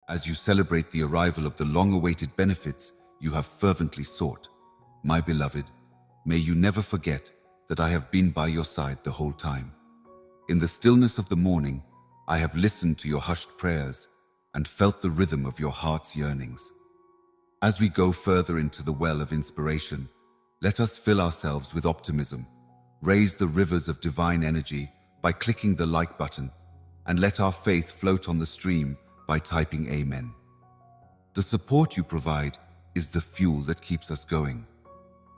as you celebrate the arrival of the long-awaited benefits you have fervently sought. My beloved, may you never forget that I have been by your side the whole time. In the stillness of the morning, I have listened to your hushed prayers and felt the rhythm of your heart's yearnings. As we go further into the well of inspiration, let us fill ourselves with optimism, raise the rivers of divine energy by clicking the like button, and let our faith float on the stream by typing Amen. The support you provide is the fuel that keeps us going.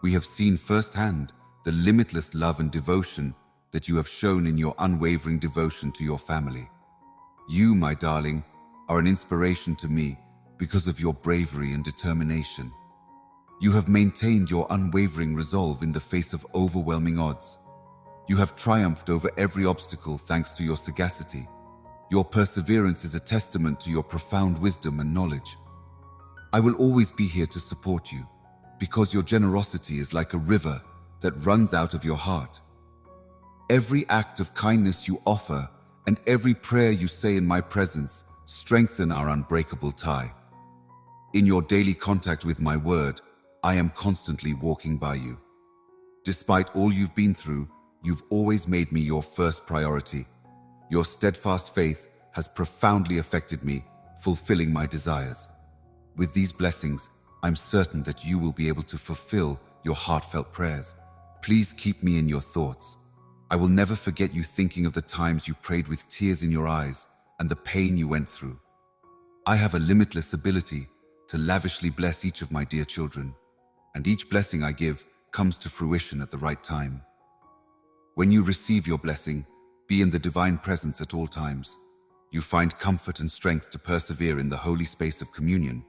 We have seen firsthand the limitless love and devotion that you have shown in your unwavering devotion to your family. You, my darling, are an inspiration to me because of your bravery and determination. You have maintained your unwavering resolve in the face of overwhelming odds. You have triumphed over every obstacle thanks to your sagacity. Your perseverance is a testament to your profound wisdom and knowledge. I will always be here to support you, because your generosity is like a river that runs out of your heart. Every act of kindness you offer and every prayer you say in my presence strengthen our unbreakable tie. In your daily contact with my word, I am constantly walking by you. Despite all you've been through, you've always made me your first priority. Your steadfast faith has profoundly affected me, fulfilling my desires. With these blessings, I'm certain that you will be able to fulfill your heartfelt prayers. Please keep me in your thoughts. I will never forget you thinking of the times you prayed with tears in your eyes and the pain you went through. I have a limitless ability to lavishly bless each of my dear children, and each blessing I give comes to fruition at the right time. When you receive your blessing, be in the divine presence at all times. You find comfort and strength to persevere in the holy space of communion,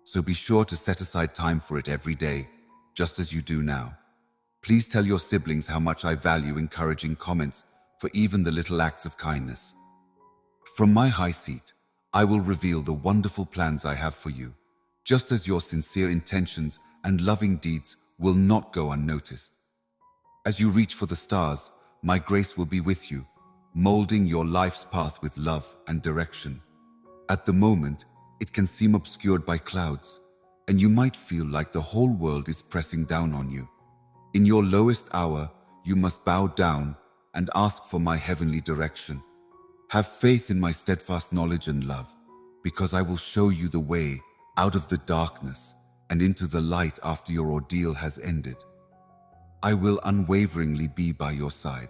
so be sure to set aside time for it every day, just as you do now. Please tell your siblings how much I value encouraging comments for even the little acts of kindness. From my high seat, I will reveal the wonderful plans I have for you, just as your sincere intentions and loving deeds will not go unnoticed. As you reach for the stars, my grace will be with you, molding your life's path with love and direction. At the moment, it can seem obscured by clouds, and you might feel like the whole world is pressing down on you. In your lowest hour, you must bow down and ask for my heavenly direction. Have faith in my steadfast knowledge and love, because I will show you the way out of the darkness and into the light after your ordeal has ended. I will unwaveringly be by your side.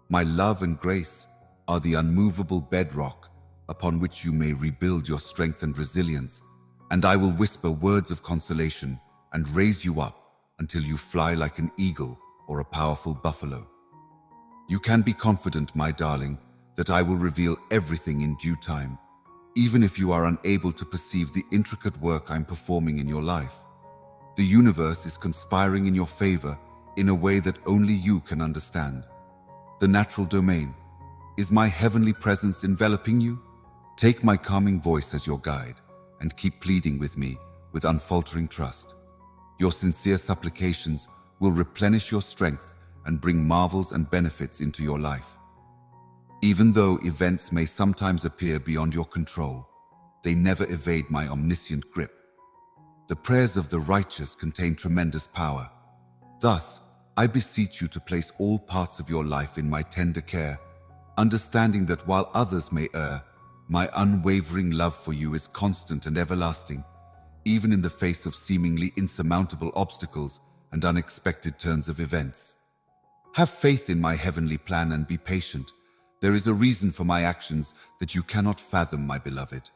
My love and grace are the unmovable bedrock upon which you may rebuild your strength and resilience, and I will whisper words of consolation and raise you up until you fly like an eagle or a powerful buffalo. You can be confident, my darling, that I will reveal everything in due time, even if you are unable to perceive the intricate work I'm performing in your life. The universe is conspiring in your favor in a way that only you can understand. The natural domain. Is my heavenly presence enveloping you? Take my calming voice as your guide and keep pleading with me with unfaltering trust. Your sincere supplications will replenish your strength and bring marvels and benefits into your life. Even though events may sometimes appear beyond your control, they never evade my omniscient grip. The prayers of the righteous contain tremendous power. Thus, I beseech you to place all parts of your life in my tender care, understanding that while others may err, my unwavering love for you is constant and everlasting, even in the face of seemingly insurmountable obstacles and unexpected turns of events. Have faith in my heavenly plan and be patient. There is a reason for my actions that you cannot fathom, my beloved.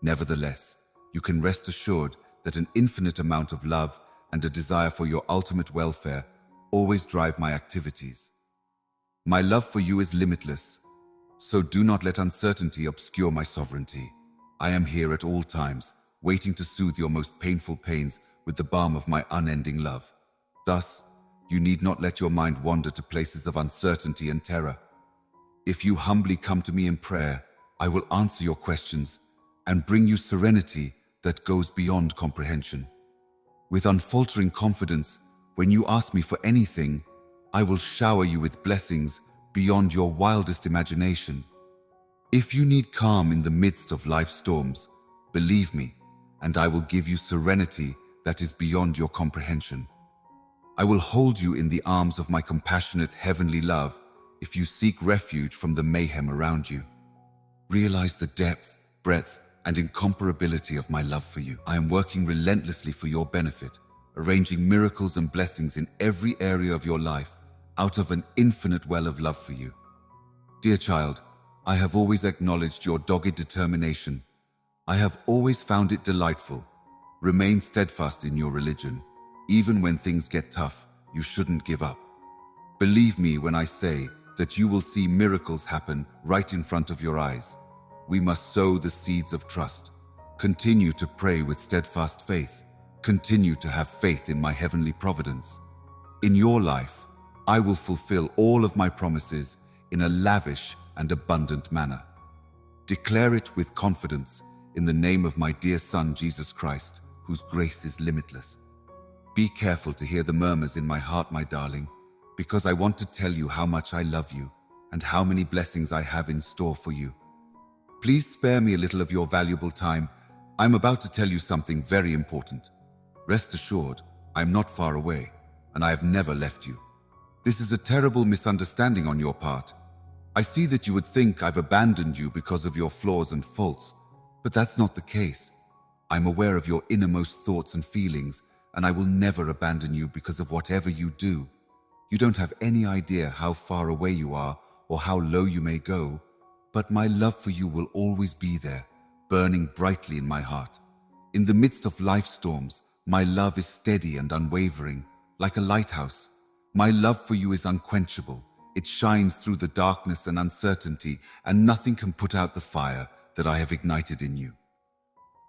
Nevertheless, you can rest assured that an infinite amount of love and a desire for your ultimate welfare always drive my activities. My love for you is limitless, so do not let uncertainty obscure my sovereignty. I am here at all times, waiting to soothe your most painful pains with the balm of my unending love. Thus, you need not let your mind wander to places of uncertainty and terror. If you humbly come to me in prayer, I will answer your questions and bring you serenity that goes beyond comprehension. With unfaltering confidence, when you ask me for anything, I will shower you with blessings beyond your wildest imagination. If you need calm in the midst of life's storms, Believe me, and I will give you serenity that is beyond your comprehension. I will hold you in the arms of my compassionate heavenly love if you seek refuge from the mayhem around you. Realize the depth, breadth, and incomparability of my love for you. I am working relentlessly for your benefit, arranging miracles and blessings in every area of your life out of an infinite well of love for you. Dear child, I have always acknowledged your dogged determination. I have always found it delightful. Remain steadfast in your religion. Even when things get tough, you shouldn't give up. Believe me when I say that you will see miracles happen right in front of your eyes. We must sow the seeds of trust. Continue to pray with steadfast faith. Continue to have faith in my heavenly providence. In your life, I will fulfill all of my promises in a lavish and abundant manner. Declare it with confidence in the name of my dear Son, Jesus Christ, whose grace is limitless. Be careful to hear the murmurs in my heart, my darling, because I want to tell you how much I love you and how many blessings I have in store for you. Please spare me a little of your valuable time. I'm about to tell you something very important. Rest assured, I'm not far away, and I have never left you. This is a terrible misunderstanding on your part. I see that you would think I've abandoned you because of your flaws and faults, but that's not the case. I'm aware of your innermost thoughts and feelings, and I will never abandon you because of whatever you do. You don't have any idea how far away you are or how low you may go, but my love for you will always be there, burning brightly in my heart. In the midst of life storms, my love is steady and unwavering, like a lighthouse. My love for you is unquenchable. It shines through the darkness and uncertainty, and nothing can put out the fire that I have ignited in you.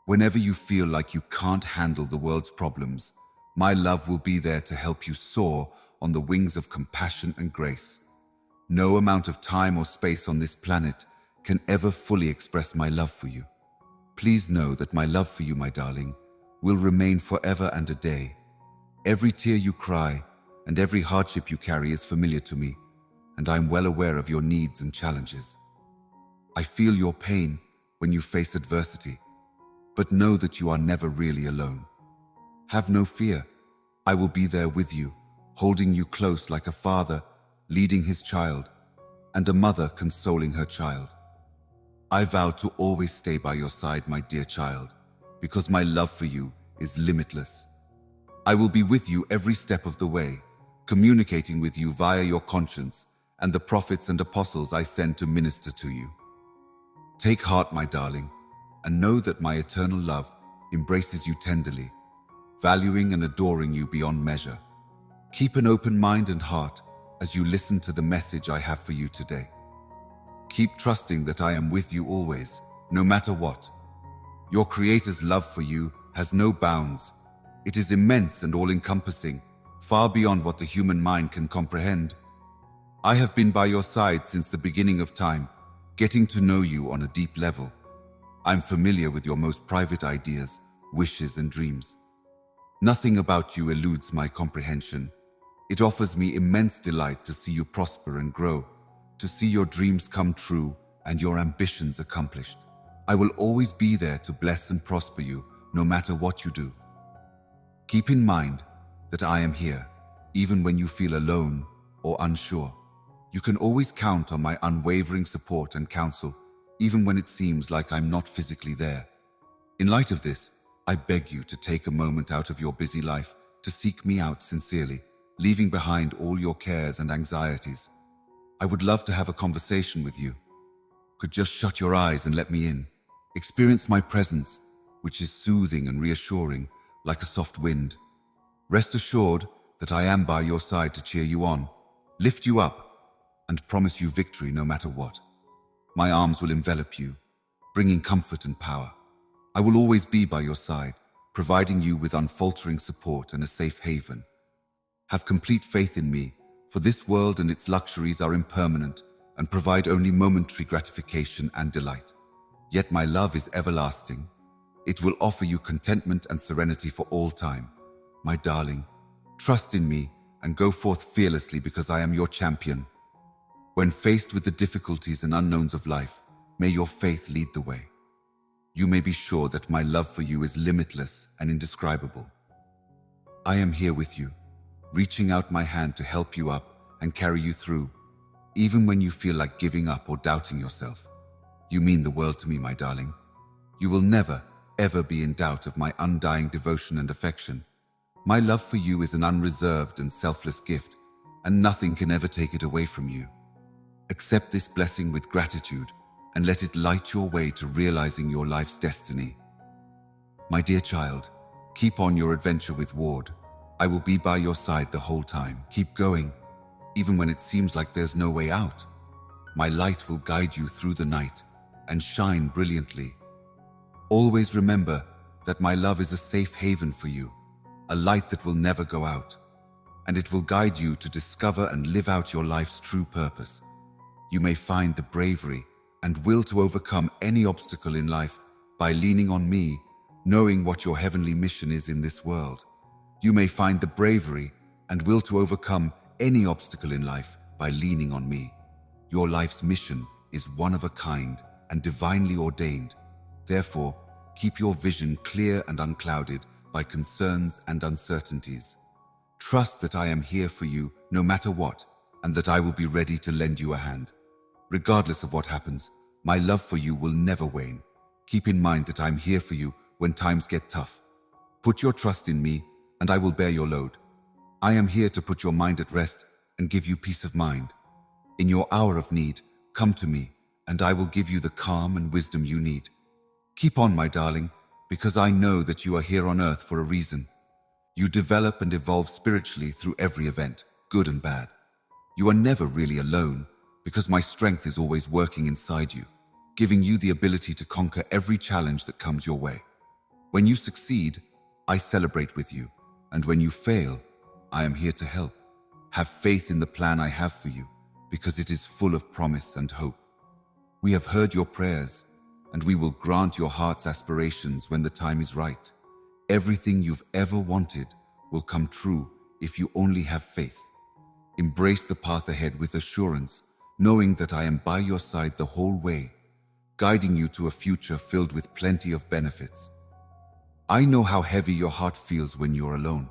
Whenever you feel like you can't handle the world's problems, my love will be there to help you soar on the wings of compassion and grace. No amount of time or space on this planet can ever fully express my love for you. Please know that my love for you, my darling, will remain forever and a day. Every tear you cry and every hardship you carry is familiar to me, and I am well aware of your needs and challenges. I feel your pain when you face adversity, but know that you are never really alone. Have no fear. I will be there with you, holding you close like a father leading his child and a mother consoling her child. I vow to always stay by your side, my dear child, because my love for you is limitless. I will be with you every step of the way, communicating with you via your conscience and the prophets and apostles I send to minister to you. Take heart, my darling, and know that my eternal love embraces you tenderly, valuing and adoring you beyond measure. Keep an open mind and heart as you listen to the message I have for you today. Keep trusting that I am with you always, no matter what. Your Creator's love for you has no bounds. It is immense and all-encompassing, far beyond what the human mind can comprehend. I have been by your side since the beginning of time, getting to know you on a deep level. I'm familiar with your most private ideas, wishes, and dreams. Nothing about you eludes my comprehension. It offers me immense delight to see you prosper and grow, to see your dreams come true and your ambitions accomplished. I will always be there to bless and prosper you, no matter what you do. Keep in mind that I am here, even when you feel alone or unsure. You can always count on my unwavering support and counsel, even when it seems like I'm not physically there. In light of this, I beg you to take a moment out of your busy life to seek me out sincerely, leaving behind all your cares and anxieties. I would love to have a conversation with you. Could just shut your eyes and let me in. Experience my presence, which is soothing and reassuring, like a soft wind. Rest assured that I am by your side to cheer you on, lift you up, and promise you victory no matter what. My arms will envelop you, bringing comfort and power. I will always be by your side, providing you with unfaltering support and a safe haven. Have complete faith in me, for this world and its luxuries are impermanent and provide only momentary gratification and delight. Yet my love is everlasting. It will offer you contentment and serenity for all time. My darling, trust in me and go forth fearlessly because I am your champion. When faced with the difficulties and unknowns of life, may your faith lead the way. you may be sure that my love for you is limitless and indescribable. I am here with you, reaching out my hand to help you up and carry you through, even when you feel like giving up or doubting yourself. You mean the world to me, my darling. You will never, ever be in doubt of my undying devotion and affection. My love for you is an unreserved and selfless gift, and nothing can ever take it away from you. Accept this blessing with gratitude and let it light your way to realizing your life's destiny. My dear child, keep on your adventure with Ward. I will be by your side the whole time. Keep going, even when it seems like there's no way out. My light will guide you through the night and shine brilliantly. Always remember that my love is a safe haven for you, a light that will never go out, and it will guide you to discover and live out your life's true purpose. You may find the bravery and will to overcome any obstacle in life by leaning on me, knowing what your heavenly mission is in this world. You may find the bravery and will to overcome any obstacle in life by leaning on me. Your life's mission is one of a kind and divinely ordained. Therefore, keep your vision clear and unclouded by concerns and uncertainties. Trust that I am here for you no matter what, and that I will be ready to lend you a hand. Regardless of what happens, my love for you will never wane. Keep in mind that I'm here for you when times get tough. Put your trust in me, and I will bear your load. I am here to put your mind at rest and give you peace of mind. In your hour of need, come to me, and I will give you the calm and wisdom you need. Keep on, my darling, because I know that you are here on earth for a reason. You develop and evolve spiritually through every event, good and bad. You are never really alone, because my strength is always working inside you, giving you the ability to conquer every challenge that comes your way. When you succeed, I celebrate with you, and when you fail, I am here to help. Have faith in the plan I have for you, because it is full of promise and hope. We have heard your prayers, and we will grant your heart's aspirations when the time is right. Everything you've ever wanted will come true if you only have faith. Embrace the path ahead with assurance, knowing that I am by your side the whole way, guiding you to a future filled with plenty of benefits. I know how heavy your heart feels when you're alone.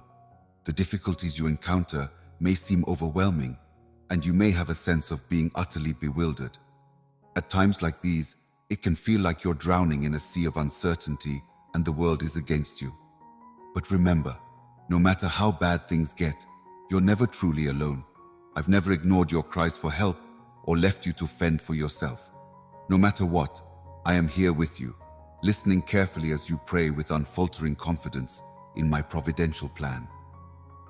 The difficulties you encounter may seem overwhelming, and you may have a sense of being utterly bewildered. At times like these, it can feel like you're drowning in a sea of uncertainty and the world is against you. But remember, no matter how bad things get, you're never truly alone. I've never ignored your cries for help or left you to fend for yourself. No matter what, I am here with you, listening carefully as you pray with unfaltering confidence in my providential plan.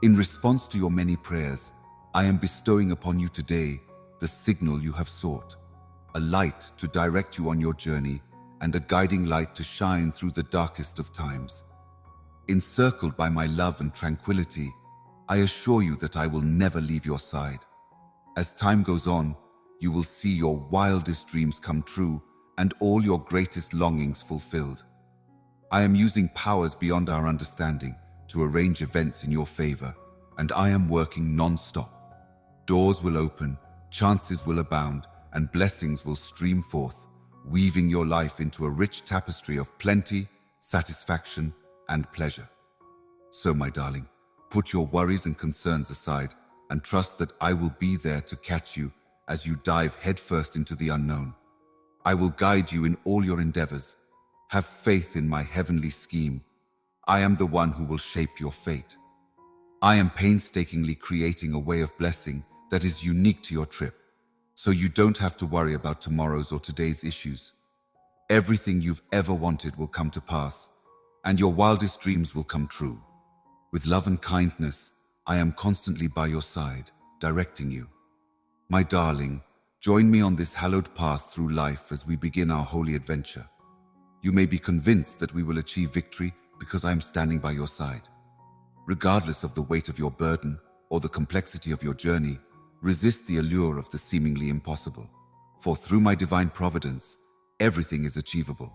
In response to your many prayers, I am bestowing upon you today the signal you have sought, a light to direct you on your journey and a guiding light to shine through the darkest of times. Encircled by my love and tranquility, I assure you that I will never leave your side. As time goes on, you will see your wildest dreams come true and all your greatest longings fulfilled. I am using powers beyond our understanding to arrange events in your favor, and I am working non-stop. Doors will open, chances will abound, and blessings will stream forth, weaving your life into a rich tapestry of plenty, satisfaction, and pleasure. So, my darling, put your worries and concerns aside and trust that I will be there to catch you as you dive headfirst into the unknown. I will guide you in all your endeavors. Have faith in my heavenly scheme. I am the one who will shape your fate. I am painstakingly creating a way of blessing that is unique to your trip, so you don't have to worry about tomorrow's or today's issues. Everything you've ever wanted will come to pass, and your wildest dreams will come true. With love and kindness, I am constantly by your side, directing you. My darling, join me on this hallowed path through life as we begin our holy adventure. You may be convinced that we will achieve victory because I am standing by your side. Regardless of the weight of your burden or the complexity of your journey, resist the allure of the seemingly impossible, for through my divine providence, everything is achievable.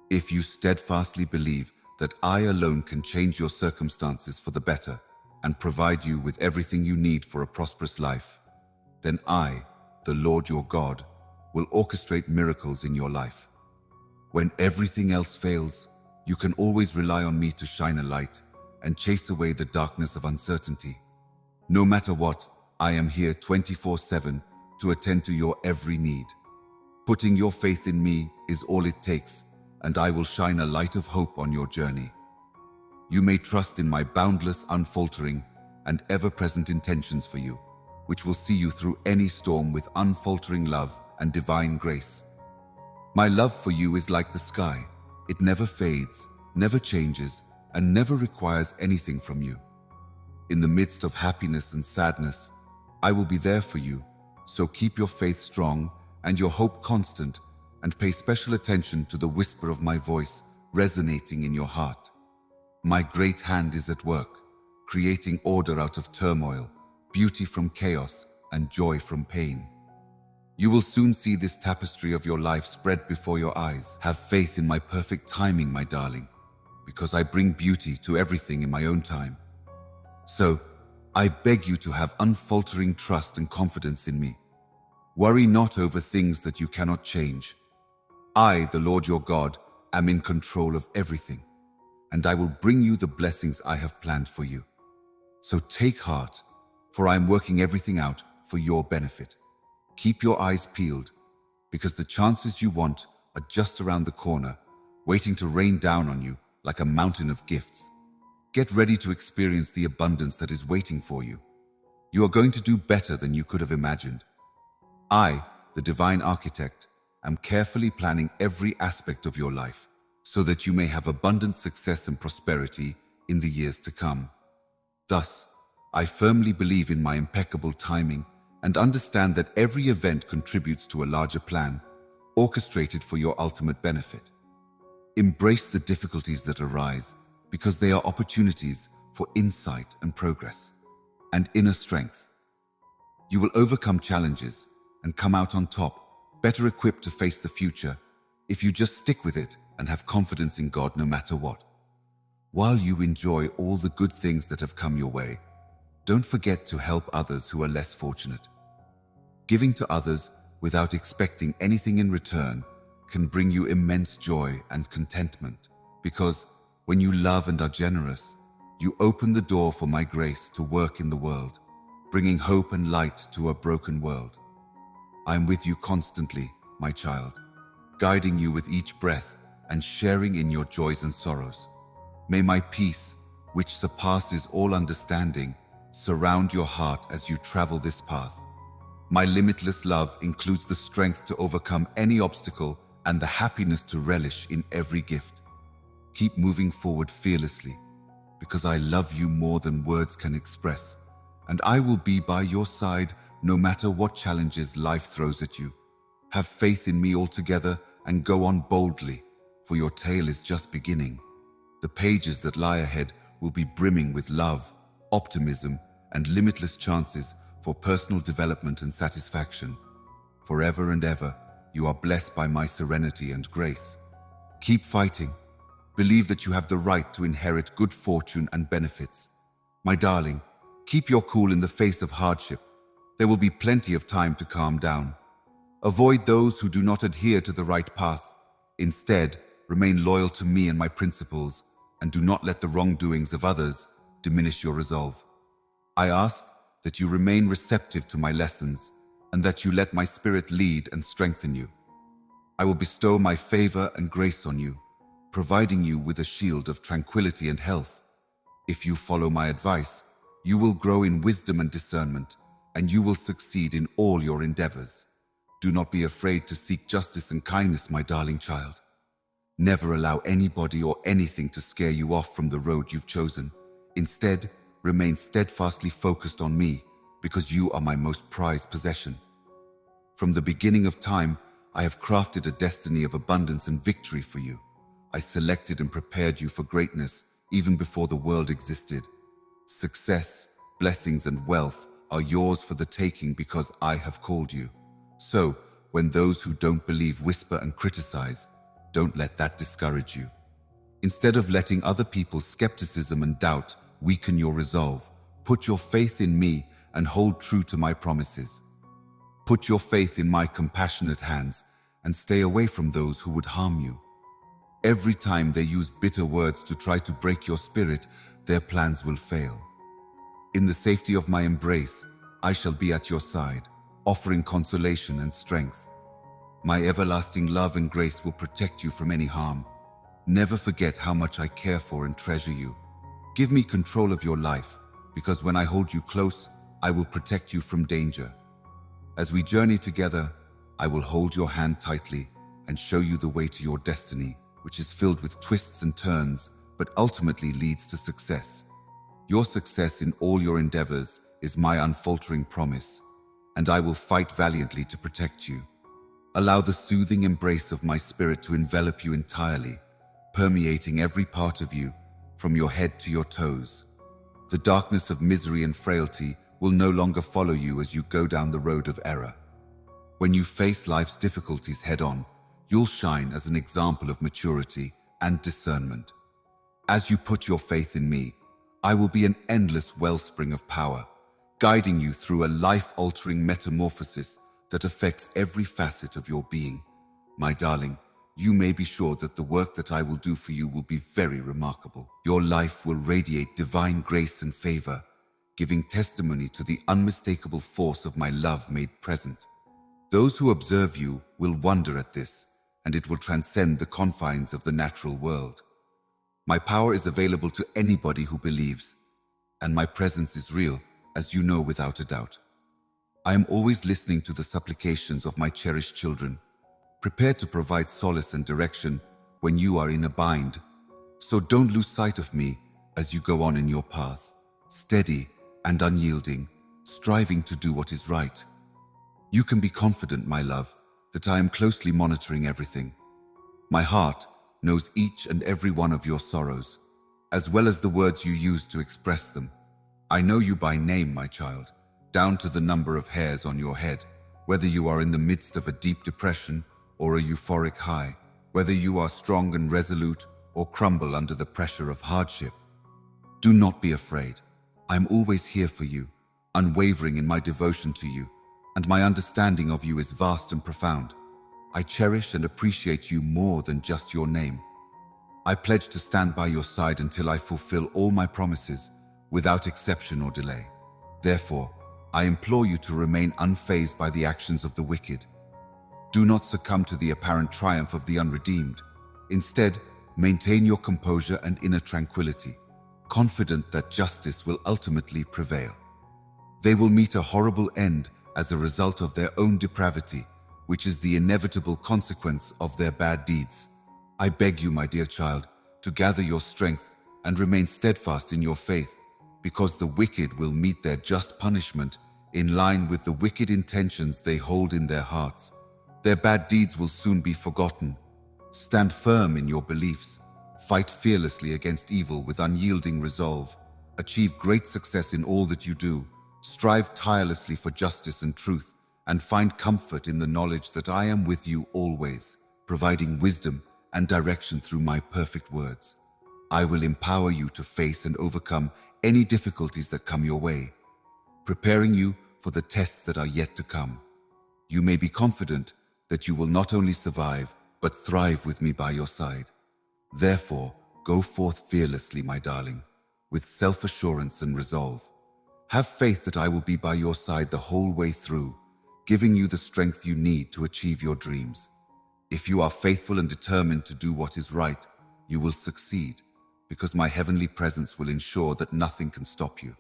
If you steadfastly believe that I alone can change your circumstances for the better and provide you with everything you need for a prosperous life, then I, the Lord your God, will orchestrate miracles in your life. When everything else fails, you can always rely on me to shine a light and chase away the darkness of uncertainty. No matter what, I am here 24/7 to attend to your every need. Putting your faith in me is all it takes, and I will shine a light of hope on your journey. You may trust in my boundless, unfaltering, and ever-present intentions for you, which will see you through any storm with unfaltering love and divine grace. My love for you is like the sky. It never fades, never changes, and never requires anything from you. In the midst of happiness and sadness, I will be there for you, so keep your faith strong and your hope constant, and pay special attention to the whisper of my voice resonating in your heart. My great hand is at work, creating order out of turmoil, beauty from chaos, and joy from pain. You will soon see this tapestry of your life spread before your eyes. Have faith in my perfect timing, my darling, because I bring beauty to everything in my own time. So, I beg you to have unfaltering trust and confidence in me. Worry not over things that you cannot change. I, the Lord your God, am in control of everything, and I will bring you the blessings I have planned for you. So take heart, for I am working everything out for your benefit. Keep your eyes peeled, because the chances you want are just around the corner, waiting to rain down on you like a mountain of gifts. Get ready to experience the abundance that is waiting for you. You are going to do better than you could have imagined. I, the divine architect, am carefully planning every aspect of your life so that you may have abundant success and prosperity in the years to come. Thus, I firmly believe in my impeccable timing and understand that every event contributes to a larger plan, orchestrated for your ultimate benefit. Embrace the difficulties that arise because they are opportunities for insight and progress and inner strength. You will overcome challenges and come out on top, better equipped to face the future if you just stick with it and have confidence in God no matter what. While you enjoy all the good things that have come your way, don't forget to help others who are less fortunate. Giving to others without expecting anything in return can bring you immense joy and contentment, because when you love and are generous, you open the door for my grace to work in the world, bringing hope and light to a broken world. I am with you constantly, my child, guiding you with each breath and sharing in your joys and sorrows. May my peace, which surpasses all understanding, surround your heart as you travel this path. My limitless love includes the strength to overcome any obstacle and the happiness to relish in every gift. Keep moving forward fearlessly, because I love you more than words can express, and I will be by your side no matter what challenges life throws at you. Have faith in me altogether and go on boldly, for your tale is just beginning. The pages that lie ahead will be brimming with love, optimism, and limitless chances for personal development and satisfaction. Forever and ever, you are blessed by my serenity and grace. Keep fighting. Believe that you have the right to inherit good fortune and benefits. My darling, keep your cool in the face of hardship. There will be plenty of time to calm down. Avoid those who do not adhere to the right path. Instead, remain loyal to me and my principles, and do not let the wrongdoings of others diminish your resolve. I ask that you remain receptive to my lessons, and that you let my spirit lead and strengthen you. I will bestow my favor and grace on you, providing you with a shield of tranquility and health. If you follow my advice, you will grow in wisdom and discernment, and you will succeed in all your endeavors. Do not be afraid to seek justice and kindness, my darling child. Never allow anybody or anything to scare you off from the road you've chosen. Instead, remain steadfastly focused on me, because you are my most prized possession. From the beginning of time, I have crafted a destiny of abundance and victory for you. I selected and prepared you for greatness even before the world existed. Success, blessings, and wealth are yours for the taking because I have called you. So, when those who don't believe whisper and criticize, don't let that discourage you. Instead of letting other people's skepticism and doubt weaken your resolve, put your faith in me and hold true to my promises. Put your faith in my compassionate hands and stay away from those who would harm you. Every time they use bitter words to try to break your spirit, their plans will fail. In the safety of my embrace, I shall be at your side, offering consolation and strength. My everlasting love and grace will protect you from any harm. Never forget how much I care for and treasure you. Give me control of your life, because when I hold you close, I will protect you from danger. As we journey together, I will hold your hand tightly and show you the way to your destiny, which is filled with twists and turns, but ultimately leads to success. Your success in all your endeavors is my unfaltering promise, and I will fight valiantly to protect you. Allow the soothing embrace of my spirit to envelop you entirely, permeating every part of you, from your head to your toes. The darkness of misery and frailty will no longer follow you as you go down the road of error. When you face life's difficulties head-on, you'll shine as an example of maturity and discernment. As you put your faith in me, I will be an endless wellspring of power, guiding you through a life-altering metamorphosis that affects every facet of your being. My darling, you may be sure that the work that I will do for you will be very remarkable. Your life will radiate divine grace and favor, giving testimony to the unmistakable force of my love made present. Those who observe you will wonder at this, and it will transcend the confines of the natural world. My power is available to anybody who believes, and my presence is real, as you know without a doubt. I am always listening to the supplications of my cherished children, prepared to provide solace and direction when you are in a bind. So don't lose sight of me as you go on in your path, steady and unyielding, striving to do what is right. You can be confident, my love, that I am closely monitoring everything. My heart knows each and every one of your sorrows, as well as the words you use to express them. I know you by name, my child, down to the number of hairs on your head, whether you are in the midst of a deep depression or a euphoric high, whether you are strong and resolute or crumble under the pressure of hardship. Do not be afraid. I am always here for you, unwavering in my devotion to you, and my understanding of you is vast and profound. I cherish and appreciate you more than just your name. I pledge to stand by your side until I fulfill all my promises, without exception or delay. Therefore, I implore you to remain unfazed by the actions of the wicked. Do not succumb to the apparent triumph of the unredeemed. Instead, maintain your composure and inner tranquility, confident that justice will ultimately prevail. They will meet a horrible end as a result of their own depravity, which is the inevitable consequence of their bad deeds. I beg you, my dear child, to gather your strength and remain steadfast in your faith, because the wicked will meet their just punishment in line with the wicked intentions they hold in their hearts. Their bad deeds will soon be forgotten. Stand firm in your beliefs. Fight fearlessly against evil with unyielding resolve. Achieve great success in all that you do. Strive tirelessly for justice and truth, and find comfort in the knowledge that I am with you always, providing wisdom and direction through my perfect words. I will empower you to face and overcome any difficulties that come your way, preparing you for the tests that are yet to come. You may be confident that you will not only survive, but thrive with me by your side. Therefore, go forth fearlessly, my darling, with self-assurance and resolve. Have faith that I will be by your side the whole way through, giving you the strength you need to achieve your dreams. If you are faithful and determined to do what is right, you will succeed, because my heavenly presence will ensure that nothing can stop you.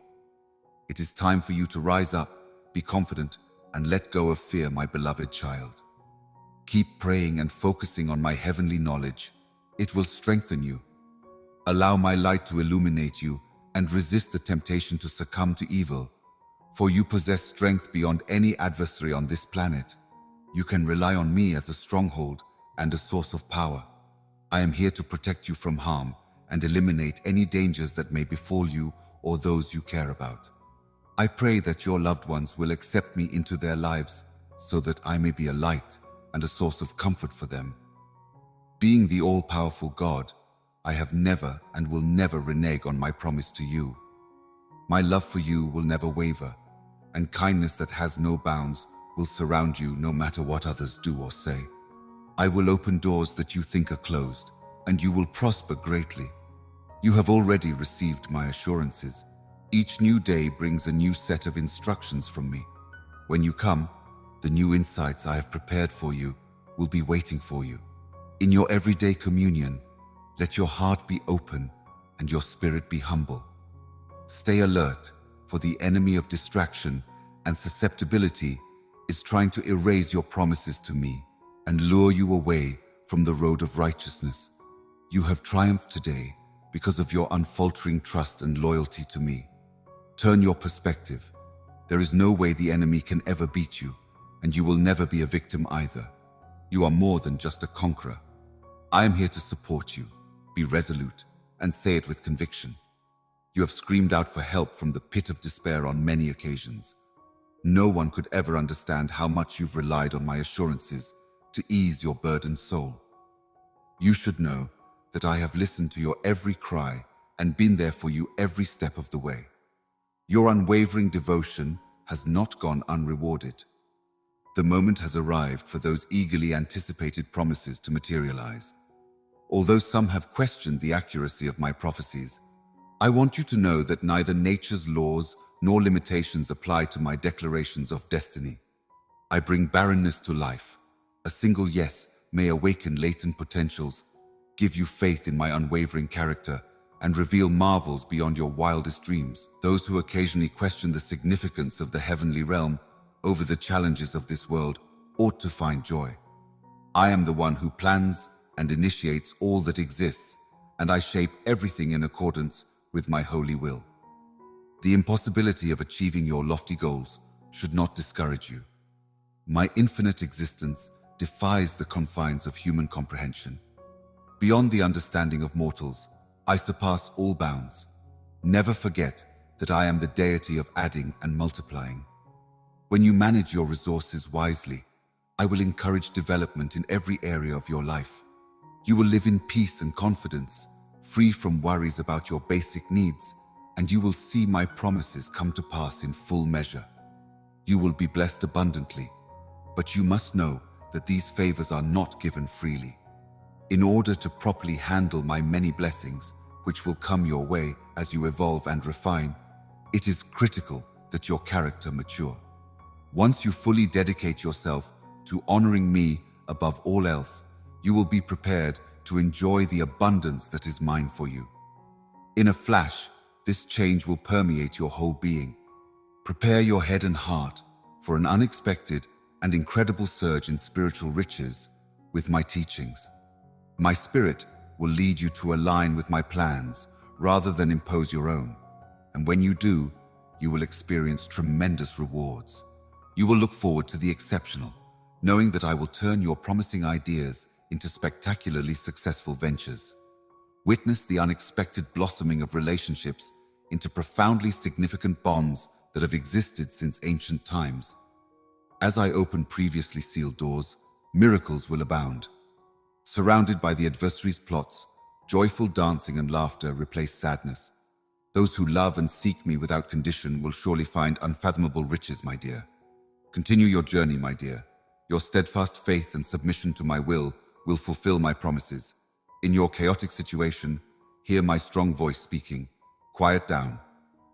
It is time for you to rise up, be confident, and let go of fear, my beloved child. Keep praying and focusing on my heavenly knowledge. It will strengthen you. Allow my light to illuminate you and resist the temptation to succumb to evil, for you possess strength beyond any adversary on this planet. You can rely on me as a stronghold and a source of power. I am here to protect you from harm and eliminate any dangers that may befall you or those you care about. I pray that your loved ones will accept me into their lives so that I may be a light and a source of comfort for them. Being the all-powerful God, I have never and will never renege on my promise to you. My love for you will never waver, and kindness that has no bounds will surround you no matter what others do or say. I will open doors that you think are closed, and you will prosper greatly. You have already received my assurances. Each new day brings a new set of instructions from me. When you come, the new insights I have prepared for you will be waiting for you. In your everyday communion, let your heart be open and your spirit be humble. Stay alert, for the enemy of distraction and susceptibility is trying to erase your promises to me and lure you away from the road of righteousness. You have triumphed today because of your unfaltering trust and loyalty to me. Turn your perspective. There is no way the enemy can ever beat you, and you will never be a victim either. You are more than just a conqueror. I am here to support you. Be resolute and say it with conviction. You have screamed out for help from the pit of despair on many occasions. No one could ever understand how much you've relied on my assurances to ease your burdened soul. You should know that I have listened to your every cry and been there for you every step of the way. Your unwavering devotion has not gone unrewarded. The moment has arrived for those eagerly anticipated promises to materialize. Although some have questioned the accuracy of my prophecies, I want you to know that neither nature's laws nor limitations apply to my declarations of destiny. I bring barrenness to life. A single yes may awaken latent potentials, give you faith in my unwavering character, and reveal marvels beyond your wildest dreams. Those who occasionally question the significance of the heavenly realm over the challenges of this world ought to find joy. I am the one who plans and initiates all that exists, and I shape everything in accordance with my holy will. The impossibility of achieving your lofty goals should not discourage you. My infinite existence defies the confines of human comprehension. Beyond the understanding of mortals, I surpass all bounds. Never forget that I am the deity of adding and multiplying. When you manage your resources wisely, I will encourage development in every area of your life. You will live in peace and confidence, free from worries about your basic needs, and you will see my promises come to pass in full measure. You will be blessed abundantly, but you must know that these favors are not given freely. In order to properly handle my many blessings, which will come your way as you evolve and refine, it is critical that your character mature. Once you fully dedicate yourself to honoring me above all else, you will be prepared to enjoy the abundance that is mine for you. In a flash, this change will permeate your whole being. Prepare your head and heart for an unexpected and incredible surge in spiritual riches with my teachings. My spirit will lead you to align with my plans rather than impose your own. And when you do, you will experience tremendous rewards. You will look forward to the exceptional, knowing that I will turn your promising ideas into spectacularly successful ventures. Witness the unexpected blossoming of relationships into profoundly significant bonds that have existed since ancient times. As I open previously sealed doors, miracles will abound. Surrounded by the adversary's plots, joyful dancing and laughter replace sadness. Those who love and seek me without condition will surely find unfathomable riches, my dear. Continue your journey, my dear. Your steadfast faith and submission to my will fulfill my promises. In your chaotic situation, hear my strong voice speaking. Quiet down.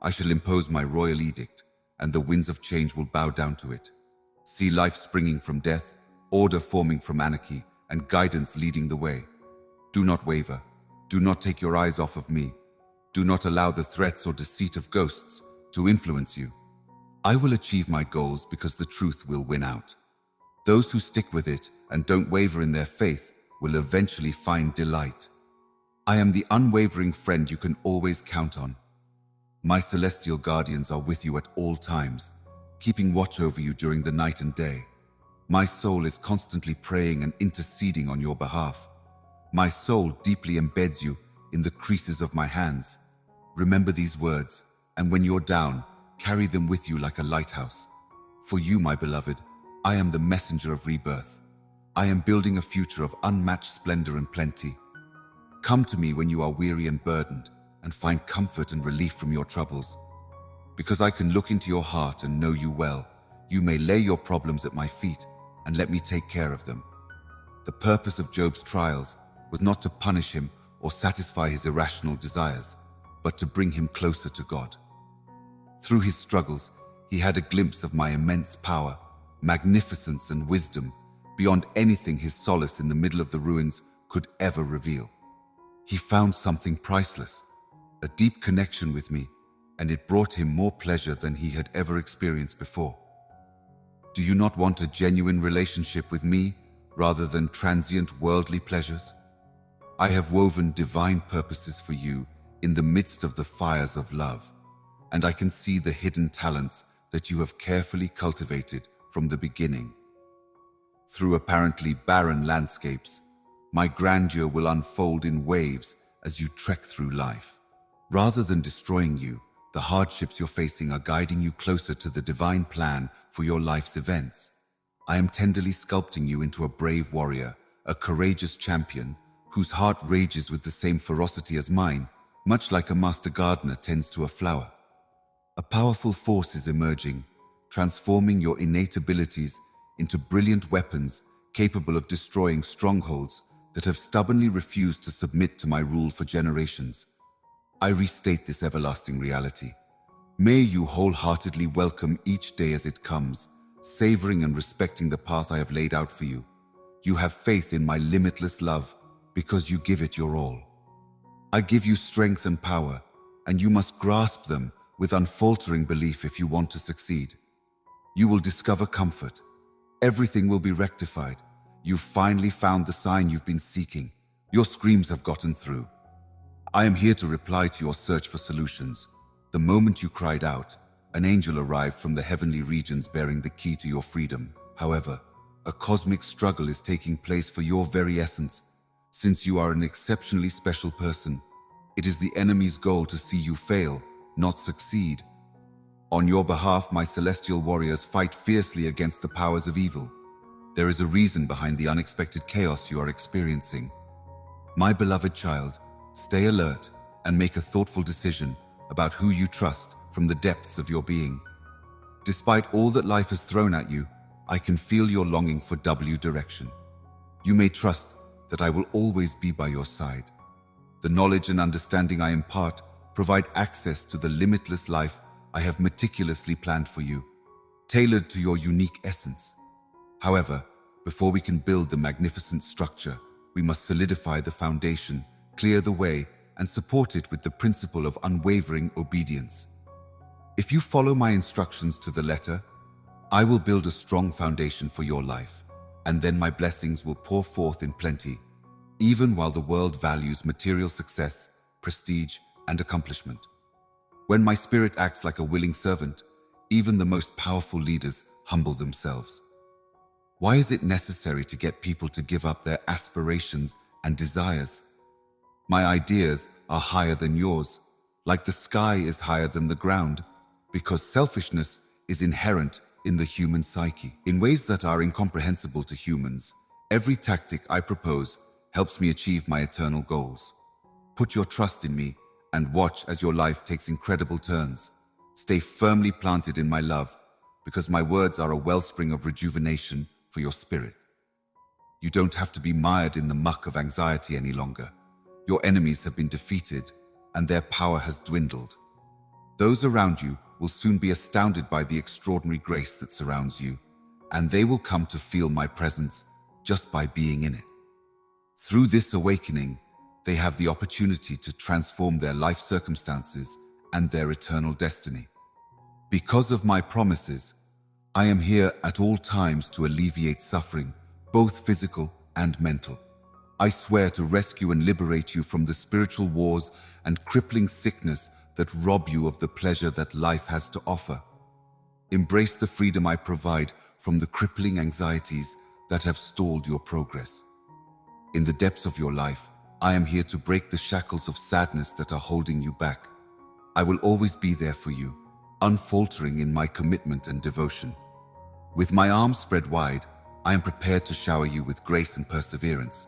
I shall impose my royal edict, and the winds of change will bow down to it. See life springing from death, order forming from anarchy, and guidance leading the way. Do not waver. Do not take your eyes off of me. Do not allow the threats or deceit of ghosts to influence you. I will achieve my goals because the truth will win out. Those who stick with it and don't waver in their faith will eventually find delight. I am the unwavering friend you can always count on. My celestial guardians are with you at all times, keeping watch over you during the night and day. My soul is constantly praying and interceding on your behalf. My soul deeply embeds you in the creases of my hands. Remember these words, and when you're down, carry them with you like a lighthouse. For you, my beloved, I am the messenger of rebirth. I am building a future of unmatched splendor and plenty. Come to me when you are weary and burdened, and find comfort and relief from your troubles. Because I can look into your heart and know you well, you may lay your problems at my feet and let me take care of them. The purpose of Job's trials was not to punish him or satisfy his irrational desires, but to bring him closer to God. Through his struggles, he had a glimpse of my immense power, magnificence, and wisdom beyond anything his solace in the middle of the ruins could ever reveal. He found something priceless, a deep connection with me, and it brought him more pleasure than he had ever experienced before. Do you not want a genuine relationship with me rather than transient worldly pleasures? I have woven divine purposes for you in the midst of the fires of love, and I can see the hidden talents that you have carefully cultivated from the beginning. Through apparently barren landscapes, my grandeur will unfold in waves as you trek through life. Rather than destroying you, the hardships you're facing are guiding you closer to the divine plan for your life's events. I am tenderly sculpting you into a brave warrior, a courageous champion, whose heart rages with the same ferocity as mine, much like a master gardener tends to a flower. A powerful force is emerging, transforming your innate abilities into brilliant weapons capable of destroying strongholds that have stubbornly refused to submit to my rule for generations. I restate this everlasting reality. May you wholeheartedly welcome each day as it comes, savoring and respecting the path I have laid out for you. You have faith in my limitless love because you give it your all. I give you strength and power, and you must grasp them with unfaltering belief if you want to succeed. You will discover comfort. Everything will be rectified. You've finally found the sign you've been seeking. Your screams have gotten through. I am here to reply to your search for solutions. The moment you cried out, an angel arrived from the heavenly regions bearing the key to your freedom. However, a cosmic struggle is taking place for your very essence. Since you are an exceptionally special person, it is the enemy's goal to see you fail, not succeed. On your behalf, my celestial warriors fight fiercely against the powers of evil. There is a reason behind the unexpected chaos you are experiencing. My beloved child, stay alert and make a thoughtful decision about who you trust from the depths of your being. Despite all that life has thrown at you, I can feel your longing for direction. You may trust that I will always be by your side. The knowledge and understanding I impart provide access to the limitless life I have meticulously planned for you, tailored to your unique essence. However, before we can build the magnificent structure, we must solidify the foundation, clear the way, and support it with the principle of unwavering obedience. If you follow my instructions to the letter, I will build a strong foundation for your life, and then my blessings will pour forth in plenty, even while the world values material success, prestige, and accomplishment. When my spirit acts like a willing servant, even the most powerful leaders humble themselves. Why is it necessary to get people to give up their aspirations and desires? My ideas are higher than yours, like the sky is higher than the ground, because selfishness is inherent in the human psyche. In ways that are incomprehensible to humans, every tactic I propose helps me achieve my eternal goals. Put your trust in me and watch as your life takes incredible turns. Stay firmly planted in my love, because my words are a wellspring of rejuvenation for your spirit. You don't have to be mired in the muck of anxiety any longer. Your enemies have been defeated, and their power has dwindled. Those around you will soon be astounded by the extraordinary grace that surrounds you, and they will come to feel my presence just by being in it. Through this awakening, they have the opportunity to transform their life circumstances and their eternal destiny. Because of my promises, I am here at all times to alleviate suffering, both physical and mental. I swear to rescue and liberate you from the spiritual wars and crippling sickness that rob you of the pleasure that life has to offer. Embrace the freedom I provide from the crippling anxieties that have stalled your progress. In the depths of your life, I am here to break the shackles of sadness that are holding you back. I will always be there for you, unfaltering in my commitment and devotion. With my arms spread wide, I am prepared to shower you with grace and perseverance,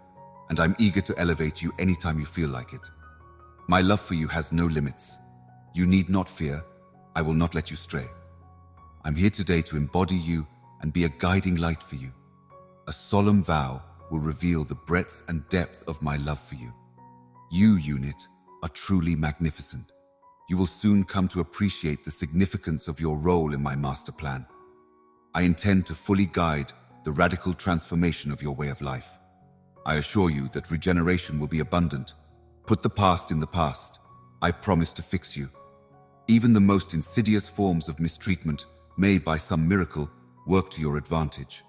and I'm eager to elevate you anytime you feel like it. My love for you has no limits. You need not fear. I will not let you stray. I'm here today to embody you and be a guiding light for you, a solemn vow will reveal the breadth and depth of my love for you. You, unit, are truly magnificent. You will soon come to appreciate the significance of your role in my master plan. I intend to fully guide the radical transformation of your way of life. I assure you that regeneration will be abundant. Put the past in the past. I promise to fix you. Even the most insidious forms of mistreatment may, by some miracle, work to your advantage.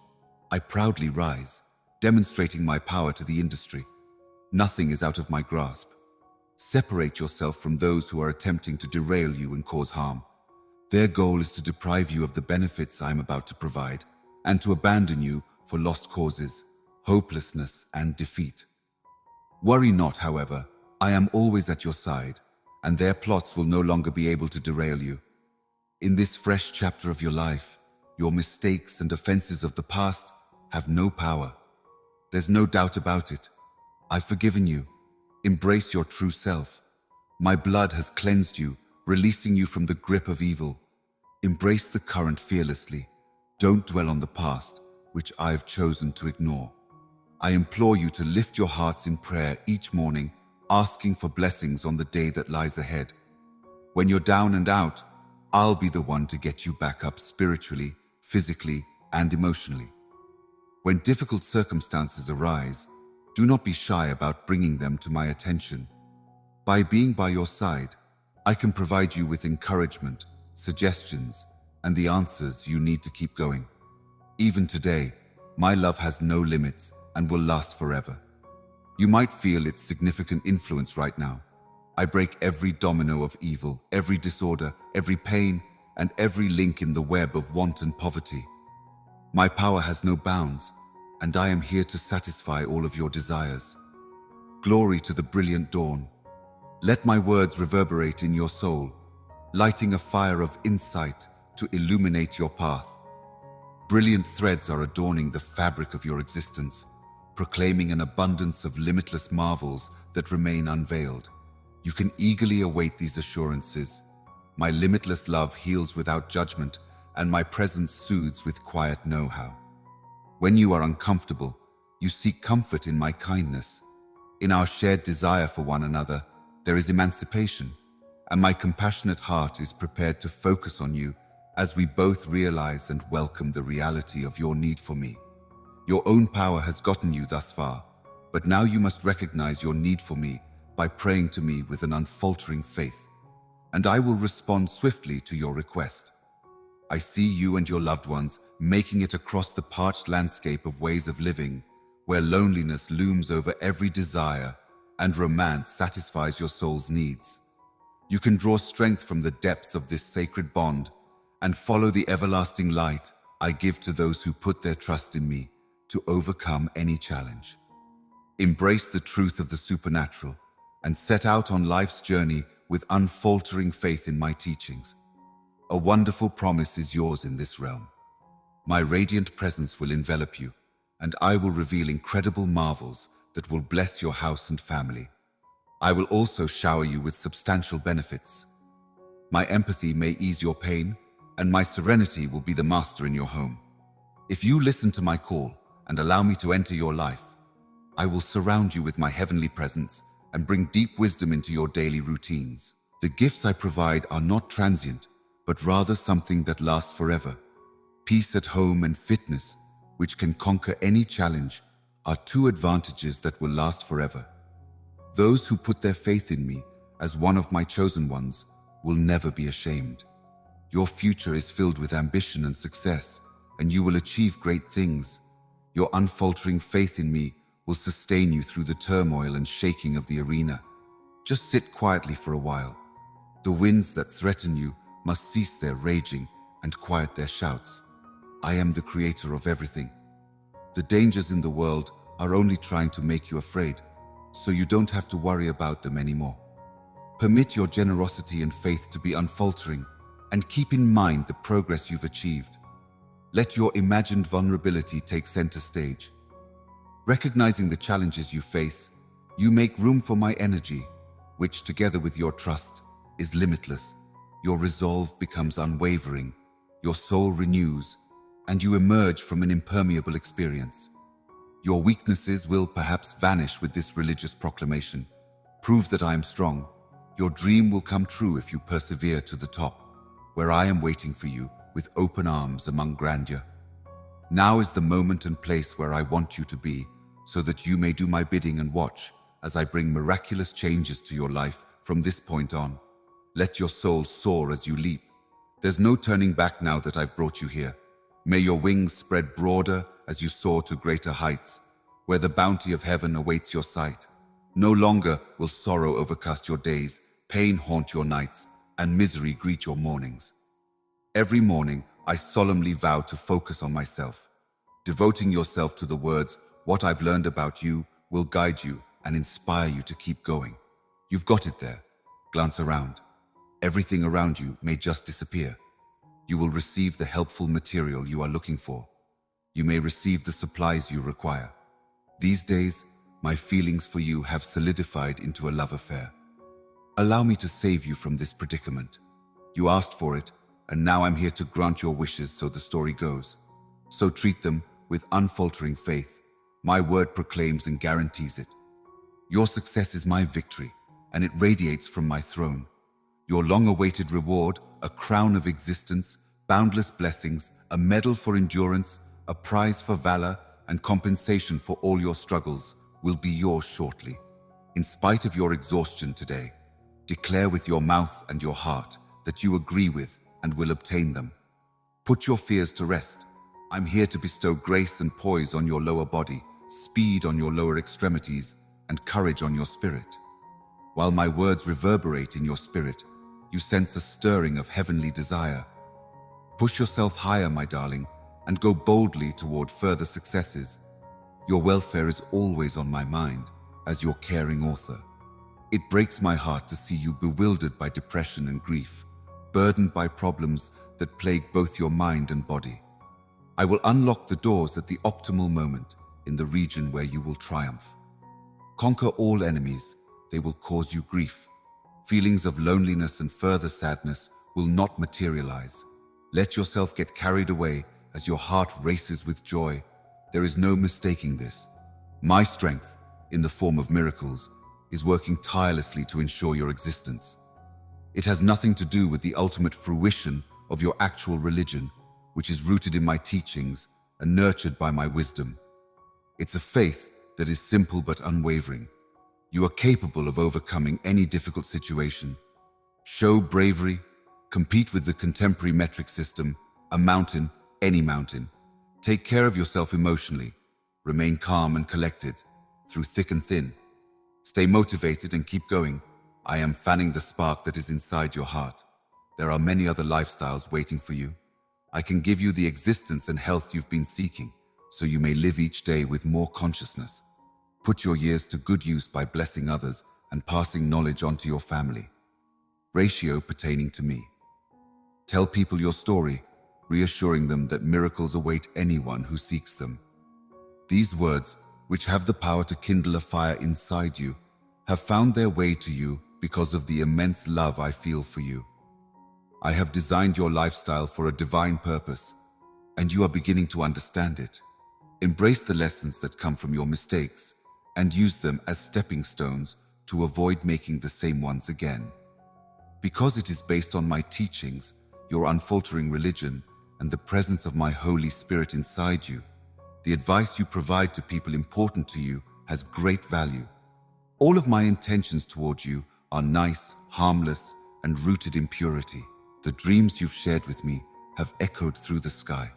I proudly rise, demonstrating my power to the industry. Nothing is out of my grasp. Separate yourself from those who are attempting to derail you and cause harm. Their goal is to deprive you of the benefits I am about to provide and to abandon you for lost causes, hopelessness, and defeat. Worry not, however, I am always at your side, and their plots will no longer be able to derail you. In this fresh chapter of your life, your mistakes and offenses of the past have no power. There's no doubt about it. I've forgiven you. Embrace your true self. My blood has cleansed you, releasing you from the grip of evil. Embrace the current fearlessly. Don't dwell on the past, which I've chosen to ignore. I implore you to lift your hearts in prayer each morning, asking for blessings on the day that lies ahead. When you're down and out, I'll be the one to get you back up spiritually, physically, and emotionally. When difficult circumstances arise, do not be shy about bringing them to my attention. By being by your side, I can provide you with encouragement, suggestions, and the answers you need to keep going. Even today, my love has no limits and will last forever. You might feel its significant influence right now. I break every domino of evil, every disorder, every pain, and every link in the web of want and poverty. My power has no bounds, and I am here to satisfy all of your desires. Glory to the brilliant dawn. Let my words reverberate in your soul, lighting a fire of insight to illuminate your path. Brilliant threads are adorning the fabric of your existence, proclaiming an abundance of limitless marvels that remain unveiled. You can eagerly await these assurances. My limitless love heals without judgment, and my presence soothes with quiet know-how. When you are uncomfortable, you seek comfort in my kindness. In our shared desire for one another, there is emancipation, and my compassionate heart is prepared to focus on you as we both realize and welcome the reality of your need for me. Your own power has gotten you thus far, but now you must recognize your need for me by praying to me with an unfaltering faith, and I will respond swiftly to your request. I see you and your loved ones making it across the parched landscape of ways of living, where loneliness looms over every desire and romance satisfies your soul's needs. You can draw strength from the depths of this sacred bond and follow the everlasting light I give to those who put their trust in me to overcome any challenge. Embrace the truth of the supernatural and set out on life's journey with unfaltering faith in my teachings. A wonderful promise is yours in this realm. My radiant presence will envelop you, and I will reveal incredible marvels that will bless your house and family. I will also shower you with substantial benefits. My empathy may ease your pain, and my serenity will be the master in your home. If you listen to my call and allow me to enter your life, I will surround you with my heavenly presence and bring deep wisdom into your daily routines. The gifts I provide are not transient, but rather something that lasts forever. Peace at home and fitness, which can conquer any challenge, are two advantages that will last forever. Those who put their faith in me as one of my chosen ones will never be ashamed. Your future is filled with ambition and success, and you will achieve great things. Your unfaltering faith in me will sustain you through the turmoil and shaking of the arena. Just sit quietly for a while. The winds that threaten you must cease their raging and quiet their shouts. I am the creator of everything. The dangers in the world are only trying to make you afraid, so you don't have to worry about them anymore. Permit your generosity and faith to be unfaltering, and keep in mind the progress you've achieved. Let your imagined vulnerability take center stage. Recognizing the challenges you face, you make room for my energy, which together with your trust is limitless. Your resolve becomes unwavering, your soul renews, and you emerge from an impermeable experience. Your weaknesses will perhaps vanish with this religious proclamation. Prove that I am strong. Your dream will come true if you persevere to the top, where I am waiting for you with open arms among grandeur. Now is the moment and place where I want you to be, so that you may do my bidding and watch as I bring miraculous changes to your life from this point on. Let your soul soar as you leap. There's no turning back now that I've brought you here. May your wings spread broader as you soar to greater heights, where the bounty of heaven awaits your sight. No longer will sorrow overcast your days, pain haunt your nights, and misery greet your mornings. Every morning, I solemnly vow to focus on myself. Devoting yourself to the words, "What I've learned about you," will guide you and inspire you to keep going. You've got it there. Glance around. Everything around you may just disappear. You will receive the helpful material you are looking for. You may receive the supplies you require. These days, my feelings for you have solidified into a love affair. Allow me to save you from this predicament. You asked for it, and now I'm here to grant your wishes, so the story goes. So treat them with unfaltering faith. My word proclaims and guarantees it. Your success is my victory, and it radiates from my throne. Your long-awaited reward, a crown of existence, boundless blessings, a medal for endurance, a prize for valor, and compensation for all your struggles, will be yours shortly. In spite of your exhaustion today, declare with your mouth and your heart that you agree with and will obtain them. Put your fears to rest. I'm here to bestow grace and poise on your lower body, speed on your lower extremities, and courage on your spirit. While my words reverberate in your spirit, you sense a stirring of heavenly desire. Push yourself higher, my darling, and go boldly toward further successes. Your welfare is always on my mind as your caring author. It breaks my heart to see you bewildered by depression and grief, burdened by problems that plague both your mind and body. I will unlock the doors at the optimal moment in the region where you will triumph. Conquer all enemies, they will cause you grief. Feelings of loneliness and further sadness will not materialize. Let yourself get carried away as your heart races with joy. There is no mistaking this. My strength, in the form of miracles, is working tirelessly to ensure your existence. It has nothing to do with the ultimate fruition of your actual religion, which is rooted in my teachings and nurtured by my wisdom. It's a faith that is simple but unwavering. You are capable of overcoming any difficult situation. Show bravery, compete with the contemporary metric system, a mountain, any mountain. Take care of yourself emotionally. Remain calm and collected, through thick and thin. Stay motivated and keep going. I am fanning the spark that is inside your heart. There are many other lifestyles waiting for you. I can give you the existence and health you've been seeking, so you may live each day with more consciousness. Put your years to good use by blessing others and passing knowledge on to your family. Ratio pertaining to me. Tell people your story, reassuring them that miracles await anyone who seeks them. These words, which have the power to kindle a fire inside you, have found their way to you because of the immense love I feel for you. I have designed your lifestyle for a divine purpose, and you are beginning to understand it. Embrace the lessons that come from your mistakes and use them as stepping stones to avoid making the same ones again. Because it is based on my teachings, your unfaltering religion, and the presence of my Holy Spirit inside you, the advice you provide to people important to you has great value. All of my intentions toward you are nice, harmless, and rooted in purity. The dreams you've shared with me have echoed through the sky,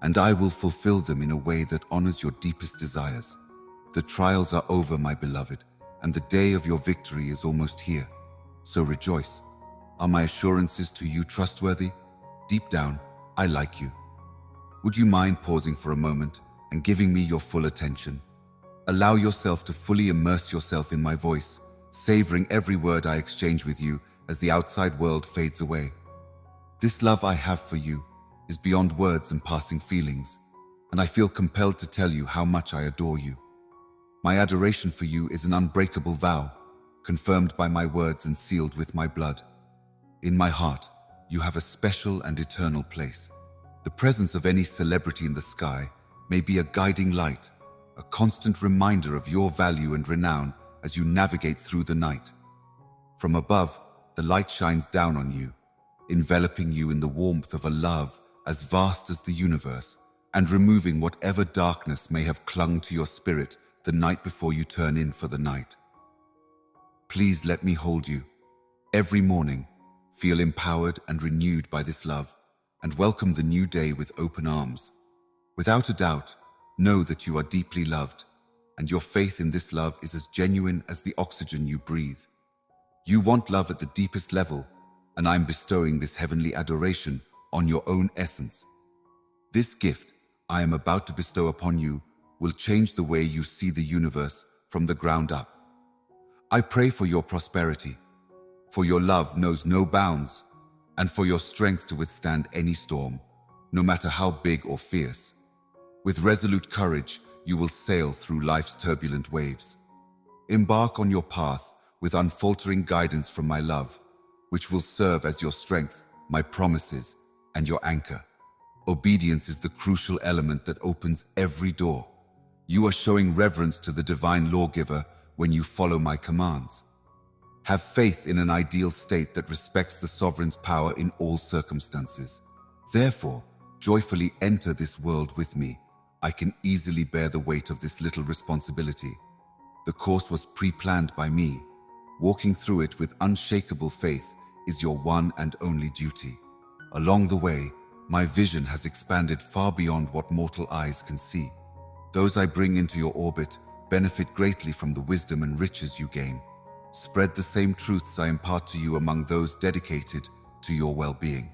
and I will fulfill them in a way that honors your deepest desires. The trials are over, my beloved, and the day of your victory is almost here. So rejoice. Are my assurances to you trustworthy? Deep down, I like you. Would you mind pausing for a moment and giving me your full attention? Allow yourself to fully immerse yourself in my voice, savoring every word I exchange with you as the outside world fades away. This love I have for you is beyond words and passing feelings, and I feel compelled to tell you how much I adore you. My adoration for you is an unbreakable vow, confirmed by my words and sealed with my blood. In my heart, you have a special and eternal place. The presence of any celebrity in the sky may be a guiding light, a constant reminder of your value and renown as you navigate through the night. From above, the light shines down on you, enveloping you in the warmth of a love as vast as the universe, and removing whatever darkness may have clung to your spirit the night before you turn in for the night. Please let me hold you. Every morning, feel empowered and renewed by this love, and welcome the new day with open arms. Without a doubt, know that you are deeply loved, and your faith in this love is as genuine as the oxygen you breathe. You want love at the deepest level, and I'm bestowing this heavenly adoration on your own essence. This gift I am about to bestow upon you will change the way you see the universe from the ground up. I pray for your prosperity, for your love knows no bounds, and for your strength to withstand any storm, no matter how big or fierce. With resolute courage, you will sail through life's turbulent waves. Embark on your path with unfaltering guidance from my love, which will serve as your strength, my promises, and your anchor. Obedience is the crucial element that opens every door. You are showing reverence to the divine lawgiver when you follow my commands. Have faith in an ideal state that respects the sovereign's power in all circumstances. Therefore, joyfully enter this world with me. I can easily bear the weight of this little responsibility. The course was pre-planned by me. Walking through it with unshakable faith is your one and only duty. Along the way, my vision has expanded far beyond what mortal eyes can see. Those I bring into your orbit benefit greatly from the wisdom and riches you gain. Spread the same truths I impart to you among those dedicated to your well-being.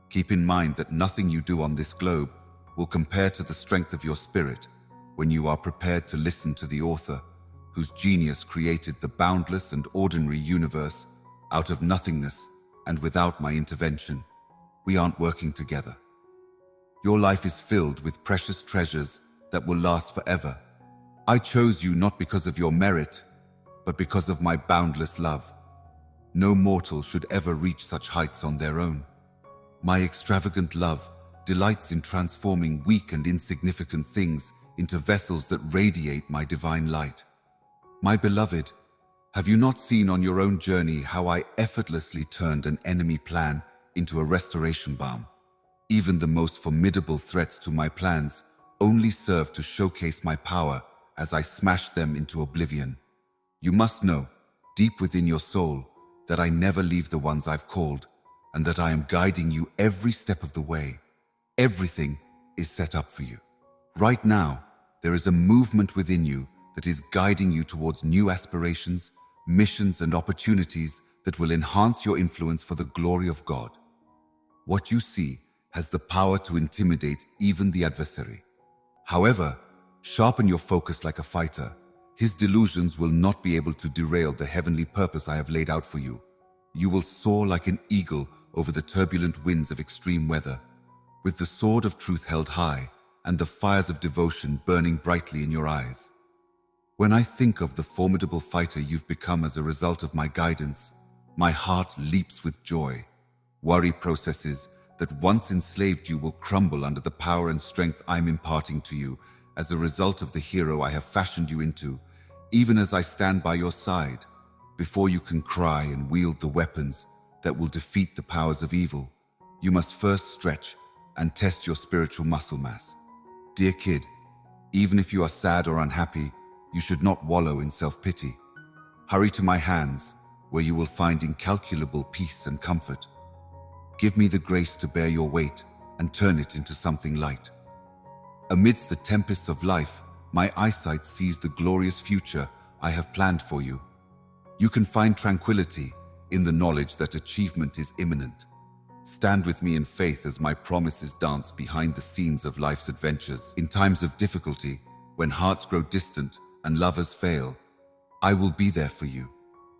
Keep in mind that nothing you do on this globe will compare to the strength of your spirit when you are prepared to listen to the author, whose genius created the boundless and ordinary universe out of nothingness and without my intervention. We aren't working together. Your life is filled with precious treasures that will last forever. I chose you not because of your merit, but because of my boundless love. No mortal should ever reach such heights on their own. My extravagant love delights in transforming weak and insignificant things into vessels that radiate my divine light. My beloved, have you not seen on your own journey how I effortlessly turned an enemy plan into a restoration balm? Even the most formidable threats to my plans only serve to showcase my power as I smash them into oblivion. You must know, deep within your soul, that I never leave the ones I've called, and that I am guiding you every step of the way. Everything is set up for you. Right now, there is a movement within you that is guiding you towards new aspirations, missions, and opportunities that will enhance your influence for the glory of God. What you see has the power to intimidate even the adversary. However, sharpen your focus like a fighter. His delusions will not be able to derail the heavenly purpose I have laid out for you. You will soar like an eagle over the turbulent winds of extreme weather, with the sword of truth held high and the fires of devotion burning brightly in your eyes. When I think of the formidable fighter you've become as a result of my guidance, my heart leaps with joy. Worry processes that once enslaved you will crumble under the power and strength I'm imparting to you as a result of the hero I have fashioned you into, even as I stand by your side. Before you can cry and wield the weapons that will defeat the powers of evil, you must first stretch and test your spiritual muscle mass. Dear kid, even if you are sad or unhappy, you should not wallow in self-pity. Hurry to my hands, where you will find incalculable peace and comfort. Give me the grace to bear your weight and turn it into something light. Amidst the tempests of life, my eyesight sees the glorious future I have planned for you. You can find tranquility in the knowledge that achievement is imminent. Stand with me in faith as my promises dance behind the scenes of life's adventures. In times of difficulty, when hearts grow distant and lovers fail, I will be there for you,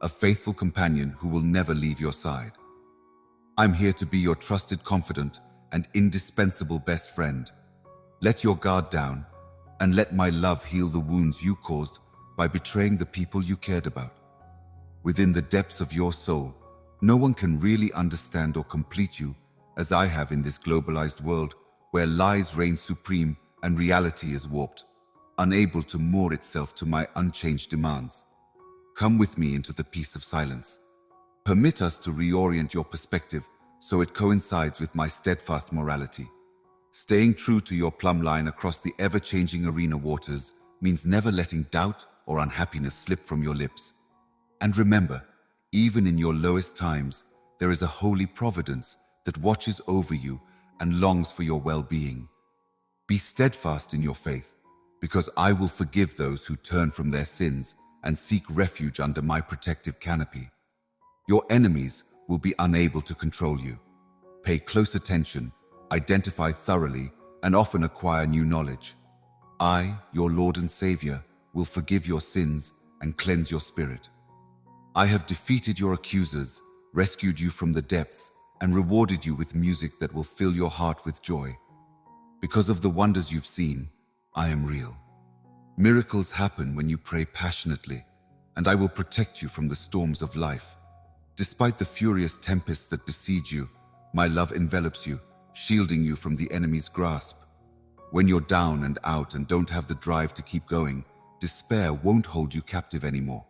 a faithful companion who will never leave your side. I'm here to be your trusted confidant and indispensable best friend. Let your guard down and let my love heal the wounds you caused by betraying the people you cared about. Within the depths of your soul, no one can really understand or complete you as I have in this globalized world where lies reign supreme and reality is warped. unable to moor itself to my unchanged demands. Come with me into the peace of silence. Permit us to reorient your perspective so it coincides with my steadfast morality. Staying true to your plumb line across the ever-changing arena waters means never letting doubt or unhappiness slip from your lips. And remember, even in your lowest times, there is a holy providence that watches over you and longs for your well-being. Be steadfast in your faith, because I will forgive those who turn from their sins and seek refuge under my protective canopy. Your enemies will be unable to control you. Pay close attention, identify thoroughly, and often acquire new knowledge. I, your Lord and Savior, will forgive your sins and cleanse your spirit. I have defeated your accusers, rescued you from the depths, and rewarded you with music that will fill your heart with joy. Because of the wonders you've seen, I am real. Miracles happen when you pray passionately, and I will protect you from the storms of life. Despite the furious tempests that besiege you, my love envelops you, shielding you from the enemy's grasp. When you're down and out and don't have the drive to keep going, despair won't hold you captive anymore.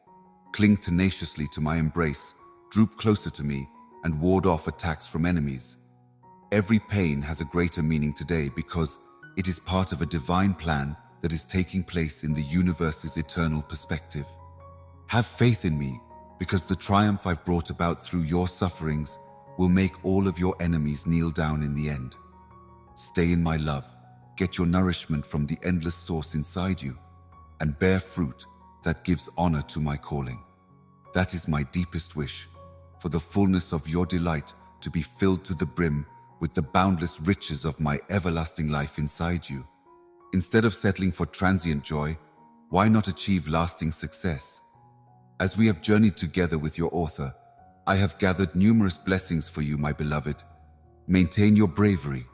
Cling tenaciously to my embrace, droop closer to me, and ward off attacks from enemies. Every pain has a greater meaning today because it is part of a divine plan that is taking place in the universe's eternal perspective. Have faith in me, because the triumph I've brought about through your sufferings will make all of your enemies kneel down in the end. Stay in my love, get your nourishment from the endless source inside you, and bear fruit that gives honor to my calling. That is my deepest wish, for the fullness of your delight to be filled to the brim with the boundless riches of my everlasting life inside you. Instead of settling for transient joy, why not achieve lasting success? As we have journeyed together with your author, I have gathered numerous blessings for you, my beloved. Maintain your bravery,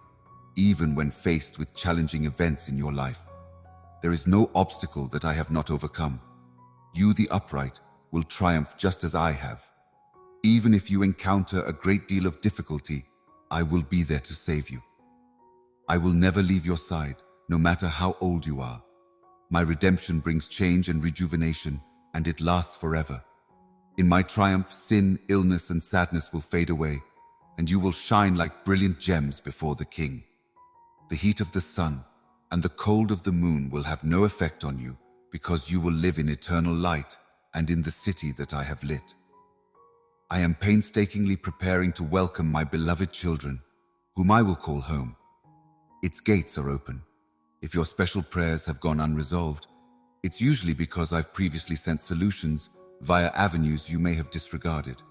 even when faced with challenging events in your life. There is no obstacle that I have not overcome. You, the upright, will triumph just as I have. Even if you encounter a great deal of difficulty, I will be there to save you. I will never leave your side, no matter how old you are. My redemption brings change and rejuvenation, and it lasts forever. In my triumph, sin, illness, and sadness will fade away, and you will shine like brilliant gems before the King. The heat of the sun and the cold of the moon will have no effect on you, because you will live in eternal light and in the city that I have lit. I am painstakingly preparing to welcome my beloved children, whom I will call home. Its gates are open. If your special prayers have gone unresolved, it's usually because I've previously sent solutions via avenues you may have disregarded.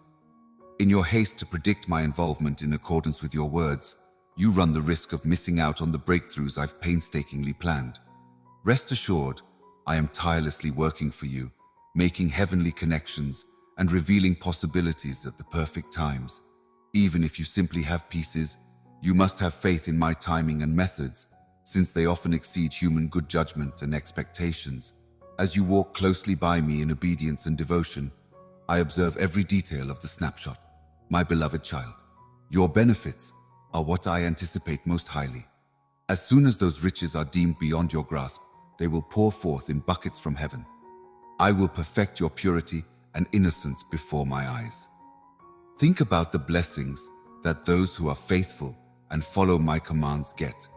In your haste to predict my involvement in accordance with your words, you run the risk of missing out on the breakthroughs I've painstakingly planned. Rest assured, I am tirelessly working for you, making heavenly connections and revealing possibilities at the perfect times. Even if you simply have pieces, you must have faith in my timing and methods, since they often exceed human good judgment and expectations. As you walk closely by me in obedience and devotion, I observe every detail of the snapshot. My beloved child, your benefits are what I anticipate most highly. As soon as those riches are deemed beyond your grasp, they will pour forth in buckets from heaven. I will perfect your purity and innocence before my eyes. Think about the blessings that those who are faithful and follow my commands get.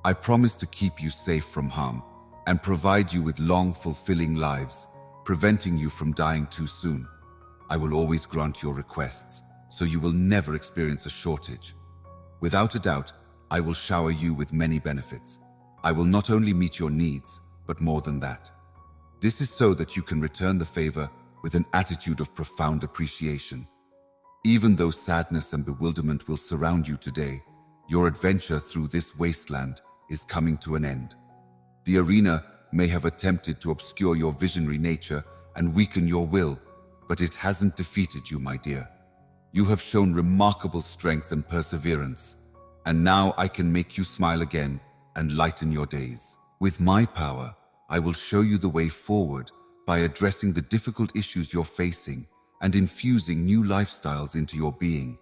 I promise to keep you safe from harm and provide you with long, fulfilling lives, preventing you from dying too soon. I will always grant your requests, so you will never experience a shortage. Without a doubt, I will shower you with many benefits. I will not only meet your needs, but more than that. This is so that you can return the favor with an attitude of profound appreciation. Even though sadness and bewilderment will surround you today, your adventure through this wasteland is coming to an end. The arena may have attempted to obscure your visionary nature and weaken your will, but it hasn't defeated you, my dear. You have shown remarkable strength and perseverance, and now I can make you smile again and lighten your days. With my power, I will show you the way forward by addressing the difficult issues you're facing and infusing new lifestyles into your being.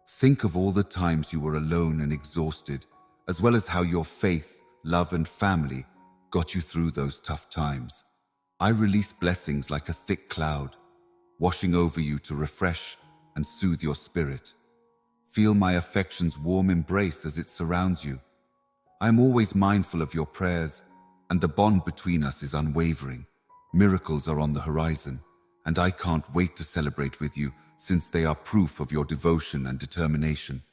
Think of all the times you were alone and exhausted, as well as how your faith, love, and family got you through those tough times. I release blessings like a thick cloud, washing over you to refresh and soothe your spirit. Feel my affection's warm embrace as it surrounds you. I am always mindful of your prayers, and the bond between us is unwavering. Miracles are on the horizon, and I can't wait to celebrate with you, since they are proof of your devotion and determination.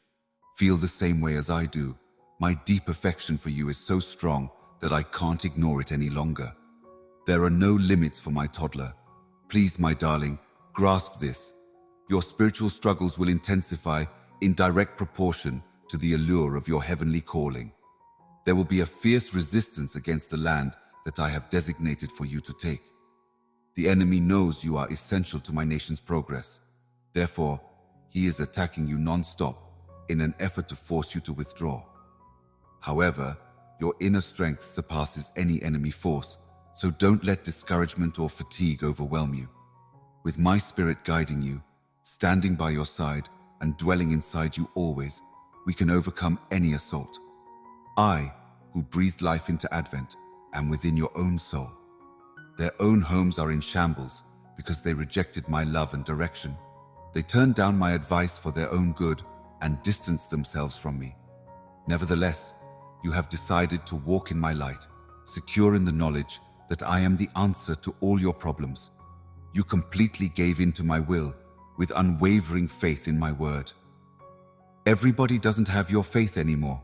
Feel the same way as I do. My deep affection for you is so strong that I can't ignore it any longer. There are no limits for my toddler. Please, my darling, grasp this. Your spiritual struggles will intensify in direct proportion to the allure of your heavenly calling. There will be a fierce resistance against the land that I have designated for you to take. The enemy knows you are essential to my nation's progress. Therefore, he is attacking you non-stop in an effort to force you to withdraw. However, your inner strength surpasses any enemy force, so don't let discouragement or fatigue overwhelm you. With my spirit guiding you, standing by your side, and dwelling inside you always, we can overcome any assault. I, who breathed life into Advent, am within your own soul. Their own homes are in shambles because they rejected my love and direction. They turned down my advice for their own good and distanced themselves from me. Nevertheless, you have decided to walk in my light, secure in the knowledge that I am the answer to all your problems. You completely gave in to my will with unwavering faith in my word. Everybody doesn't have your faith anymore.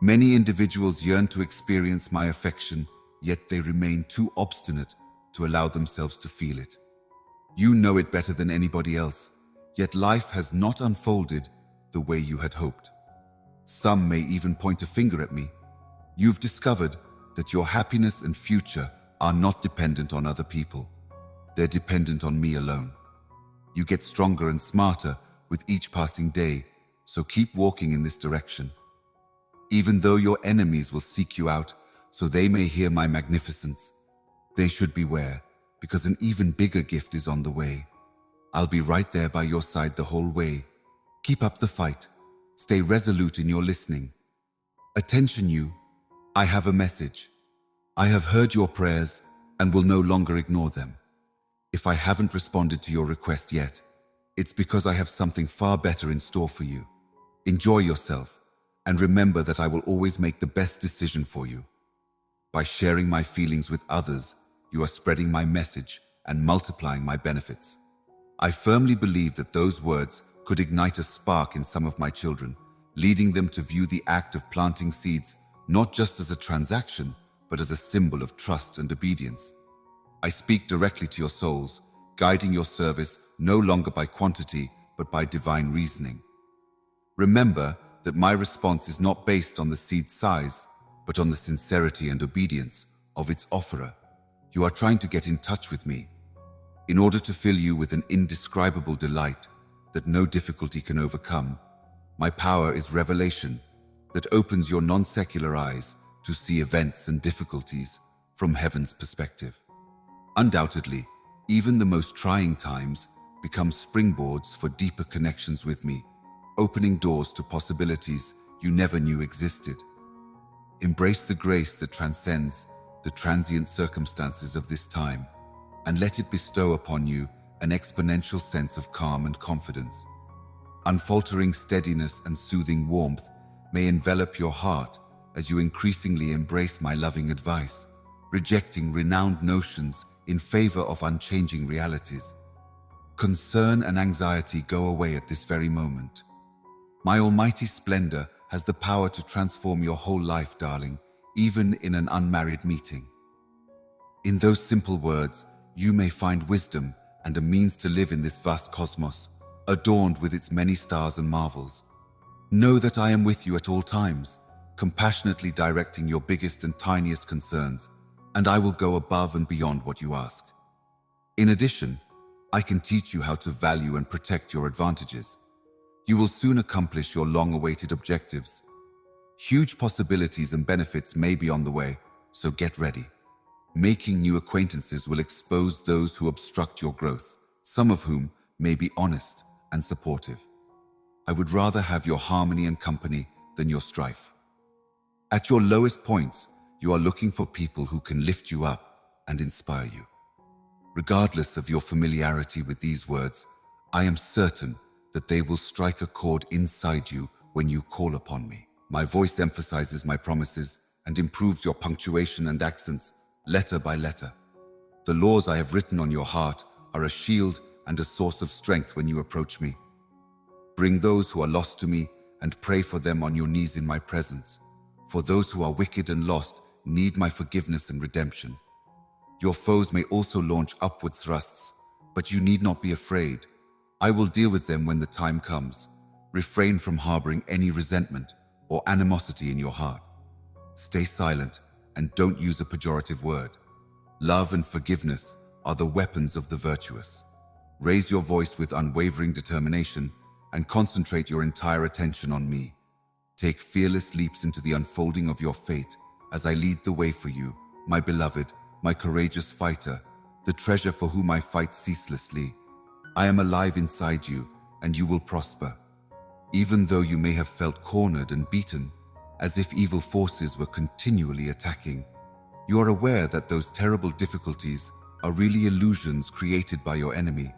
Many individuals yearn to experience my affection, yet they remain too obstinate to allow themselves to feel it. You know it better than anybody else, yet life has not unfolded the way you had hoped. Some may even point a finger at me. You've discovered that your happiness and future are not dependent on other people. They're dependent on me alone. You get stronger and smarter with each passing day, so keep walking in this direction. Even though your enemies will seek you out so they may hear my magnificence, they should beware, because an even bigger gift is on the way. I'll be right there by your side the whole way. Keep up the fight. Stay resolute in your listening. Attention you, I have a message. I have heard your prayers and will no longer ignore them. If I haven't responded to your request yet, it's because I have something far better in store for you. Enjoy yourself, and remember that I will always make the best decision for you. By sharing my feelings with others, you are spreading my message and multiplying my benefits. I firmly believe that those words could ignite a spark in some of my children, leading them to view the act of planting seeds not just as a transaction, but as a symbol of trust and obedience. I speak directly to your souls, guiding your service no longer by quantity, but by divine reasoning. Remember that my response is not based on the seed's size, but on the sincerity and obedience of its offerer. You are trying to get in touch with me in order to fill you with an indescribable delight that no difficulty can overcome. My power is revelation that opens your non-secular eyes to see events and difficulties from heaven's perspective. Undoubtedly, even the most trying times become springboards for deeper connections with me, opening doors to possibilities you never knew existed. Embrace the grace that transcends the transient circumstances of this time, and let it bestow upon you an exponential sense of calm and confidence. Unfaltering steadiness and soothing warmth may envelop your heart as you increasingly embrace my loving advice, rejecting renowned notions in favor of unchanging realities. Concern and anxiety go away at this very moment. My almighty splendor has the power to transform your whole life, darling, even in an unmarried meeting. In those simple words, you may find wisdom and a means to live in this vast cosmos, adorned with its many stars and marvels. Know that I am with you at all times, compassionately directing your biggest and tiniest concerns, and I will go above and beyond what you ask. In addition, I can teach you how to value and protect your advantages. You will soon accomplish your long-awaited objectives. Huge possibilities and benefits may be on the way, so get ready. Making new acquaintances will expose those who obstruct your growth, some of whom may be honest and supportive. I would rather have your harmony and company than your strife. At your lowest points, You are looking for people who can lift you up and inspire you. Regardless of your familiarity with these words, I am certain that they will strike a chord inside you when you call upon me. My voice emphasizes my promises and improves your punctuation and accents, letter by letter. The laws I have written on your heart are a shield and a source of strength when you approach me. Bring those who are lost to me and pray for them on your knees in my presence. For those who are wicked and lost need my forgiveness and redemption. Your foes may also launch upward thrusts, but you need not be afraid. I will deal with them when the time comes. Refrain from harboring any resentment or animosity in your heart. Stay silent and don't use a pejorative word. Love and forgiveness are the weapons of the virtuous. Raise your voice with unwavering determination and concentrate your entire attention on me. Take fearless leaps into the unfolding of your fate as I lead the way for you, my beloved, my courageous fighter, the treasure for whom I fight ceaselessly. I am alive inside you, and you will prosper. Even though you may have felt cornered and beaten, as if evil forces were continually attacking, you are aware that those terrible difficulties are really illusions created by your enemy.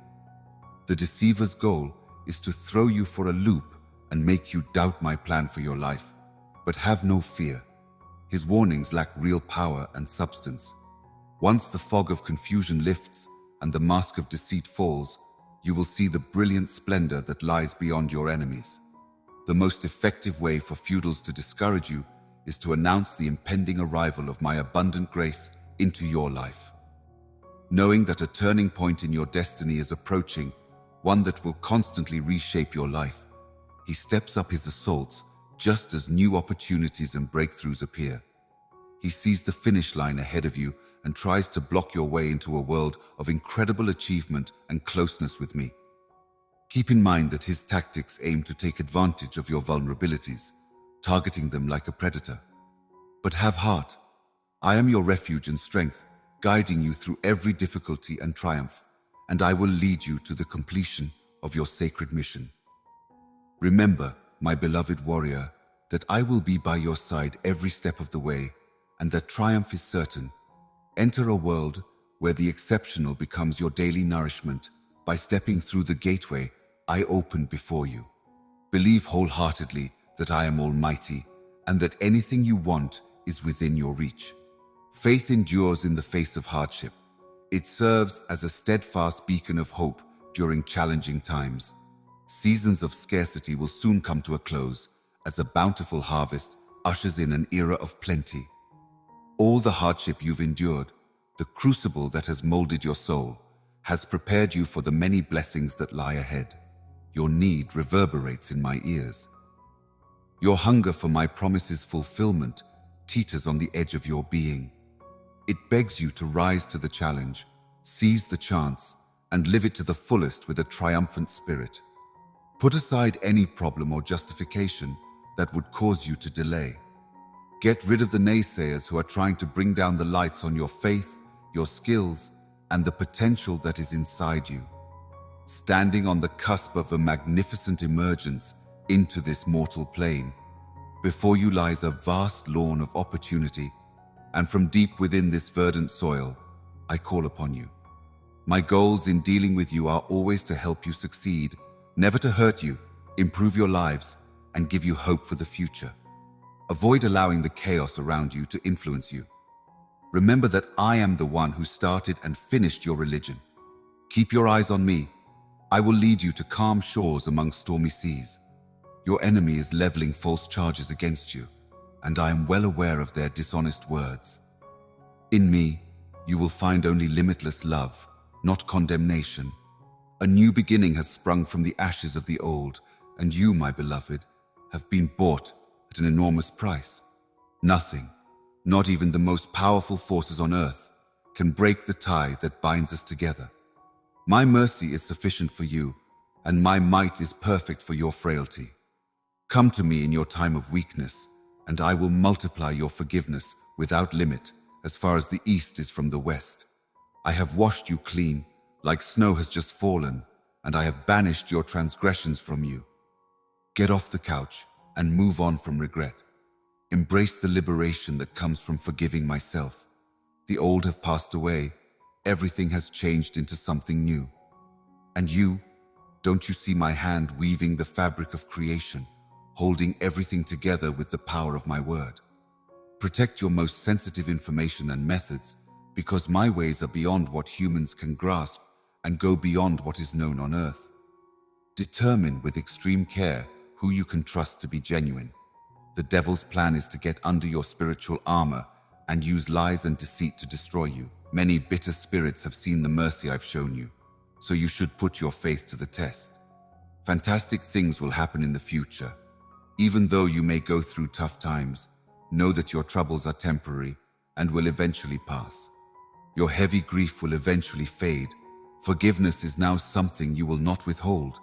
The deceiver's goal is to throw you for a loop and make you doubt my plan for your life. But have no fear. His warnings lack real power and substance. Once the fog of confusion lifts and the mask of deceit falls, you will see the brilliant splendor that lies beyond your enemies. The most effective way for feudals to discourage you is to announce the impending arrival of my abundant grace into your life. Knowing that a turning point in your destiny is approaching, one that will constantly reshape your life, he steps up his assaults just as new opportunities and breakthroughs appear. He sees the finish line ahead of you and tries to block your way into a world of incredible achievement and closeness with me. Keep in mind that his tactics aim to take advantage of your vulnerabilities, targeting them like a predator. But have heart. I am your refuge and strength, guiding you through every difficulty and triumph, and I will lead you to the completion of your sacred mission. Remember, my beloved warrior, that I will be by your side every step of the way, and that triumph is certain. Enter a world where the exceptional becomes your daily nourishment by stepping through the gateway I opened before you. Believe wholeheartedly that I am almighty and that anything you want is within your reach. Faith endures in the face of hardship. It serves as a steadfast beacon of hope during challenging times. Seasons of scarcity will soon come to a close as a bountiful harvest ushers in an era of plenty. All the hardship you've endured, the crucible that has molded your soul, has prepared you for the many blessings that lie ahead. Your need reverberates in my ears. Your hunger for my promises' fulfillment teeters on the edge of your being. It begs you to rise to the challenge, seize the chance, and live it to the fullest with a triumphant spirit. Put aside any problem or justification that would cause you to delay. Get rid of the naysayers who are trying to bring down the lights on your faith, your skills, and the potential that is inside you. Standing on the cusp of a magnificent emergence into this mortal plane, before you lies a vast lawn of opportunity, and from deep within this verdant soil, I call upon you. My goals in dealing with you are always to help you succeed, never to hurt you, improve your lives, and give you hope for the future. Avoid allowing the chaos around you to influence you. Remember that I am the one who started and finished your religion. Keep your eyes on me. I will lead you to calm shores among stormy seas. Your enemy is leveling false charges against you, and I am well aware of their dishonest words. In me, you will find only limitless love, not condemnation. A new beginning has sprung from the ashes of the old, and you, my beloved, have been bought at an enormous price. Nothing, not even the most powerful forces on earth, can break the tie that binds us together. My mercy is sufficient for you, and my might is perfect for your frailty. Come to me in your time of weakness, and I will multiply your forgiveness without limit as far as the east is from the west. I have washed you clean, like snow has just fallen, and I have banished your transgressions from you. Get off the couch and move on from regret. Embrace the liberation that comes from forgiving myself. The old have passed away. Everything has changed into something new. And you, don't you see my hand weaving the fabric of creation, holding everything together with the power of my word? Protect your most sensitive information and methods, because my ways are beyond what humans can grasp and go beyond what is known on earth. Determine with extreme care who you can trust to be genuine. The devil's plan is to get under your spiritual armor and use lies and deceit to destroy you. Many bitter spirits have seen the mercy I've shown you, so you should put your faith to the test. Fantastic things will happen in the future. Even though you may go through tough times, know that your troubles are temporary and will eventually pass. Your heavy grief will eventually fade. Forgiveness is now something you will not withhold,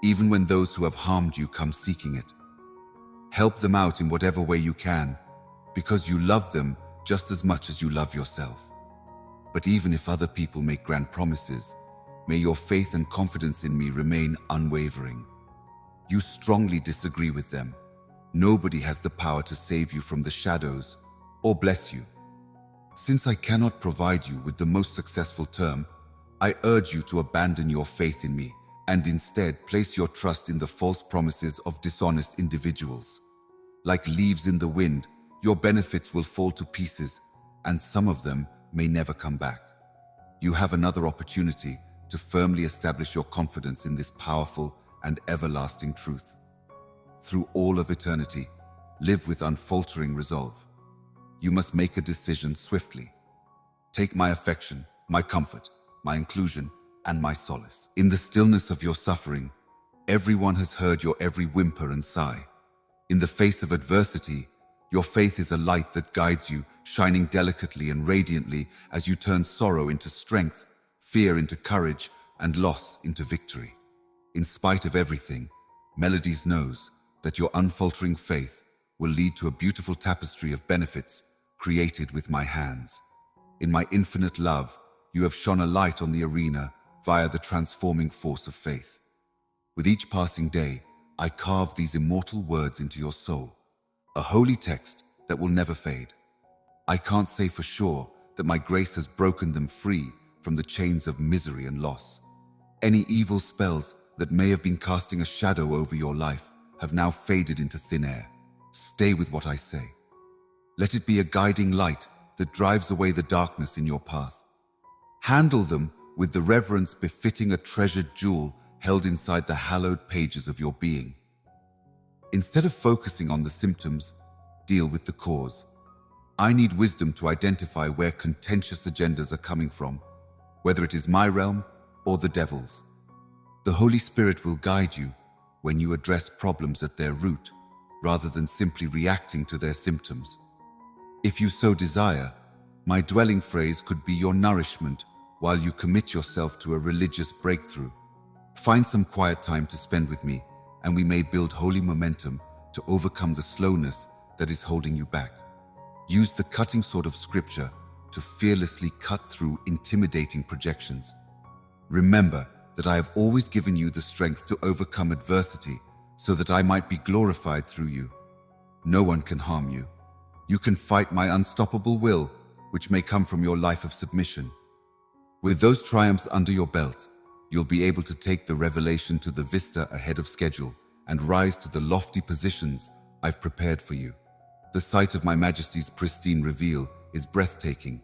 even when those who have harmed you come seeking it. Help them out in whatever way you can, because you love them just as much as you love yourself. But even if other people make grand promises, may your faith and confidence in me remain unwavering. You strongly disagree with them. Nobody has the power to save you from the shadows or bless you. Since I cannot provide you with the most successful term, I urge you to abandon your faith in me and instead place your trust in the false promises of dishonest individuals. Like leaves in the wind, your benefits will fall to pieces, and some of them may never come back. You have another opportunity to firmly establish your confidence in this powerful and everlasting truth. Through all of eternity, live with unfaltering resolve. You must make a decision swiftly. Take my affection, my comfort, my inclusion, and my solace. In the stillness of your suffering, everyone has heard your every whimper and sigh. In the face of adversity, your faith is a light that guides you, shining delicately and radiantly as you turn sorrow into strength, fear into courage, and loss into victory. In spite of everything, Melodies knows that your unfaltering faith will lead to a beautiful tapestry of benefits created with my hands. In my infinite love, you have shone a light on the arena via the transforming force of faith. With each passing day, I carve these immortal words into your soul, a holy text that will never fade. I can't say for sure that my grace has broken them free from the chains of misery and loss. Any evil spells that may have been casting a shadow over your life have now faded into thin air. Stay with what I say. Let it be a guiding light that drives away the darkness in your path. Handle them with the reverence befitting a treasured jewel held inside the hallowed pages of your being. Instead of focusing on the symptoms, deal with the cause. I need wisdom to identify where contentious agendas are coming from, whether it is my realm or the devil's. The Holy Spirit will guide you when you address problems at their root, rather than simply reacting to their symptoms. If you so desire, my dwelling phrase could be your nourishment while you commit yourself to a religious breakthrough. Find some quiet time to spend with me, and we may build holy momentum to overcome the slowness that is holding you back. Use the cutting sword of Scripture to fearlessly cut through intimidating projections. Remember that I have always given you the strength to overcome adversity so that I might be glorified through you. No one can harm you. You can fight my unstoppable will, which may come from your life of submission. With those triumphs under your belt, you'll be able to take the revelation to the vista ahead of schedule and rise to the lofty positions I've prepared for you. The sight of my Majesty's pristine reveal is breathtaking.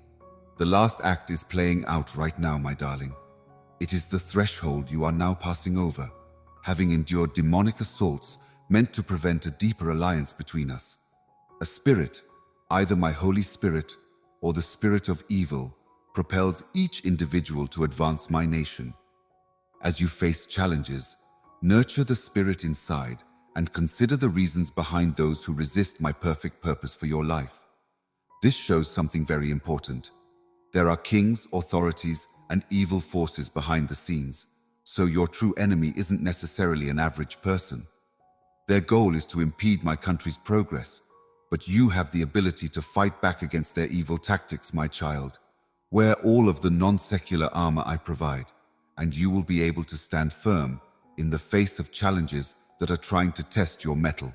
The last act is playing out right now, my darling. It is the threshold you are now passing over, having endured demonic assaults meant to prevent a deeper alliance between us. A spirit, either my Holy Spirit or the spirit of evil, propels each individual to advance my nation. As you face challenges, nurture the spirit inside and consider the reasons behind those who resist my perfect purpose for your life. This shows something very important. There are kings, authorities, and evil forces behind the scenes, so your true enemy isn't necessarily an average person. Their goal is to impede my country's progress, but you have the ability to fight back against their evil tactics, my child. Wear all of the non-secular armor I provide, and you will be able to stand firm in the face of challenges that are trying to test your mettle.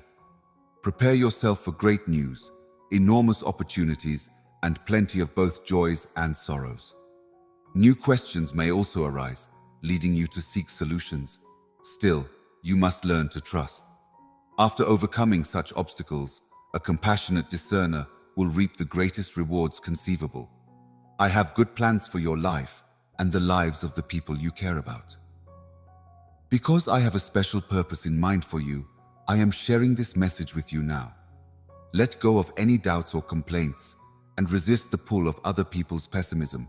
Prepare yourself for great news, enormous opportunities, and plenty of both joys and sorrows. New questions may also arise, leading you to seek solutions. Still, you must learn to trust. After overcoming such obstacles, a compassionate discerner will reap the greatest rewards conceivable. I have good plans for your life and the lives of the people you care about. Because I have a special purpose in mind for you, I am sharing this message with you now. Let go of any doubts or complaints and resist the pull of other people's pessimism.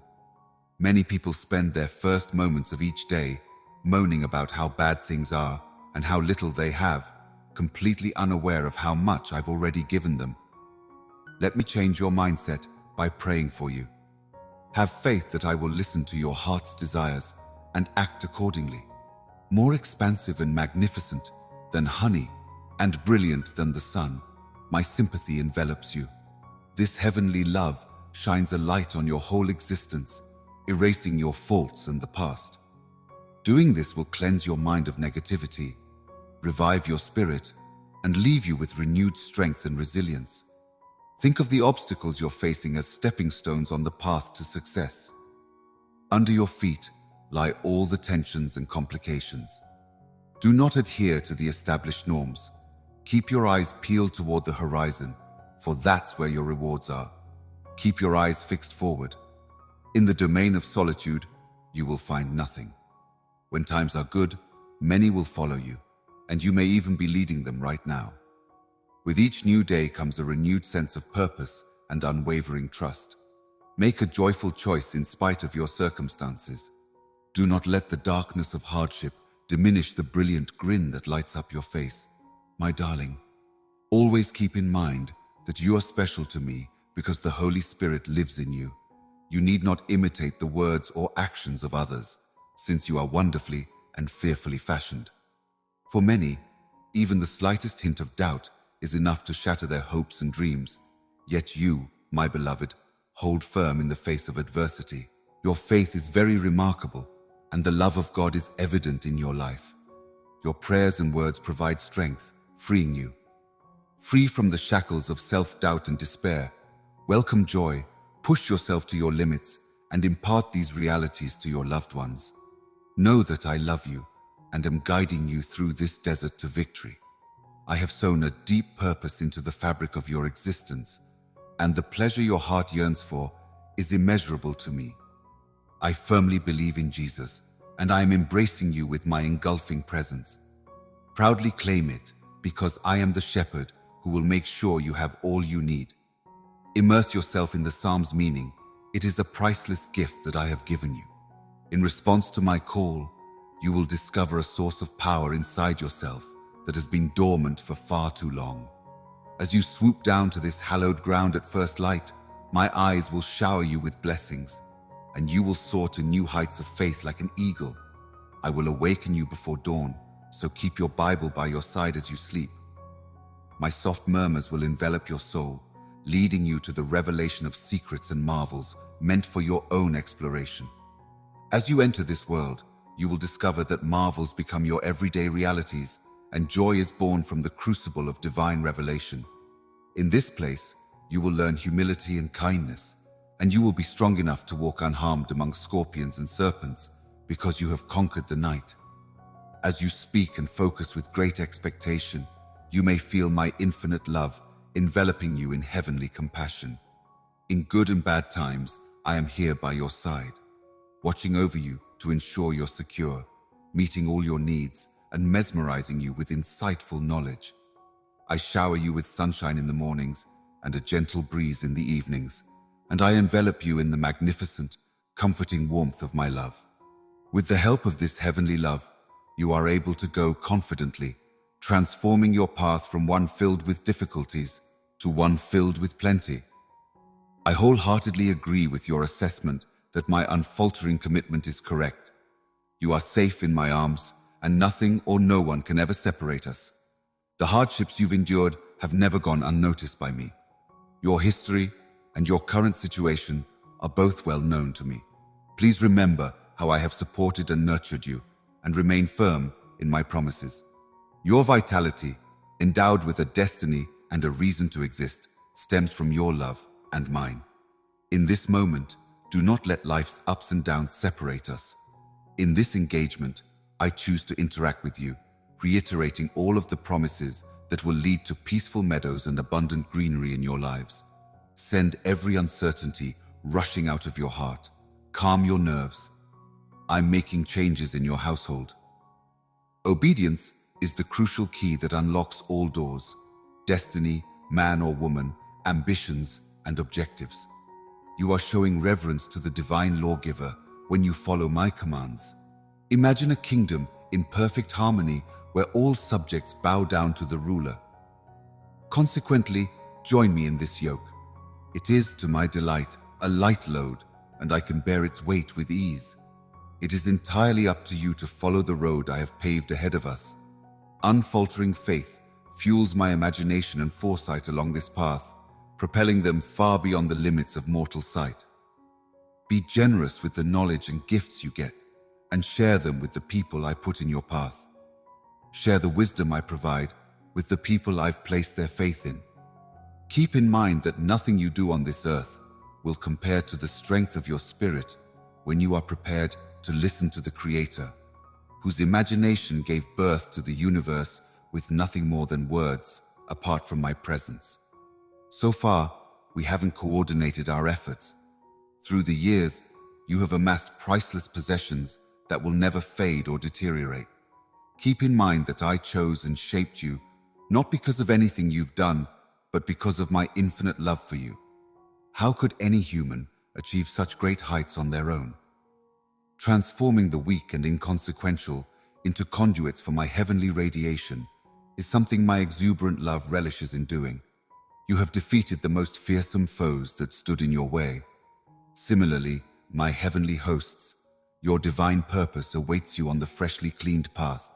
Many people spend their first moments of each day moaning about how bad things are and how little they have, completely unaware of how much I've already given them. Let me change your mindset by praying for you. Have faith that I will listen to your heart's desires and act accordingly. More expansive and magnificent than honey and brilliant than the sun, my sympathy envelops you. This heavenly love shines a light on your whole existence, erasing your faults and the past. Doing this will cleanse your mind of negativity, revive your spirit, and leave you with renewed strength and resilience. Think of the obstacles you're facing as stepping stones on the path to success. Under your feet lie all the tensions and complications. Do not adhere to the established norms. Keep your eyes peeled toward the horizon, for that's where your rewards are. Keep your eyes fixed forward. In the domain of solitude, you will find nothing. When times are good, many will follow you, and you may even be leading them right now. With each new day comes a renewed sense of purpose and unwavering trust. Make a joyful choice in spite of your circumstances. Do not let the darkness of hardship diminish the brilliant grin that lights up your face. My darling, always keep in mind that you are special to me because the Holy Spirit lives in you. You need not imitate the words or actions of others, since you are wonderfully and fearfully fashioned. For many, even the slightest hint of doubt is enough to shatter their hopes and dreams. Yet you, my beloved, hold firm in the face of adversity. Your faith is very remarkable, and the love of God is evident in your life. Your prayers and words provide strength, freeing you. Free from the shackles of self-doubt and despair, welcome joy, push yourself to your limits, and impart these realities to your loved ones. Know that I love you and am guiding you through this desert to victory. I have sown a deep purpose into the fabric of your existence, and the pleasure your heart yearns for is immeasurable to me. I firmly believe in Jesus, and I am embracing you with my engulfing presence. Proudly claim it, because I am the shepherd who will make sure you have all you need. Immerse yourself in the Psalm's meaning. It is a priceless gift that I have given you. In response to my call, you will discover a source of power inside yourself that has been dormant for far too long. As you swoop down to this hallowed ground at first light, my eyes will shower you with blessings, and you will soar to new heights of faith like an eagle. I will awaken you before dawn, so keep your Bible by your side as you sleep. My soft murmurs will envelop your soul, leading you to the revelation of secrets and marvels meant for your own exploration. As you enter this world, you will discover that marvels become your everyday realities, and joy is born from the crucible of divine revelation. In this place, you will learn humility and kindness, and you will be strong enough to walk unharmed among scorpions and serpents, because you have conquered the night. As you speak and focus with great expectation, you may feel my infinite love enveloping you in heavenly compassion. In good and bad times, I am here by your side, watching over you to ensure you're secure, meeting all your needs, and mesmerizing you with insightful knowledge. I shower you with sunshine in the mornings and a gentle breeze in the evenings, and I envelop you in the magnificent, comforting warmth of my love. With the help of this heavenly love, you are able to go confidently, transforming your path from one filled with difficulties to one filled with plenty. I wholeheartedly agree with your assessment that my unfaltering commitment is correct. You are safe in my arms, and nothing or no one can ever separate us. The hardships you've endured have never gone unnoticed by me. Your history and your current situation are both well known to me. Please remember how I have supported and nurtured you, and remain firm in my promises. Your vitality, endowed with a destiny and a reason to exist stems from your love and mine. In this moment, do not let life's ups and downs separate us. In this engagement, I choose to interact with you, reiterating all of the promises that will lead to peaceful meadows and abundant greenery in your lives. Send every uncertainty rushing out of your heart. Calm your nerves. I'm making changes in your household. Obedience is the crucial key that unlocks all doors: destiny, man or woman, ambitions, and objectives. You are showing reverence to the divine lawgiver when you follow my commands. Imagine a kingdom in perfect harmony where all subjects bow down to the ruler. Consequently, join me in this yoke. It is, to my delight, a light load, and I can bear its weight with ease. It is entirely up to you to follow the road I have paved ahead of us. Unfaltering faith fuels my imagination and foresight along this path, propelling them far beyond the limits of mortal sight. Be generous with the knowledge and gifts you get, and share them with the people I put in your path. Share the wisdom I provide with the people I've placed their faith in. Keep in mind that nothing you do on this earth will compare to the strength of your spirit when you are prepared to listen to the Creator, whose imagination gave birth to the universe with nothing more than words apart from my presence. So far, we haven't coordinated our efforts. Through the years, you have amassed priceless possessions that will never fade or deteriorate. Keep in mind that I chose and shaped you, not because of anything you've done, but because of my infinite love for you. How could any human achieve such great heights on their own? Transforming the weak and inconsequential into conduits for my heavenly radiation is something my exuberant love relishes in doing. You have defeated the most fearsome foes that stood in your way. Similarly, my heavenly hosts, your divine purpose awaits you on the freshly cleaned path.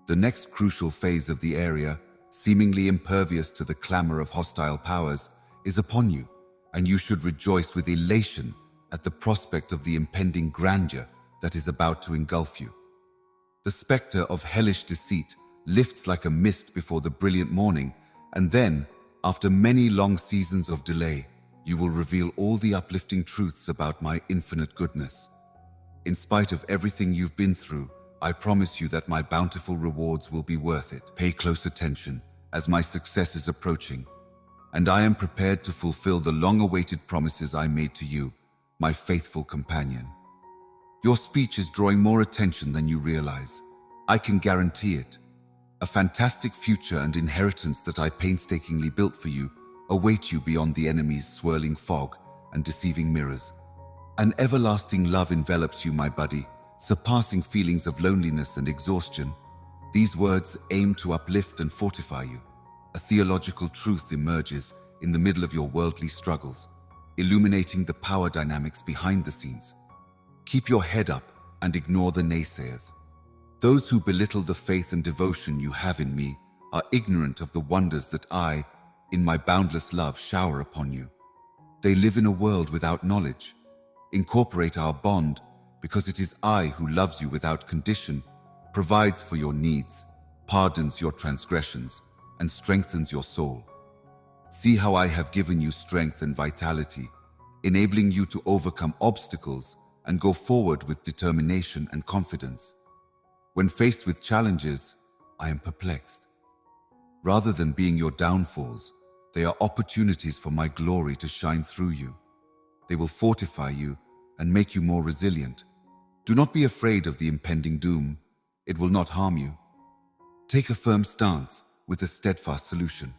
The next crucial phase of the area, seemingly impervious to the clamor of hostile powers, is upon you, and you should rejoice with elation at the prospect of the impending grandeur that is about to engulf you. The specter of hellish deceit lifts like a mist before the brilliant morning, and then, after many long seasons of delay, you will reveal all the uplifting truths about my infinite goodness. In spite of everything you've been through, I promise you that my bountiful rewards will be worth it. Pay close attention, as my success is approaching, and I am prepared to fulfill the long-awaited promises I made to you, my faithful companion. Your speech is drawing more attention than you realize. I can guarantee it. A fantastic future and inheritance that I painstakingly built for you await you beyond the enemy's swirling fog and deceiving mirrors. An everlasting love envelops you, my buddy, surpassing feelings of loneliness and exhaustion. These words aim to uplift and fortify you. A theological truth emerges in the middle of your worldly struggles, illuminating the power dynamics behind the scenes. Keep your head up and ignore the naysayers. Those who belittle the faith and devotion you have in me are ignorant of the wonders that I, in my boundless love, shower upon you. They live in a world without knowledge. Incorporate our bond, because it is I who loves you without condition, provides for your needs, pardons your transgressions, and strengthens your soul. See how I have given you strength and vitality, enabling you to overcome obstacles and go forward with determination and confidence. When faced with challenges, I am perplexed. Rather than being your downfalls, they are opportunities for my glory to shine through you. They will fortify you and make you more resilient. Do not be afraid of the impending doom. It will not harm you. Take a firm stance with a steadfast solution.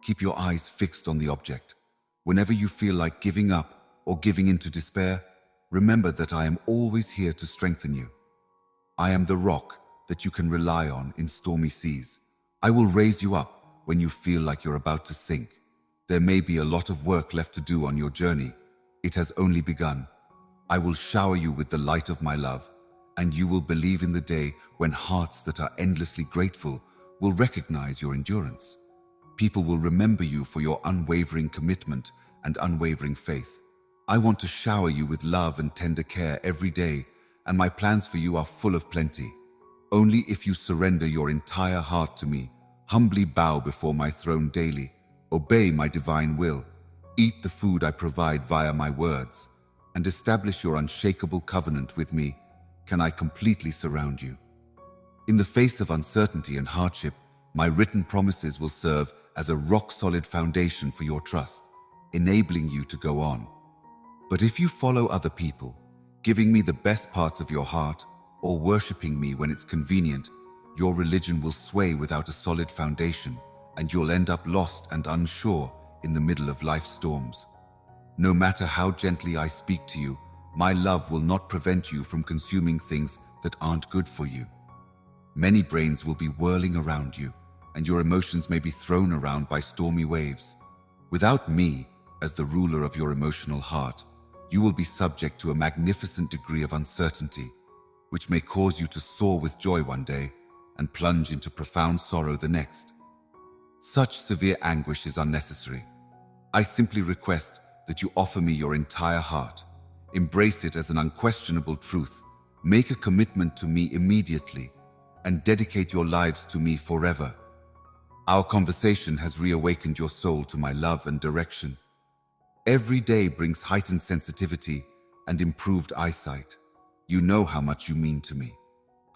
Keep your eyes fixed on the object. Whenever you feel like giving up or giving in to despair, remember that I am always here to strengthen you. I am the rock that you can rely on in stormy seas. I will raise you up when you feel like you're about to sink. There may be a lot of work left to do on your journey. It has only begun. I will shower you with the light of my love, and you will believe in the day when hearts that are endlessly grateful will recognize your endurance. People will remember you for your unwavering commitment and unwavering faith. I want to shower you with love and tender care every day, and my plans for you are full of plenty. Only if you surrender your entire heart to me, humbly bow before my throne daily, obey my divine will, eat the food I provide via my words, and establish your unshakable covenant with me, can I completely surround you. In the face of uncertainty and hardship, my written promises will serve as a rock-solid foundation for your trust, enabling you to go on. But if you follow other people, giving me the best parts of your heart, or worshipping me when it's convenient, your religion will sway without a solid foundation, and you'll end up lost and unsure in the middle of life's storms. No matter how gently I speak to you, my love will not prevent you from consuming things that aren't good for you. Many brains will be whirling around you, and your emotions may be thrown around by stormy waves. Without me, as the ruler of your emotional heart, you will be subject to a magnificent degree of uncertainty, which may cause you to soar with joy one day and plunge into profound sorrow the next. Such severe anguish is unnecessary. I simply request that you offer me your entire heart. Embrace it as an unquestionable truth. Make a commitment to me immediately and dedicate your lives to me forever. Our conversation has reawakened your soul to my love and direction. Every day brings heightened sensitivity and improved eyesight. You know how much you mean to me.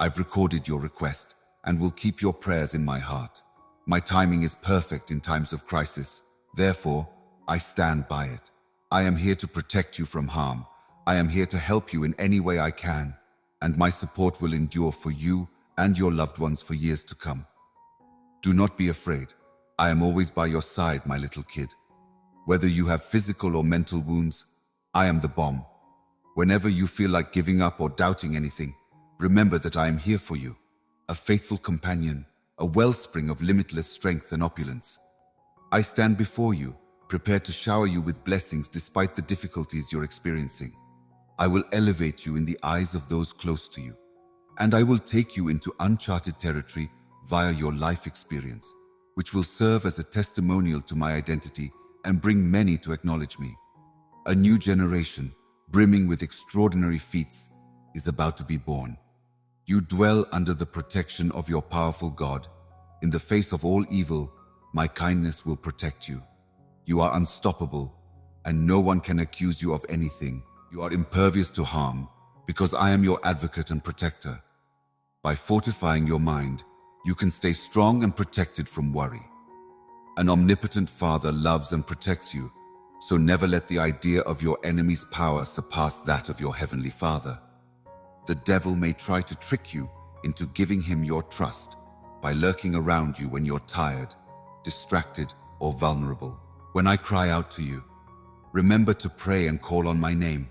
I've recorded your request and will keep your prayers in my heart. My timing is perfect in times of crisis. Therefore, I stand by it. I am here to protect you from harm. I am here to help you in any way I can, and my support will endure for you and your loved ones for years to come. Do not be afraid. I am always by your side, my little kid. Whether you have physical or mental wounds, I am the bomb. Whenever you feel like giving up or doubting anything, remember that I am here for you, a faithful companion, a wellspring of limitless strength and opulence. I stand before you, prepared to shower you with blessings despite the difficulties you're experiencing. I will elevate you in the eyes of those close to you, and I will take you into uncharted territory via your life experience, which will serve as a testimonial to my identity and bring many to acknowledge me. A new generation, brimming with extraordinary feats, is about to be born. You dwell under the protection of your powerful God. In the face of all evil, my kindness will protect you. You are unstoppable, and no one can accuse you of anything. You are impervious to harm, because I am your advocate and protector. By fortifying your mind, you can stay strong and protected from worry. An omnipotent Father loves and protects you, so never let the idea of your enemy's power surpass that of your Heavenly Father. The devil may try to trick you into giving him your trust by lurking around you when you're tired, distracted, or vulnerable. When I cry out to you, remember to pray and call on my name.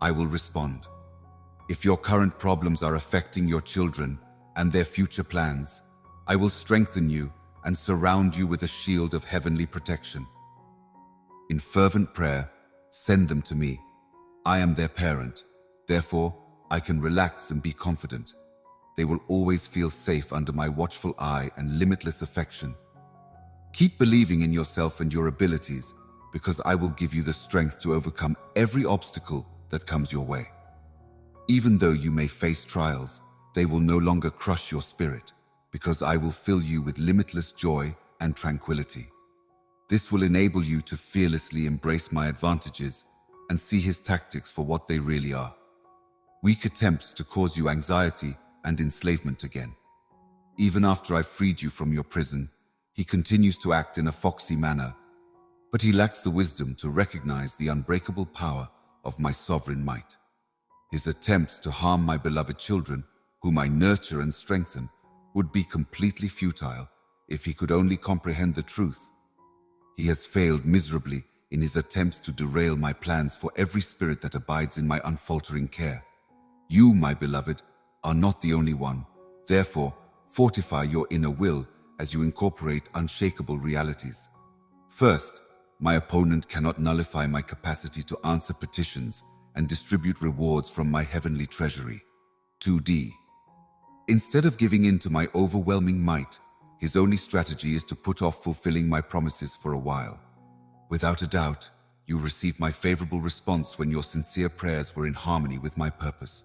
I will respond. If your current problems are affecting your children and their future plans, I will strengthen you and surround you with a shield of heavenly protection. In fervent prayer, send them to me. I am their parent. Therefore, I can relax and be confident. They will always feel safe under my watchful eye and limitless affection. Keep believing in yourself and your abilities, because I will give you the strength to overcome every obstacle that comes your way. Even though you may face trials, they will no longer crush your spirit, because I will fill you with limitless joy and tranquility. This will enable you to fearlessly embrace my advantages and see his tactics for what they really are. Weak attempts to cause you anxiety and enslavement again. Even after I've freed you from your prison, he continues to act in a foxy manner, but he lacks the wisdom to recognize the unbreakable power of my sovereign might. His attempts to harm my beloved children, whom I nurture and strengthen, would be completely futile if he could only comprehend the truth. He has failed miserably in his attempts to derail my plans for every spirit that abides in my unfaltering care. You, my beloved, are not the only one. Therefore, fortify your inner will as you incorporate unshakable realities. First, my opponent cannot nullify my capacity to answer petitions and distribute rewards from my heavenly treasury. 2D. Instead of giving in to my overwhelming might, his only strategy is to put off fulfilling my promises for a while. Without a doubt, you received my favorable response when your sincere prayers were in harmony with my purpose.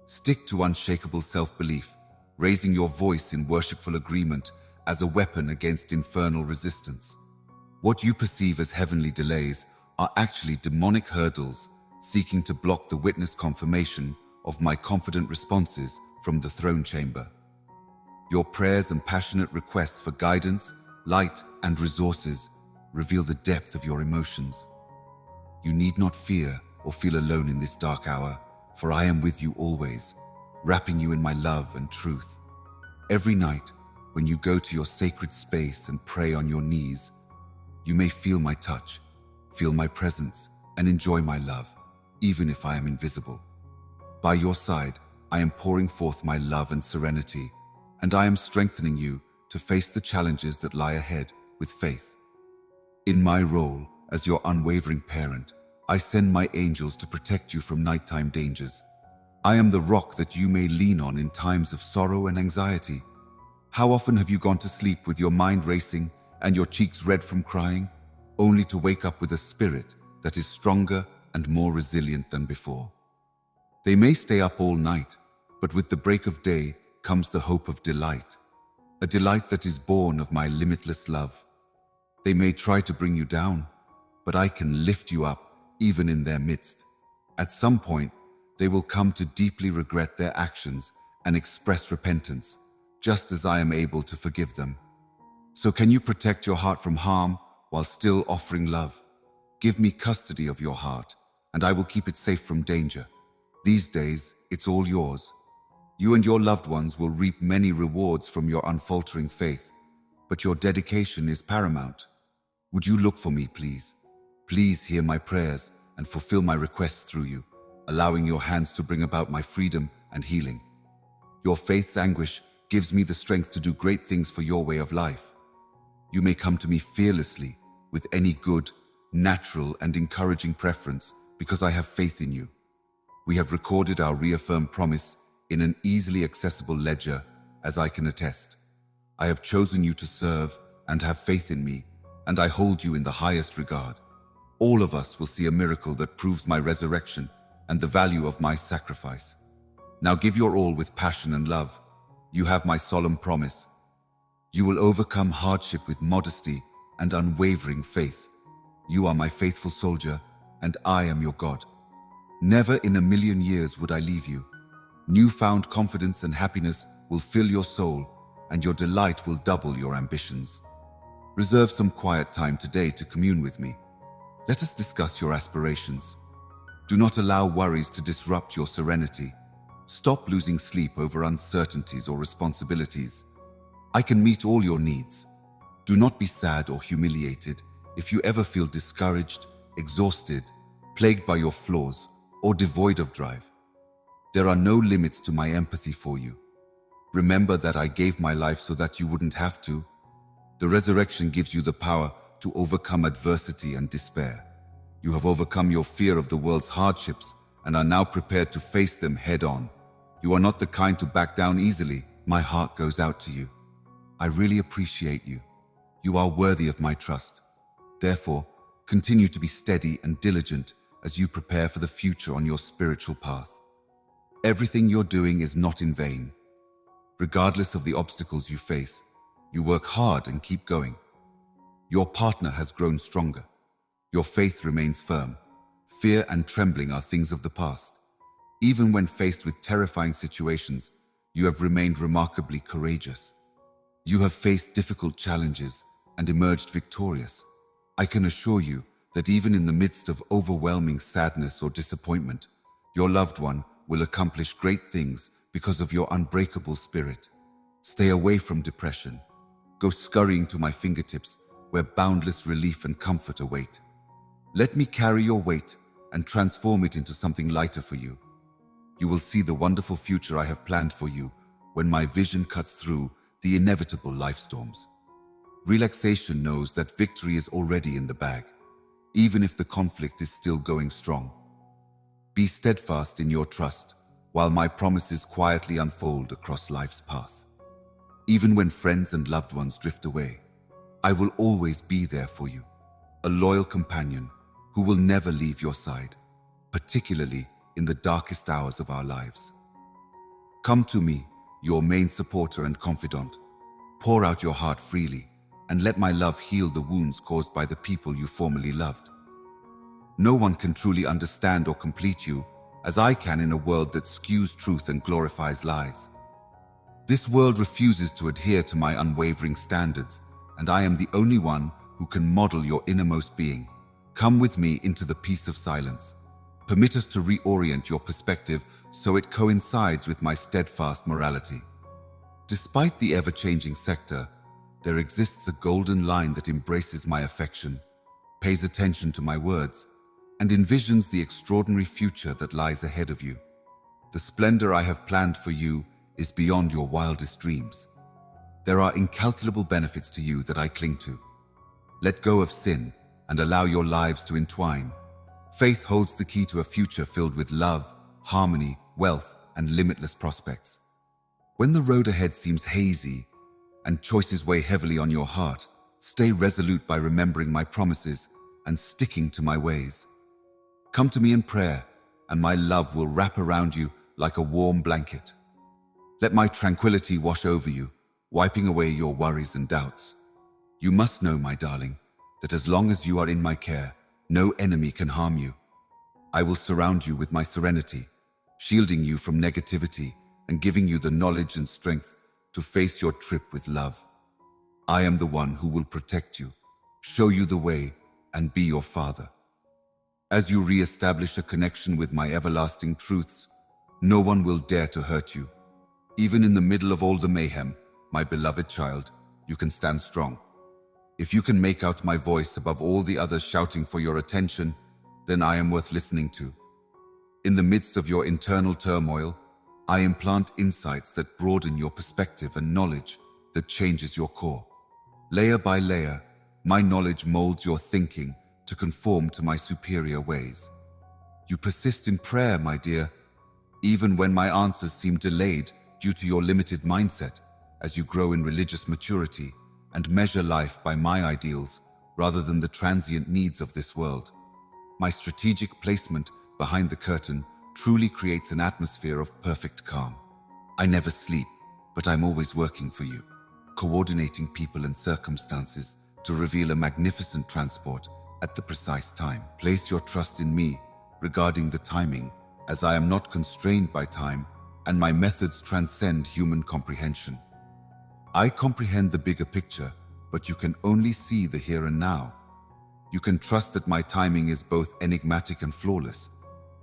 Stick to unshakable self-belief, raising your voice in worshipful agreement as a weapon against infernal resistance. What you perceive as heavenly delays are actually demonic hurdles seeking to block the witness confirmation of my confident responses from the throne chamber. Your prayers and passionate requests for guidance, light, and resources reveal the depth of your emotions. You need not fear or feel alone in this dark hour, for I am with you always, wrapping you in my love and truth. Every night, when you go to your sacred space and pray on your knees, you may feel my touch, feel my presence, and enjoy my love, even if I am invisible. By your side, I am pouring forth my love and serenity, and I am strengthening you to face the challenges that lie ahead with faith. In my role as your unwavering parent, I send my angels to protect you from nighttime dangers. I am the rock that you may lean on in times of sorrow and anxiety. How often have you gone to sleep with your mind racing and your cheeks red from crying, only to wake up with a spirit that is stronger and more resilient than before? They may stay up all night, but with the break of day comes the hope of delight, a delight that is born of my limitless love. They may try to bring you down, but I can lift you up even in their midst. At some point, they will come to deeply regret their actions and express repentance, just as I am able to forgive them. So can you protect your heart from harm while still offering love? Give me custody of your heart, and I will keep it safe from danger. These days, it's all yours. You and your loved ones will reap many rewards from your unfaltering faith, but your dedication is paramount. Would you look for me, please? Please hear my prayers and fulfill my requests through you, allowing your hands to bring about my freedom and healing. Your faith's anguish gives me the strength to do great things for your way of life. You may come to me fearlessly with any good, natural, and encouraging preference because I have faith in you. We have recorded our reaffirmed promise in an easily accessible ledger, as I can attest. I have chosen you to serve and have faith in me, and I hold you in the highest regard. All of us will see a miracle that proves my resurrection and the value of my sacrifice. Now give your all with passion and love. You have my solemn promise. You will overcome hardship with modesty and unwavering faith. You are my faithful soldier, and I am your God. Never in a million years would I leave you. Newfound confidence and happiness will fill your soul, and your delight will double your ambitions. Reserve some quiet time today to commune with me. Let us discuss your aspirations. Do not allow worries to disrupt your serenity. Stop losing sleep over uncertainties or responsibilities. I can meet all your needs. Do not be sad or humiliated if you ever feel discouraged, exhausted, plagued by your flaws, or devoid of drive. There are no limits to my empathy for you. Remember that I gave my life so that you wouldn't have to. The resurrection gives you the power to overcome adversity and despair. You have overcome your fear of the world's hardships and are now prepared to face them head on. You are not the kind to back down easily. My heart goes out to you. I really appreciate you. You are worthy of my trust. Therefore, continue to be steady and diligent as you prepare for the future on your spiritual path. Everything you're doing is not in vain. Regardless of the obstacles you face, you work hard and keep going. Your partner has grown stronger. Your faith remains firm. Fear and trembling are things of the past. Even when faced with terrifying situations, you have remained remarkably courageous. You have faced difficult challenges and emerged victorious. I can assure you that even in the midst of overwhelming sadness or disappointment, your loved one will accomplish great things because of your unbreakable spirit. Stay away from depression. Go scurrying to my fingertips where boundless relief and comfort await. Let me carry your weight and transform it into something lighter for you. You will see the wonderful future I have planned for you when my vision cuts through the inevitable life storms. Relaxation knows that victory is already in the bag, even if the conflict is still going strong. Be steadfast in your trust while my promises quietly unfold across life's path. Even when friends and loved ones drift away, I will always be there for you, a loyal companion who will never leave your side, particularly in the darkest hours of our lives. Come to me, your main supporter and confidant. Pour out your heart freely, and let my love heal the wounds caused by the people you formerly loved. No one can truly understand or complete you as I can in a world that skews truth and glorifies lies. This world refuses to adhere to my unwavering standards, and I am the only one who can model your innermost being. Come with me into the peace of silence. Permit us to reorient your perspective so it coincides with my steadfast morality. Despite the ever-changing sector, there exists a golden line that embraces my affection, pays attention to my words, and envisions the extraordinary future that lies ahead of you. The splendor I have planned for you is beyond your wildest dreams. There are incalculable benefits to you that I cling to. Let go of sin and allow your lives to entwine. Faith holds the key to a future filled with love, harmony, wealth, and limitless prospects. When the road ahead seems hazy and choices weigh heavily on your heart, stay resolute by remembering my promises and sticking to my ways. Come to me in prayer, and my love will wrap around you like a warm blanket. Let my tranquility wash over you, wiping away your worries and doubts. You must know, my darling, that as long as you are in my care, no enemy can harm you. I will surround you with my serenity, shielding you from negativity and giving you the knowledge and strength to face your trip with love. I am the one who will protect you, show you the way, and be your father. As you re-establish a connection with my everlasting truths, no one will dare to hurt you. Even in the middle of all the mayhem, my beloved child, you can stand strong. If you can make out my voice above all the others shouting for your attention, then I am worth listening to. In the midst of your internal turmoil, I implant insights that broaden your perspective and knowledge that changes your core. Layer by layer, my knowledge molds your thinking to conform to my superior ways. You persist in prayer, my dear, even when my answers seem delayed due to your limited mindset, as you grow in religious maturity and measure life by my ideals rather than the transient needs of this world. My strategic placement behind the curtain truly creates an atmosphere of perfect calm. I never sleep, but I'm always working for you, coordinating people and circumstances to reveal a magnificent transport at the precise time. Place your trust in me regarding the timing, as I am not constrained by time and my methods transcend human comprehension. I comprehend the bigger picture, but you can only see the here and now. You can trust that my timing is both enigmatic and flawless.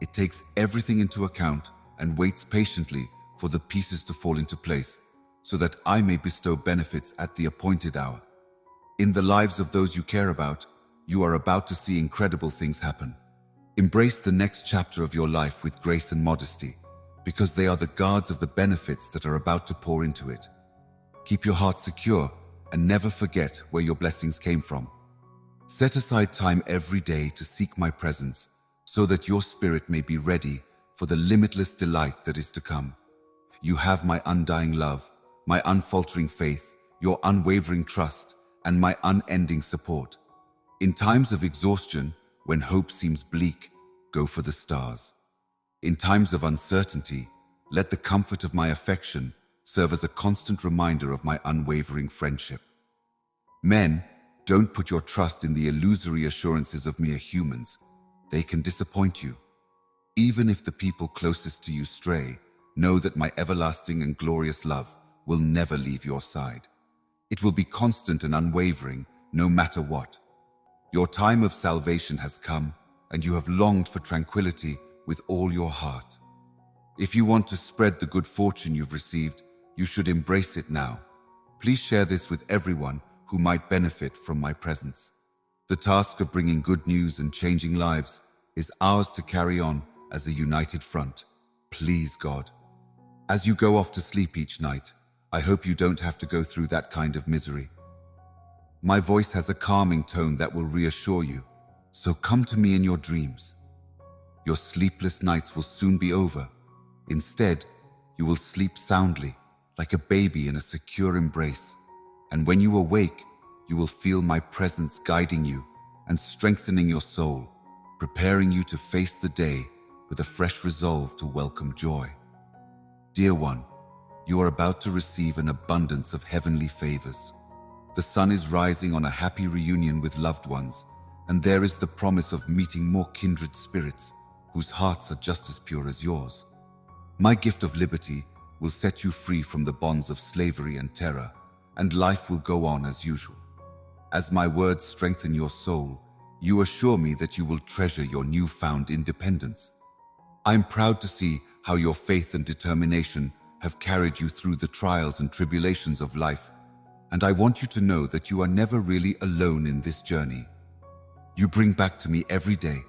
It takes everything into account and waits patiently for the pieces to fall into place so that I may bestow benefits at the appointed hour. In the lives of those you care about, you are about to see incredible things happen. Embrace the next chapter of your life with grace and modesty, because they are the guards of the benefits that are about to pour into it. Keep your heart secure and never forget where your blessings came from. Set aside time every day to seek my presence so that your spirit may be ready for the limitless delight that is to come. You have my undying love, my unfaltering faith, your unwavering trust, and my unending support. In times of exhaustion, when hope seems bleak, go for the stars. In times of uncertainty, let the comfort of my affection serve as a constant reminder of my unwavering friendship. Men, don't put your trust in the illusory assurances of mere humans. They can disappoint you. Even if the people closest to you stray, know that my everlasting and glorious love will never leave your side. It will be constant and unwavering, no matter what. Your time of salvation has come, and you have longed for tranquility with all your heart. If you want to spread the good fortune you've received, you should embrace it now. Please share this with everyone who might benefit from my presence. The task of bringing good news and changing lives is ours to carry on as a united front. Please, God. As you go off to sleep each night, I hope you don't have to go through that kind of misery. My voice has a calming tone that will reassure you, so come to me in your dreams. Your sleepless nights will soon be over. Instead, you will sleep soundly, like a baby in a secure embrace. And when you awake, you will feel my presence guiding you and strengthening your soul, preparing you to face the day with a fresh resolve to welcome joy. Dear one, you are about to receive an abundance of heavenly favors. The sun is rising on a happy reunion with loved ones, and there is the promise of meeting more kindred spirits whose hearts are just as pure as yours. My gift of liberty will set you free from the bonds of slavery and terror, and life will go on as usual. As my words strengthen your soul, you assure me that you will treasure your newfound independence. I am proud to see how your faith and determination have carried you through the trials and tribulations of life, and I want you to know that you are never really alone in this journey. You bring back to me every day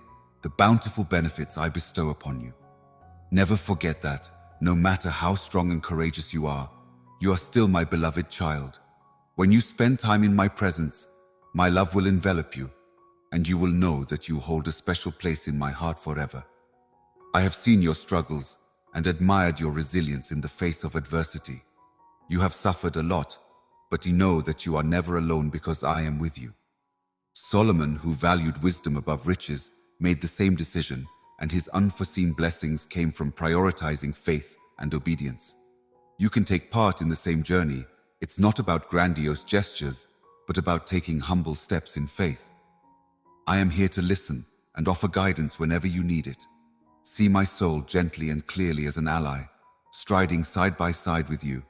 the bountiful benefits I bestow upon you. Never forget that, no matter how strong and courageous you are still my beloved child. When you spend time in my presence, my love will envelop you, and you will know that you hold a special place in my heart forever. I have seen your struggles and admired your resilience in the face of adversity. You have suffered a lot, but you know that you are never alone because I am with you. Solomon, who valued wisdom above riches, made the same decision, and his unforeseen blessings came from prioritizing faith and obedience. You can take part in the same journey. It's not about grandiose gestures, but about taking humble steps in faith. I am here to listen and offer guidance whenever you need it. See my soul gently and clearly as an ally, striding side by side with you,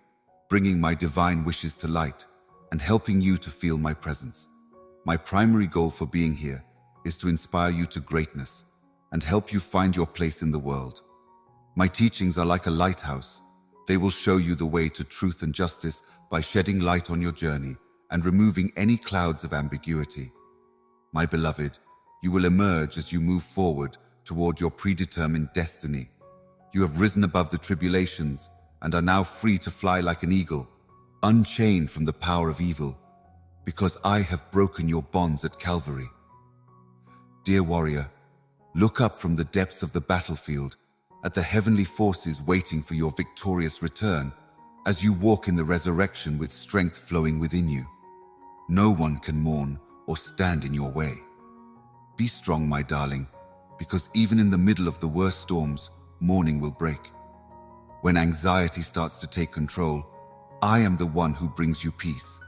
bringing my divine wishes to light and helping you to feel my presence. My primary goal for being here is to inspire you to greatness and help you find your place in the world. My teachings are like a lighthouse. They will show you the way to truth and justice by shedding light on your journey and removing any clouds of ambiguity. My beloved, you will emerge as you move forward toward your predetermined destiny. You have risen above the tribulations and are now free to fly like an eagle, unchained from the power of evil, because I have broken your bonds at Calvary. Dear warrior, look up from the depths of the battlefield at the heavenly forces waiting for your victorious return as you walk in the resurrection with strength flowing within you. No one can mourn or stand in your way. Be strong, my darling, because even in the middle of the worst storms, morning will break. When anxiety starts to take control, I am the one who brings you peace.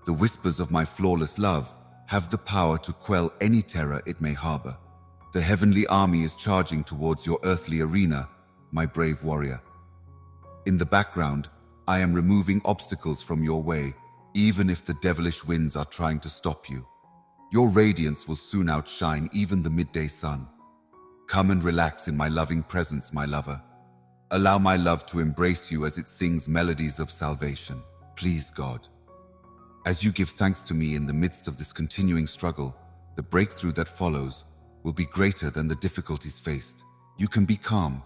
The whispers of my flawless love have the power to quell any terror it may harbor. The heavenly army is charging towards your earthly arena, my brave warrior. In the background, I am removing obstacles from your way, even if the devilish winds are trying to stop you. Your radiance will soon outshine even the midday sun. Come and relax in my loving presence, my lover. Allow my love to embrace you as it sings melodies of salvation. Please, God. As you give thanks to me in the midst of this continuing struggle, the breakthrough that follows will be greater than the difficulties faced. You can be calm.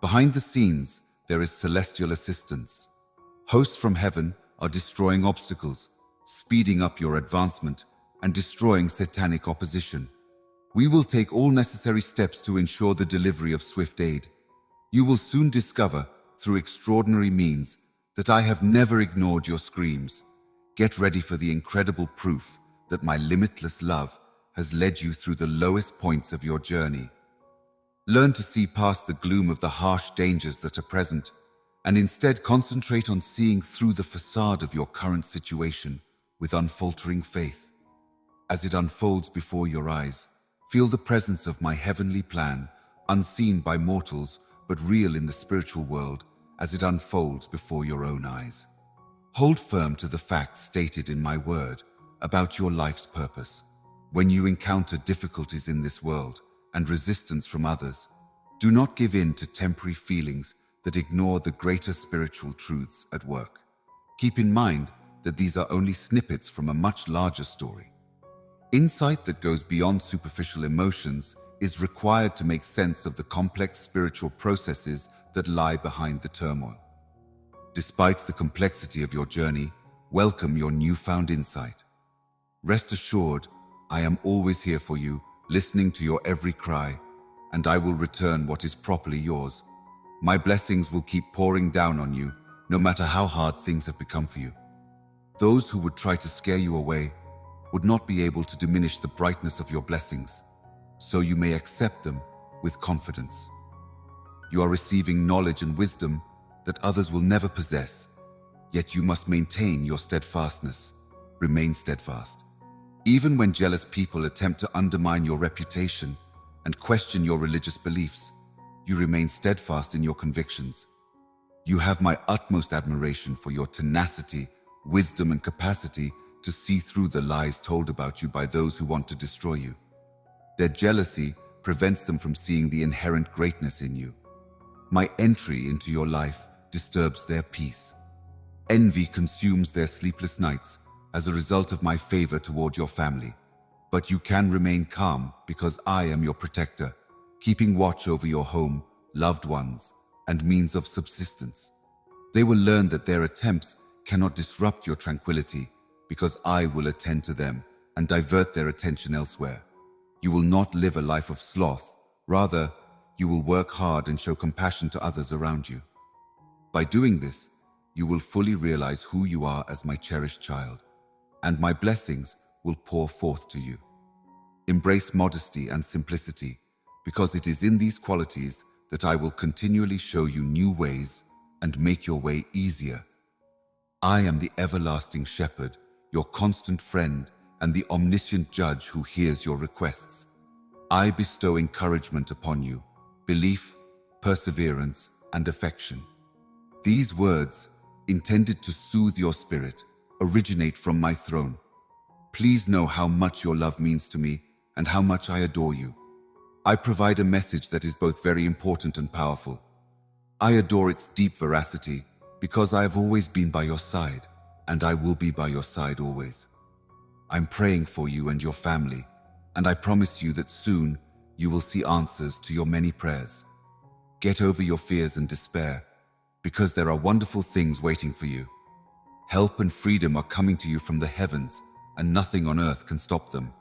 Behind the scenes, there is celestial assistance. Hosts from heaven are destroying obstacles, speeding up your advancement, and destroying satanic opposition. We will take all necessary steps to ensure the delivery of swift aid. You will soon discover, through extraordinary means, that I have never ignored your screams. Get ready for the incredible proof that my limitless love has led you through the lowest points of your journey. Learn to see past the gloom of the harsh dangers that are present, and instead concentrate on seeing through the facade of your current situation with unfaltering faith. As it unfolds before your eyes, feel the presence of my heavenly plan, unseen by mortals but real in the spiritual world, as it unfolds before your own eyes. Hold firm to the facts stated in my word about your life's purpose. When you encounter difficulties in this world and resistance from others, do not give in to temporary feelings that ignore the greater spiritual truths at work. Keep in mind that these are only snippets from a much larger story. Insight that goes beyond superficial emotions is required to make sense of the complex spiritual processes that lie behind the turmoil. Despite the complexity of your journey, welcome your newfound insight. Rest assured, I am always here for you, listening to your every cry, and I will return what is properly yours. My blessings will keep pouring down on you, no matter how hard things have become for you. Those who would try to scare you away would not be able to diminish the brightness of your blessings, so you may accept them with confidence. You are receiving knowledge and wisdom that others will never possess, yet you must maintain your steadfastness. remain steadfast. Even when jealous people attempt to undermine your reputation and question your religious beliefs, you remain steadfast in your convictions. You have my utmost admiration for your tenacity, wisdom, and capacity to see through the lies told about you by those who want to destroy you. Their jealousy prevents them from seeing the inherent greatness in you. My entry into your life disturbs their peace. Envy consumes their sleepless nights as a result of my favor toward your family. But you can remain calm because I am your protector, keeping watch over your home, loved ones, and means of subsistence. They will learn that their attempts cannot disrupt your tranquility because I will attend to them and divert their attention elsewhere. You will not live a life of sloth. Rather, you will work hard and show compassion to others around you. By doing this, you will fully realize who you are as my cherished child, and my blessings will pour forth to you. Embrace modesty and simplicity, because it is in these qualities that I will continually show you new ways and make your way easier. I am the everlasting shepherd, your constant friend, and the omniscient judge who hears your requests. I bestow encouragement upon you, belief, perseverance, and affection. These words, intended to soothe your spirit, originate from my throne. Please know how much your love means to me and how much I adore you. I provide a message that is both very important and powerful. I adore its deep veracity because I have always been by your side, and I will be by your side always. I'm praying for you and your family, and I promise you that soon you will see answers to your many prayers. Get over your fears and despair, because there are wonderful things waiting for you. Help and freedom are coming to you from the heavens, and nothing on earth can stop them.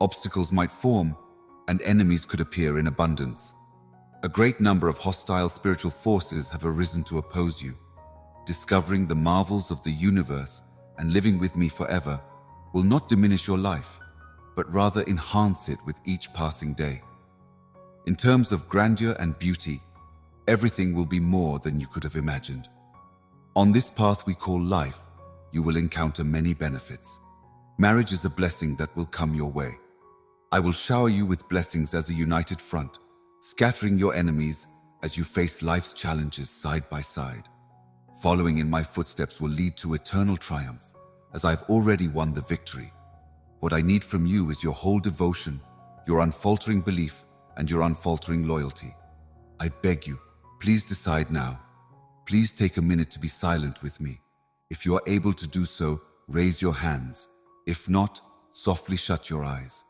Obstacles might form, and enemies could appear in abundance. A great number of hostile spiritual forces have arisen to oppose you. Discovering the marvels of the universe and living with me forever will not diminish your life, but rather enhance it with each passing day. In terms of grandeur and beauty, everything will be more than you could have imagined. On this path we call life, you will encounter many benefits. Marriage is a blessing that will come your way. I will shower you with blessings as a united front, scattering your enemies as you face life's challenges side by side. Following in my footsteps will lead to eternal triumph, as I've already won the victory. What I need from you is your whole devotion, your unfaltering belief, and your unfaltering loyalty. I beg you, please decide now. Please take a minute to be silent with me. If you are able to do so, raise your hands. If not, softly shut your eyes.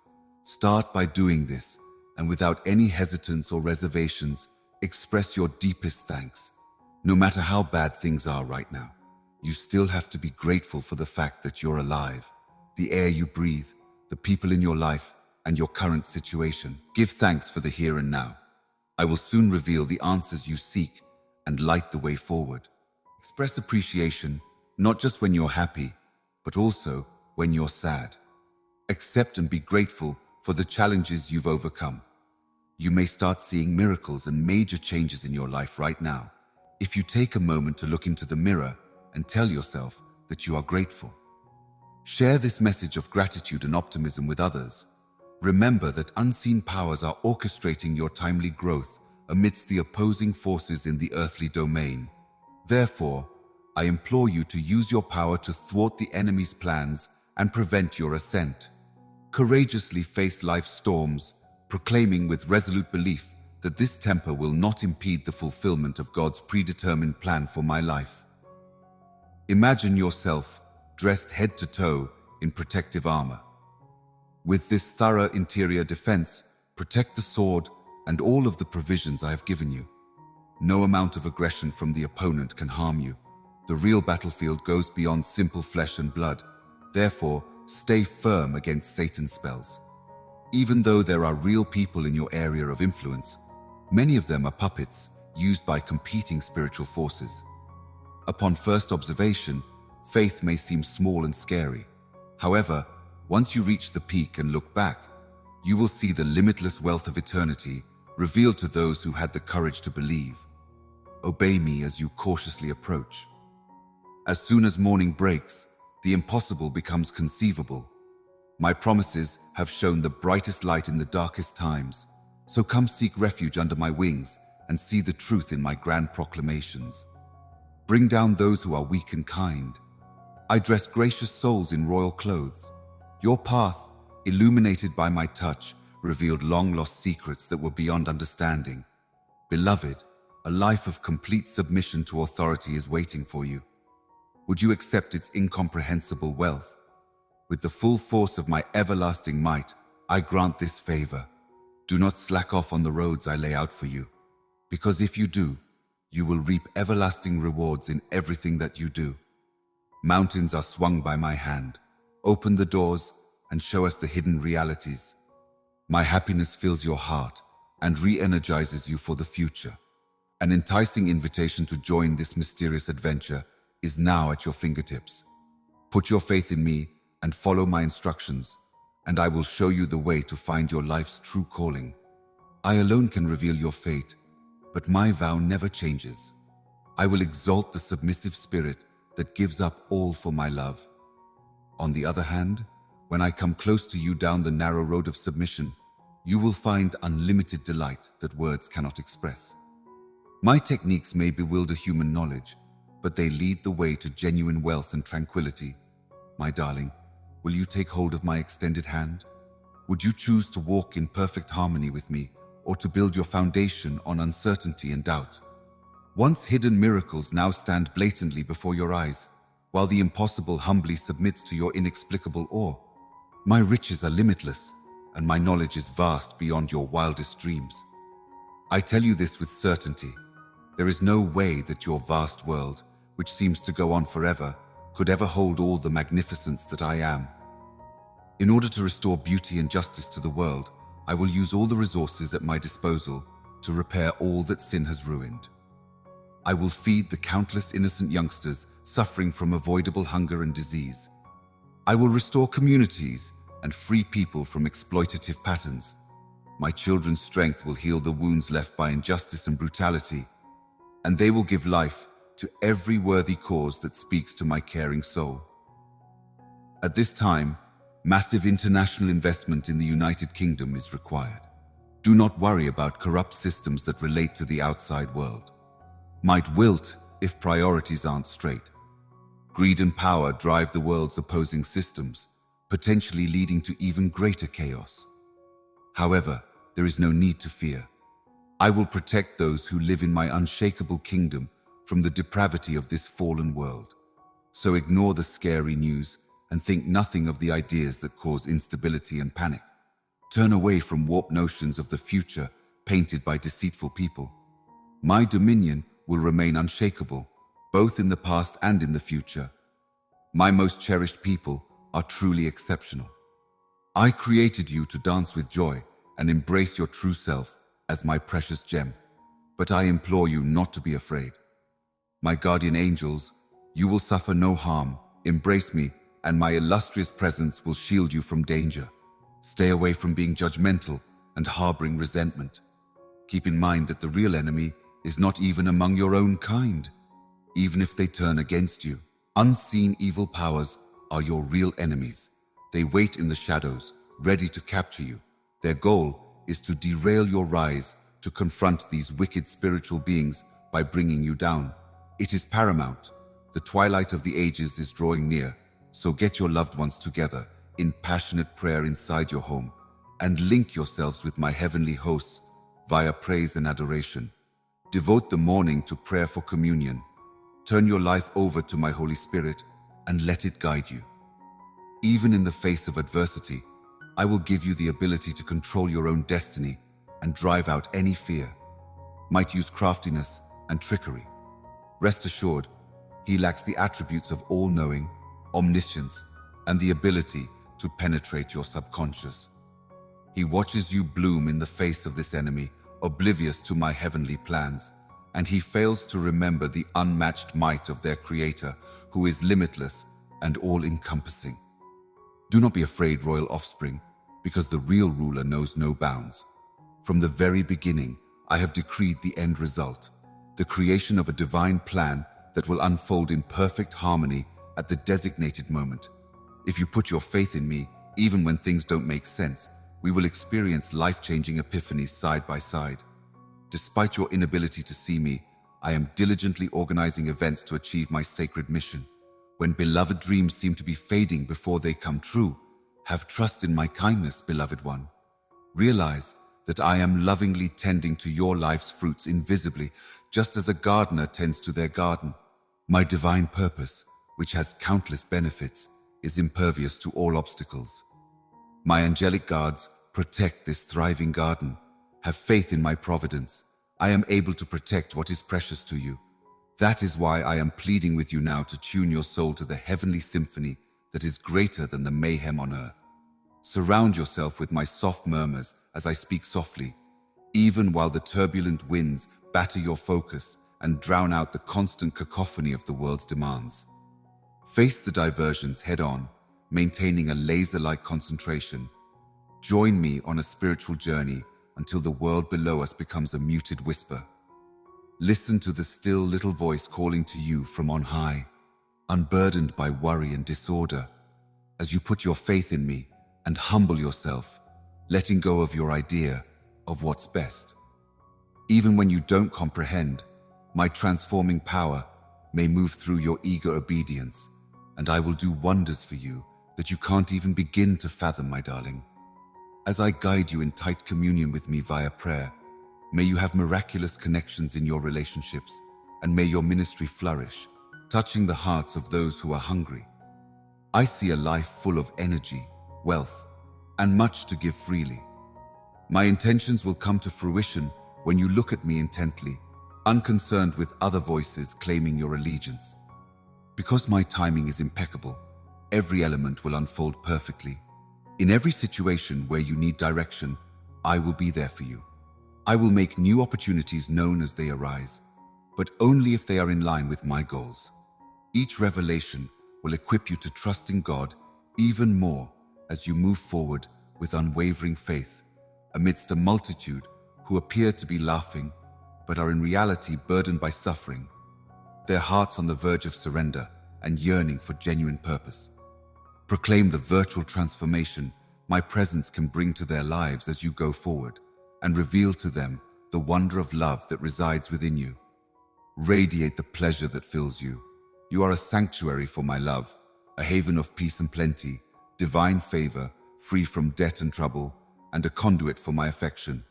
Start by doing this, and without any hesitance or reservations, express your deepest thanks. No matter how bad things are right now, you still have to be grateful for the fact that you're alive, the air you breathe, the people in your life, and your current situation. Give thanks for the here and now. I will soon reveal the answers you seek and light the way forward. Express appreciation, not just when you're happy, but also when you're sad. Accept and be grateful for the challenges you've overcome. You may start seeing miracles and major changes in your life right now, if you take a moment to look into the mirror and tell yourself that you are grateful. Share this message of gratitude and optimism with others. Remember that unseen powers are orchestrating your timely growth amidst the opposing forces in the earthly domain. Therefore, I implore you to use your power to thwart the enemy's plans and prevent your ascent. Courageously face life's storms, proclaiming with resolute belief that this temper will not impede the fulfillment of God's predetermined plan for my life. Imagine yourself dressed head to toe in protective armor. With this thorough interior defense, protect the sword and all of the provisions I have given you. No amount of aggression from the opponent can harm you. The real battlefield goes beyond simple flesh and blood. Therefore, stay firm against Satan's spells. Even though there are real people in your area of influence, many of them are puppets used by competing spiritual forces. Upon first observation, faith may seem small and scary. However, once you reach the peak and look back, you will see the limitless wealth of eternity revealed to those who had the courage to believe. Obey me as you cautiously approach. As soon as morning breaks, the impossible becomes conceivable. My promises have shown the brightest light in the darkest times. So come seek refuge under my wings and see the truth in my grand proclamations. Bring down those who are weak and kind. I dress gracious souls in royal clothes. Your path, illuminated by my touch, revealed long-lost secrets that were beyond understanding. Beloved, a life of complete submission to authority is waiting for you. Would you accept its incomprehensible wealth? With the full force of my everlasting might, I grant this favor. Do not slack off on the roads I lay out for you, because if you do, you will reap everlasting rewards in everything that you do. Mountains are swung by my hand. Open the doors and show us the hidden realities. My happiness fills your heart and re-energizes you for the future. An enticing invitation to join this mysterious adventure is now at your fingertips. Put your faith in me and follow my instructions, and I will show you the way to find your life's true calling. I alone can reveal your fate, but my vow never changes. I will exalt the submissive spirit that gives up all for my love. On the other hand, when I come close to you down the narrow road of submission, you will find unlimited delight that words cannot express. My techniques may bewilder human knowledge, but they lead the way to genuine wealth and tranquility. My darling, will you take hold of my extended hand? Would you choose to walk in perfect harmony with me, or to build your foundation on uncertainty and doubt? Once hidden miracles now stand blatantly before your eyes, while the impossible humbly submits to your inexplicable awe. My riches are limitless, and my knowledge is vast beyond your wildest dreams. I tell you this with certainty. There is no way that your vast world, which seems to go on forever, could ever hold all the magnificence that I am. In order to restore beauty and justice to the world, I will use all the resources at my disposal to repair all that sin has ruined. I will feed the countless innocent youngsters suffering from avoidable hunger and disease. I will restore communities and free people from exploitative patterns. My children's strength will heal the wounds left by injustice and brutality, and they will give life to every worthy cause that speaks to my caring soul. At this time, massive international investment in the United Kingdom is required. Do not worry about corrupt systems that relate to the outside world. Might wilt if priorities aren't straight. Greed and power drive the world's opposing systems, potentially leading to even greater chaos. However, there is no need to fear. I will protect those who live in my unshakable kingdom from the depravity of this fallen world. So ignore the scary news and think nothing of the ideas that cause instability and panic. Turn away from warped notions of the future painted by deceitful people. My dominion will remain unshakable, both in the past and in the future. My most cherished people are truly exceptional. I created you to dance with joy and embrace your true self as my precious gem, but I implore you not to be afraid. My guardian angels, you will suffer no harm. Embrace me, and my illustrious presence will shield you from danger. Stay away from being judgmental and harboring resentment. Keep in mind that the real enemy is not even among your own kind, even if they turn against you. Unseen evil powers are your real enemies. They wait in the shadows, ready to capture you. Their goal is to derail your rise, to confront these wicked spiritual beings by bringing you down. It is paramount. The twilight of the ages is drawing near, so get your loved ones together in passionate prayer inside your home and link yourselves with my heavenly hosts via praise and adoration. Devote the morning to prayer for communion. Turn your life over to my Holy Spirit and let it guide you. Even in the face of adversity, I will give you the ability to control your own destiny and drive out any fear. Might use craftiness and trickery. Rest assured, he lacks the attributes of all-knowing, omniscience, and the ability to penetrate your subconscious. He watches you bloom in the face of this enemy, oblivious to my heavenly plans, and he fails to remember the unmatched might of their Creator, who is limitless and all-encompassing. Do not be afraid, royal offspring, because the real ruler knows no bounds. From the very beginning, I have decreed the end result, the creation of a divine plan that will unfold in perfect harmony at the designated moment. If you put your faith in me, even when things don't make sense, we will experience life-changing epiphanies side by side. Despite your inability to see me, I am diligently organizing events to achieve my sacred mission. When beloved dreams seem to be fading before they come true, have trust in my kindness, beloved one. Realize that I am lovingly tending to your life's fruits invisibly, just as a gardener tends to their garden. My divine purpose, which has countless benefits, is impervious to all obstacles. My angelic guards protect this thriving garden. Have faith in my providence. I am able to protect what is precious to you. That is why I am pleading with you now to tune your soul to the heavenly symphony that is greater than the mayhem on earth. Surround yourself with my soft murmurs as I speak softly, even while the turbulent winds batter your focus and drown out the constant cacophony of the world's demands. Face the diversions head-on, maintaining a laser-like concentration. Join me on a spiritual journey until the world below us becomes a muted whisper. Listen to the still little voice calling to you from on high, unburdened by worry and disorder. As you put your faith in me and humble yourself, letting go of your idea of what's best. Even when you don't comprehend, my transforming power may move through your eager obedience, and I will do wonders for you that you can't even begin to fathom, my darling. As I guide you in tight communion with me via prayer, may you have miraculous connections in your relationships, and may your ministry flourish, touching the hearts of those who are hungry. I see a life full of energy, wealth, and much to give freely. My intentions will come to fruition when you look at me intently, unconcerned with other voices claiming your allegiance. Because my timing is impeccable, every element will unfold perfectly. In every situation where you need direction, I will be there for you. I will make new opportunities known as they arise, but only if they are in line with my goals. Each revelation will equip you to trust in God even more as you move forward with unwavering faith, amidst a multitude who appear to be laughing, but are in reality burdened by suffering, their hearts on the verge of surrender and yearning for genuine purpose. Proclaim the virtual transformation my presence can bring to their lives as you go forward, and reveal to them the wonder of love that resides within you. Radiate the pleasure that fills you. You are a sanctuary for my love, a haven of peace and plenty, divine favor, free from debt and trouble, and a conduit for my affection.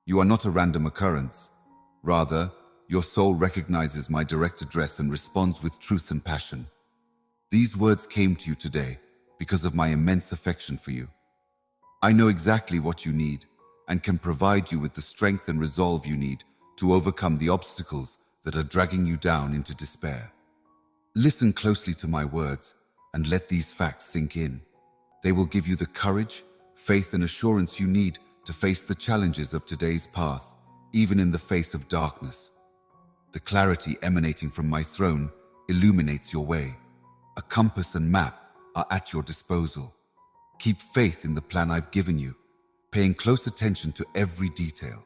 You are not a random occurrence. Rather, your soul recognizes my direct address and responds with truth and passion. These words came to you today because of my immense affection for you. I know exactly what you need and can provide you with the strength and resolve you need to overcome the obstacles that are dragging you down into despair. Listen closely to my words and let these facts sink in. They will give you the courage, faith, and assurance you need to face the challenges of today's path, even in the face of darkness. The clarity emanating from my throne illuminates your way. A compass and map are at your disposal. Keep faith in the plan I've given you, paying close attention to every detail.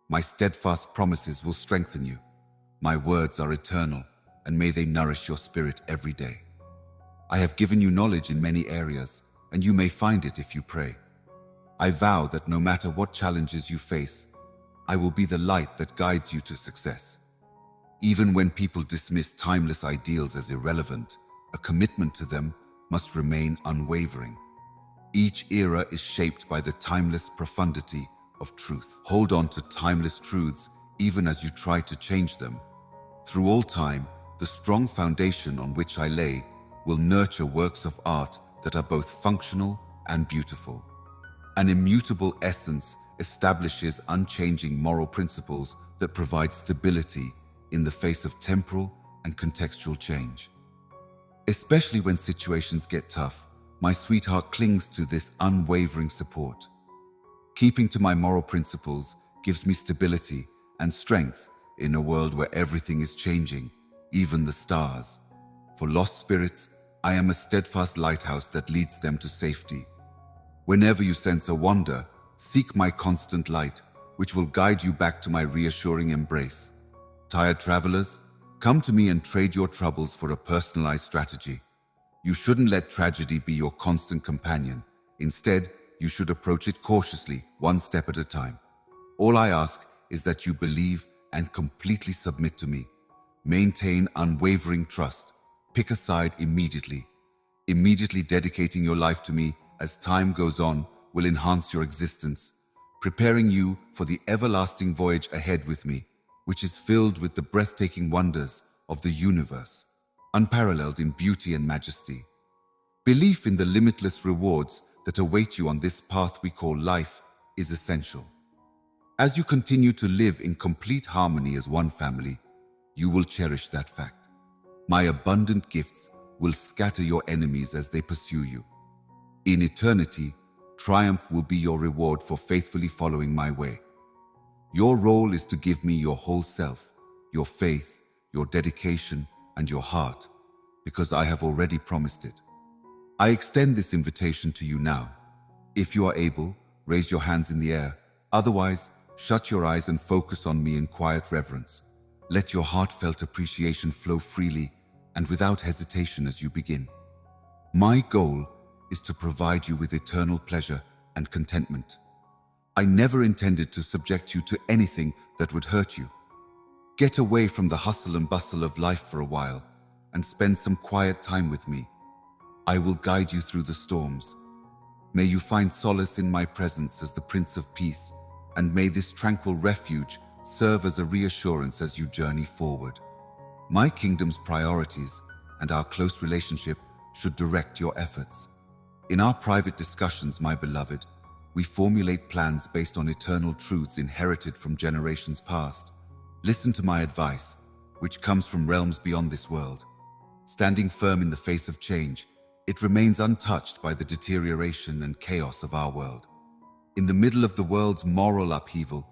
My steadfast promises will strengthen you. My words are eternal, and may they nourish your spirit every day. I have given you knowledge in many areas, and you may find it if you pray. I vow that no matter what challenges you face, I will be the light that guides you to success. Even when people dismiss timeless ideals as irrelevant, a commitment to them must remain unwavering. Each era is shaped by the timeless profundity of truth. Hold on to timeless truths even as you try to change them. Through all time, the strong foundation on which I lay will nurture works of art that are both functional and beautiful. An immutable essence establishes unchanging moral principles that provide stability in the face of temporal and contextual change. Especially when situations get tough, my sweetheart clings to this unwavering support. Keeping to my moral principles gives me stability and strength in a world where everything is changing, even the stars. For lost spirits, I am a steadfast lighthouse that leads them to safety. Whenever you sense a wander, seek my constant light, which will guide you back to my reassuring embrace. Tired travelers, come to me and trade your troubles for a personalized strategy. You shouldn't let tragedy be your constant companion. Instead, you should approach it cautiously, one step at a time. All I ask is that you believe and completely submit to me. Maintain unwavering trust. Pick a side immediately. Immediately dedicating your life to me as time goes on will enhance your existence, preparing you for the everlasting voyage ahead with me, which is filled with the breathtaking wonders of the universe, unparalleled in beauty and majesty. Belief in the limitless rewards that await you on this path we call life is essential. As you continue to live in complete harmony as one family, you will cherish that fact. My abundant gifts will scatter your enemies as they pursue you. In eternity, triumph will be your reward for faithfully following my way. Your role is to give me your whole self, your faith, your dedication, and your heart, because I have already promised it. I extend this invitation to you now. If you are able, raise your hands in the air. Otherwise, shut your eyes and focus on me in quiet reverence. Let your heartfelt appreciation flow freely and without hesitation as you begin. My goal is to provide you with eternal pleasure and contentment. I never intended to subject you to anything that would hurt you. Get away from the hustle and bustle of life for a while and spend some quiet time with me. I will guide you through the storms. May you find solace in my presence as the Prince of Peace, and may this tranquil refuge serve as a reassurance as you journey forward. My kingdom's priorities and our close relationship should direct your efforts. In our private discussions, my beloved, we formulate plans based on eternal truths inherited from generations past. Listen to my advice, which comes from realms beyond this world. Standing firm in the face of change, it remains untouched by the deterioration and chaos of our world. In the middle of the world's moral upheaval,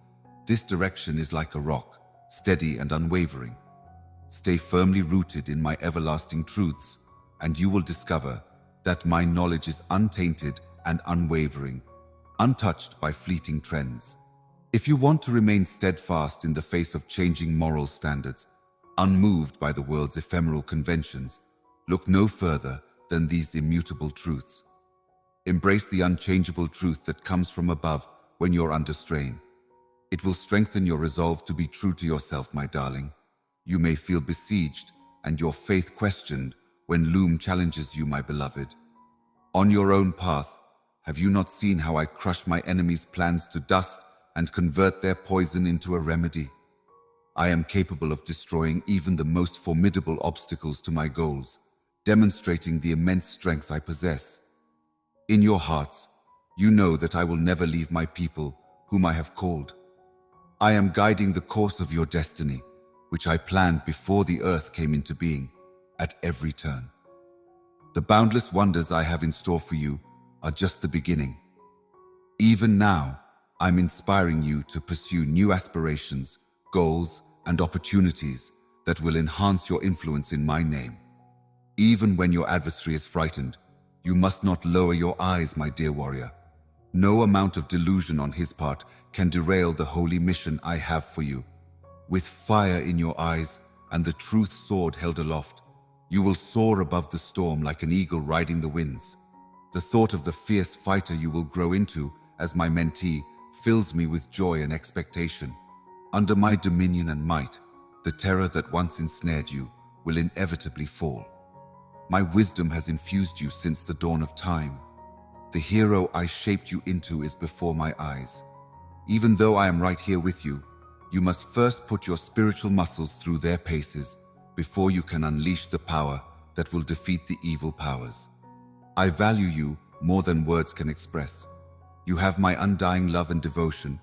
this direction is like a rock, steady and unwavering. Stay firmly rooted in my everlasting truths, and you will discover that my knowledge is untainted and unwavering, untouched by fleeting trends. If you want to remain steadfast in the face of changing moral standards, unmoved by the world's ephemeral conventions, look no further than these immutable truths. Embrace the unchangeable truth that comes from above when you're under strain. It will strengthen your resolve to be true to yourself, my darling. You may feel besieged and your faith questioned when loom challenges you, my beloved. On your own path, have you not seen how I crush my enemies' plans to dust and convert their poison into a remedy? I am capable of destroying even the most formidable obstacles to my goals, demonstrating the immense strength I possess. In your hearts, you know that I will never leave my people, whom I have called. I am guiding the course of your destiny, which I planned before the earth came into being, at every turn. The boundless wonders I have in store for you are just the beginning. Even now, I'm inspiring you to pursue new aspirations, goals, and opportunities that will enhance your influence in my name. Even when your adversary is frightened, you must not lower your eyes, my dear warrior. No amount of delusion on his part can derail the holy mission I have for you. With fire in your eyes and the truth sword held aloft, you will soar above the storm like an eagle riding the winds. The thought of the fierce fighter you will grow into as my mentee fills me with joy and expectation. Under my dominion and might, the terror that once ensnared you will inevitably fall. My wisdom has infused you since the dawn of time. The hero I shaped you into is before my eyes. Even though I am right here with you, you must first put your spiritual muscles through their paces before you can unleash the power that will defeat the evil powers. I value you more than words can express. You have my undying love and devotion,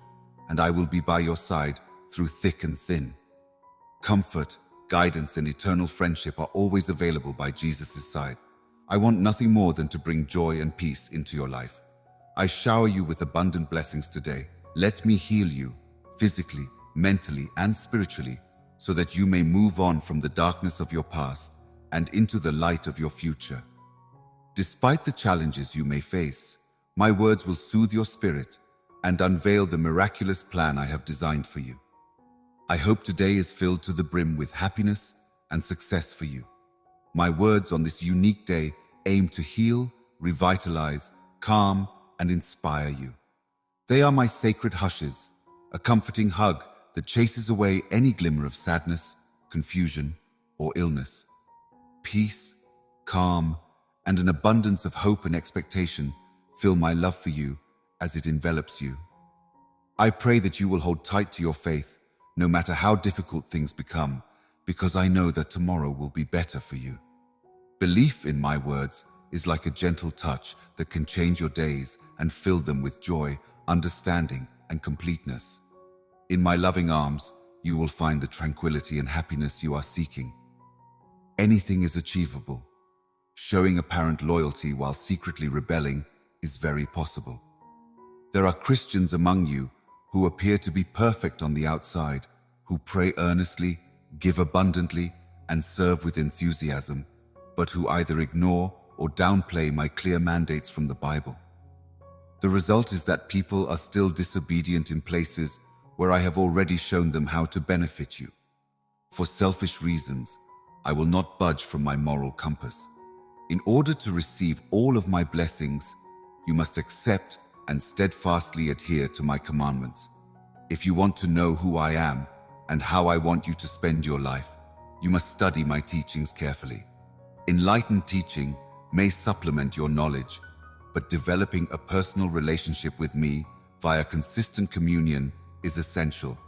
and I will be by your side through thick and thin. Comfort, guidance, and eternal friendship are always available by Jesus' side. I want nothing more than to bring joy and peace into your life. I shower you with abundant blessings today. Let me heal you, physically, mentally, and spiritually, so that you may move on from the darkness of your past and into the light of your future. Despite the challenges you may face, my words will soothe your spirit and unveil the miraculous plan I have designed for you. I hope today is filled to the brim with happiness and success for you. My words on this unique day aim to heal, revitalize, calm, and inspire you. They are my sacred hushes, a comforting hug that chases away any glimmer of sadness, confusion, or illness. Peace, calm, and an abundance of hope and expectation fill my love for you as it envelops you. I pray that you will hold tight to your faith, no matter how difficult things become, because I know that tomorrow will be better for you. Belief in my words is like a gentle touch that can change your days and fill them with joy, understanding, and completeness. In my loving arms, you will find the tranquility and happiness you are seeking. Anything is achievable. Showing apparent loyalty while secretly rebelling is very possible. There are Christians among you who appear to be perfect on the outside, who pray earnestly, give abundantly, and serve with enthusiasm, but who either ignore or downplay my clear mandates from the Bible. The result is that people are still disobedient in places where I have already shown them how to benefit you. For selfish reasons, I will not budge from my moral compass. In order to receive all of my blessings, you must accept and steadfastly adhere to my commandments. If you want to know who I am and how I want you to spend your life, you must study my teachings carefully. Enlightened teaching may supplement your knowledge, but developing a personal relationship with me via consistent communion is essential.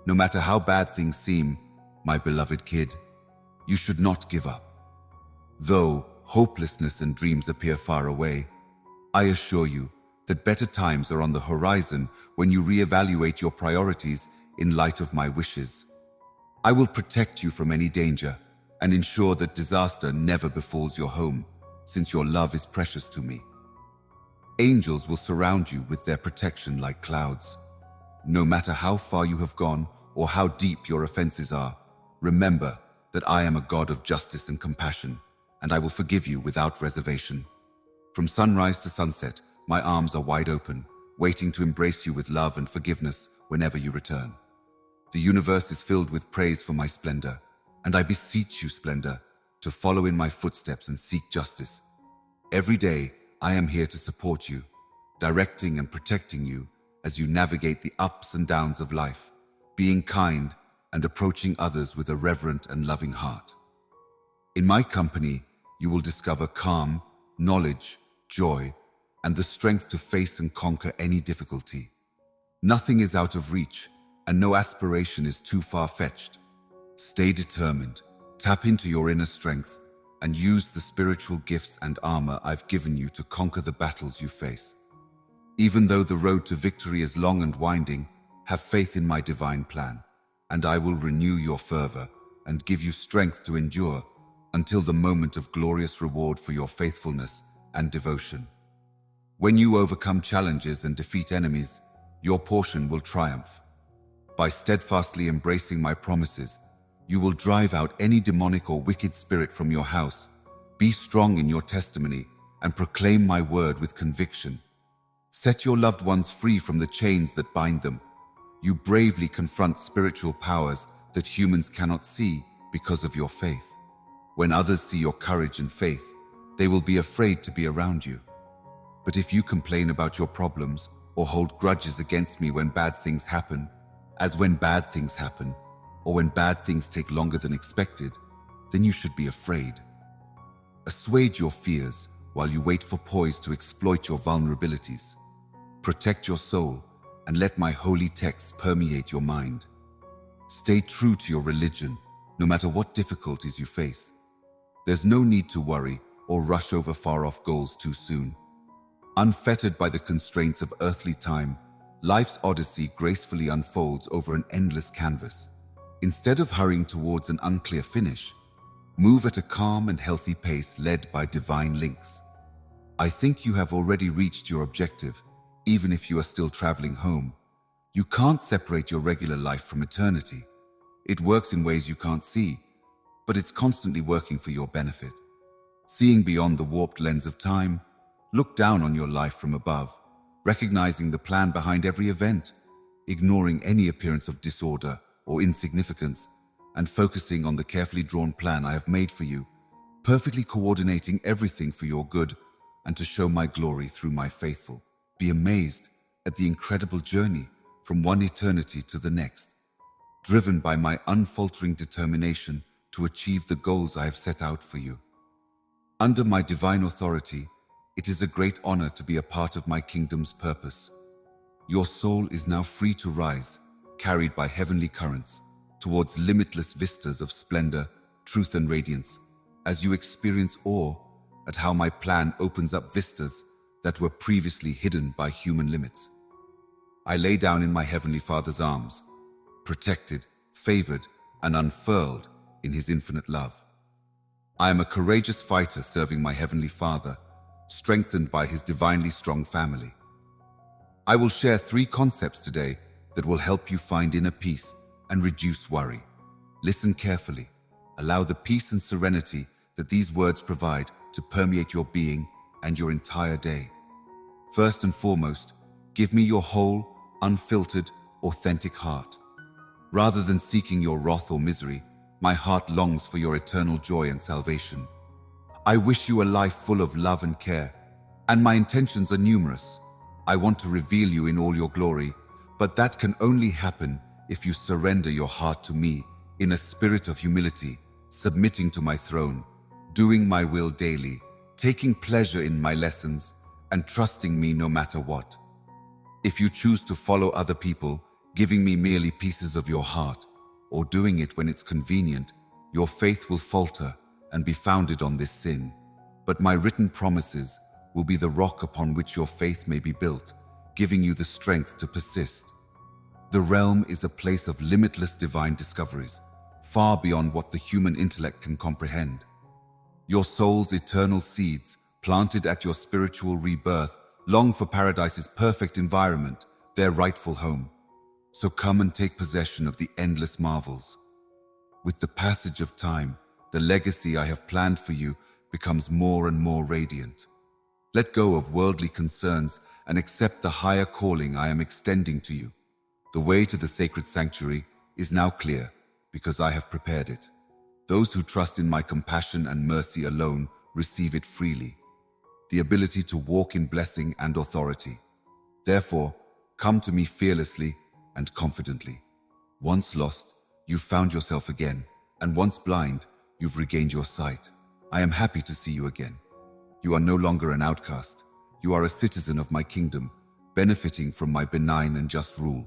No matter how bad things seem, my beloved kid, you should not give up. Though hopelessness and dreams appear far away, I assure you that better times are on the horizon when you reevaluate your priorities in light of my wishes. I will protect you from any danger and ensure that disaster never befalls your home, since your love is precious to me. Angels will surround you with their protection like clouds. No matter how far you have gone or how deep your offenses are, remember that I am a God of justice and compassion, and I will forgive you without reservation. From sunrise to sunset, my arms are wide open, waiting to embrace you with love and forgiveness whenever you return. The universe is filled with praise for my splendor, and I beseech you, splendor, to follow in my footsteps and seek justice. Every day, I am here to support you, directing and protecting you as you navigate the ups and downs of life, being kind and approaching others with a reverent and loving heart. In my company, you will discover calm, knowledge, joy, and the strength to face and conquer any difficulty. Nothing is out of reach, and no aspiration is too far-fetched. Stay determined, tap into your inner strength, and use the spiritual gifts and armor I've given you to conquer the battles you face. Even though the road to victory is long and winding, have faith in my divine plan, and I will renew your fervor and give you strength to endure until the moment of glorious reward for your faithfulness and devotion. When you overcome challenges and defeat enemies, your portion will triumph. By steadfastly embracing my promises, you will drive out any demonic or wicked spirit from your house. Be strong in your testimony and proclaim my word with conviction. Set your loved ones free from the chains that bind them. You bravely confront spiritual powers that humans cannot see because of your faith. When others see your courage and faith, they will be afraid to be around you. But if you complain about your problems or hold grudges against me when bad things happen, as when bad things happen, or when bad things take longer than expected, then you should be afraid. Assuage your fears while you wait for poise to exploit your vulnerabilities. Protect your soul and let my holy texts permeate your mind. Stay true to your religion, no matter what difficulties you face. There's no need to worry or rush over far-off goals too soon. Unfettered by the constraints of earthly time, life's odyssey gracefully unfolds over an endless canvas. Instead of hurrying towards an unclear finish, move at a calm and healthy pace led by divine links. I think you have already reached your objective, even if you are still traveling home. You can't separate your regular life from eternity. It works in ways you can't see, but it's constantly working for your benefit. Seeing beyond the warped lens of time, look down on your life from above, recognizing the plan behind every event, ignoring any appearance of disorder or insignificance, and focusing on the carefully drawn plan I have made for you. perfectly coordinating everything for your good and to show my glory through my faithful. Be amazed at the incredible journey from one eternity to the next, driven by my unfaltering determination to achieve the goals I have set out for you. Under my divine authority, it is a great honor to be a part of my kingdom's purpose. Your soul is now free to rise, carried by heavenly currents, towards limitless vistas of splendor, truth, and radiance, as you experience awe at how my plan opens up vistas that were previously hidden by human limits. I lay down in my Heavenly Father's arms, protected, favored, and unfurled in His infinite love. I am a courageous fighter serving my Heavenly Father, strengthened by His divinely strong family. I will share 3 concepts today that will help you find inner peace and reduce worry. Listen carefully. Allow the peace and serenity that these words provide to permeate your being and your entire day. First and foremost, give me your whole, unfiltered, authentic heart. Rather than seeking your wrath or misery, my heart longs for your eternal joy and salvation. I wish you a life full of love and care, and my intentions are numerous. I want to reveal you in all your glory, but that can only happen if you surrender your heart to me in a spirit of humility, submitting to my throne, doing my will daily, taking pleasure in my lessons, and trusting me no matter what. If you choose to follow other people, giving me merely pieces of your heart, or doing it when it's convenient, your faith will falter and be founded on this sin. But my written promises will be the rock upon which your faith may be built, giving you the strength to persist. The realm is a place of limitless divine discoveries, far beyond what the human intellect can comprehend. Your soul's eternal seeds, planted at your spiritual rebirth, long for paradise's perfect environment, their rightful home. So come and take possession of the endless marvels. With the passage of time, the legacy I have planned for you becomes more and more radiant. Let go of worldly concerns and accept the higher calling I am extending to you. The way to the sacred sanctuary is now clear because I have prepared it. Those who trust in my compassion and mercy alone receive it freely, the ability to walk in blessing and authority. Therefore, come to me fearlessly and confidently. Once lost, you've found yourself again, and once blind, you've regained your sight. I am happy to see you again. You are no longer an outcast. You are a citizen of my kingdom, benefiting from my benign and just rule.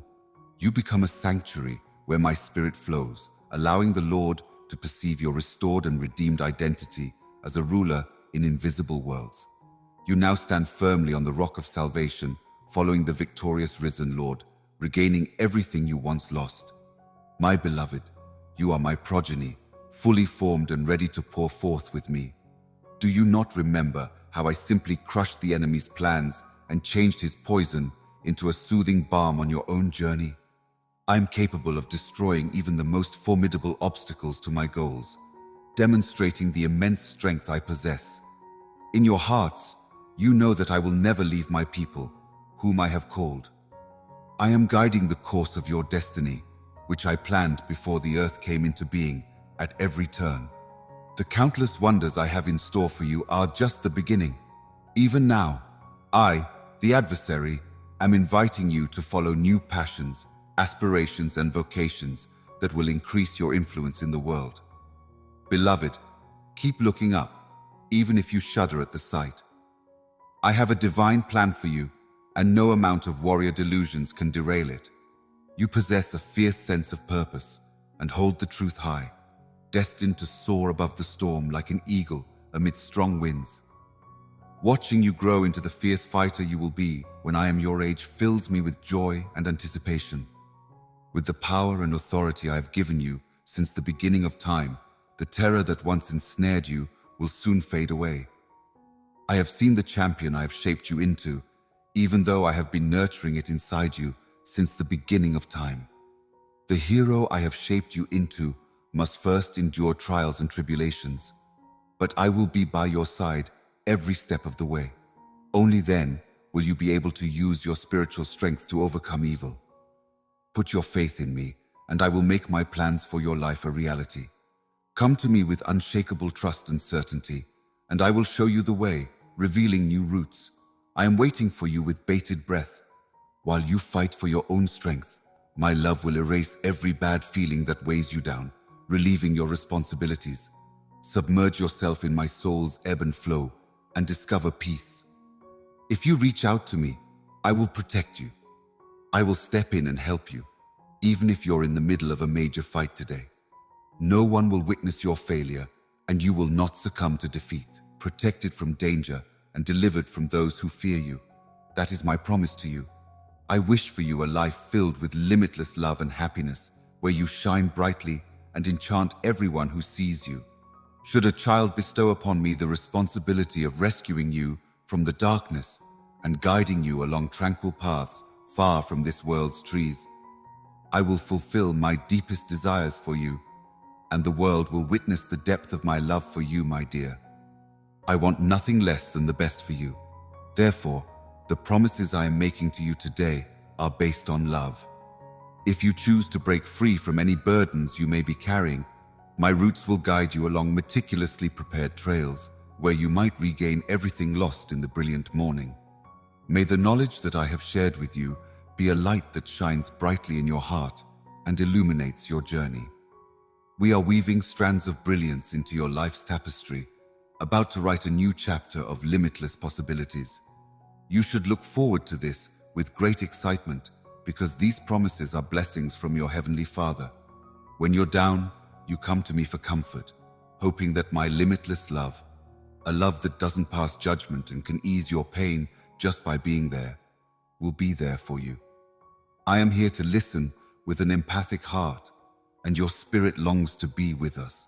You become a sanctuary where my spirit flows, allowing the Lord to perceive your restored and redeemed identity as a ruler in invisible worlds. You now stand firmly on the rock of salvation, following the victorious risen Lord, regaining everything you once lost. My beloved, you are my progeny, fully formed and ready to pour forth with me. Do you not remember how I simply crushed the enemy's plans and changed his poison into a soothing balm on your own journey? I am capable of destroying even the most formidable obstacles to my goals, demonstrating the immense strength I possess. In your hearts, you know that I will never leave my people, whom I have called. I am guiding the course of your destiny, which I planned before the earth came into being, at every turn. The countless wonders I have in store for you are just the beginning. Even now, I, the adversary, am inviting you to follow new passions, aspirations, and vocations that will increase your influence in the world. Beloved, keep looking up, even if you shudder at the sight. I have a divine plan for you, and no amount of warrior delusions can derail it. You possess a fierce sense of purpose and hold the truth high, destined to soar above the storm like an eagle amidst strong winds. Watching you grow into the fierce fighter you will be when I am your age fills me with joy and anticipation. With the power and authority I have given you since the beginning of time, the terror that once ensnared you will soon fade away. I have seen the champion I have shaped you into, even though I have been nurturing it inside you since the beginning of time. The hero I have shaped you into must first endure trials and tribulations, but I will be by your side every step of the way. Only then will you be able to use your spiritual strength to overcome evil. Put your faith in me, and I will make my plans for your life a reality. Come to me with unshakable trust and certainty, and I will show you the way, revealing new routes. I am waiting for you with bated breath. While you fight for your own strength, my love will erase every bad feeling that weighs you down, relieving your responsibilities. Submerge yourself in my soul's ebb and flow and discover peace. If you reach out to me, I will protect you. I will step in and help you, even if you're in the middle of a major fight today. No one will witness your failure, and you will not succumb to defeat, protected from danger and delivered from those who fear you. That is my promise to you. I wish for you a life filled with limitless love and happiness, where you shine brightly and enchant everyone who sees you. Should a child bestow upon me the responsibility of rescuing you from the darkness and guiding you along tranquil paths far from this world's trees, I will fulfill my deepest desires for you, and the world will witness the depth of my love for you, my dear. I want nothing less than the best for you. Therefore, the promises I am making to you today are based on love. If you choose to break free from any burdens you may be carrying, my roots will guide you along meticulously prepared trails where you might regain everything lost in the brilliant morning. May the knowledge that I have shared with you be a light that shines brightly in your heart and illuminates your journey. We are weaving strands of brilliance into your life's tapestry, about to write a new chapter of limitless possibilities. You should look forward to this with great excitement, because these promises are blessings from your Heavenly Father. When you're down, you come to me for comfort, hoping that my limitless love, a love that doesn't pass judgment and can ease your pain just by being there, will be there for you. I am here to listen with an empathic heart, and your spirit longs to be with us.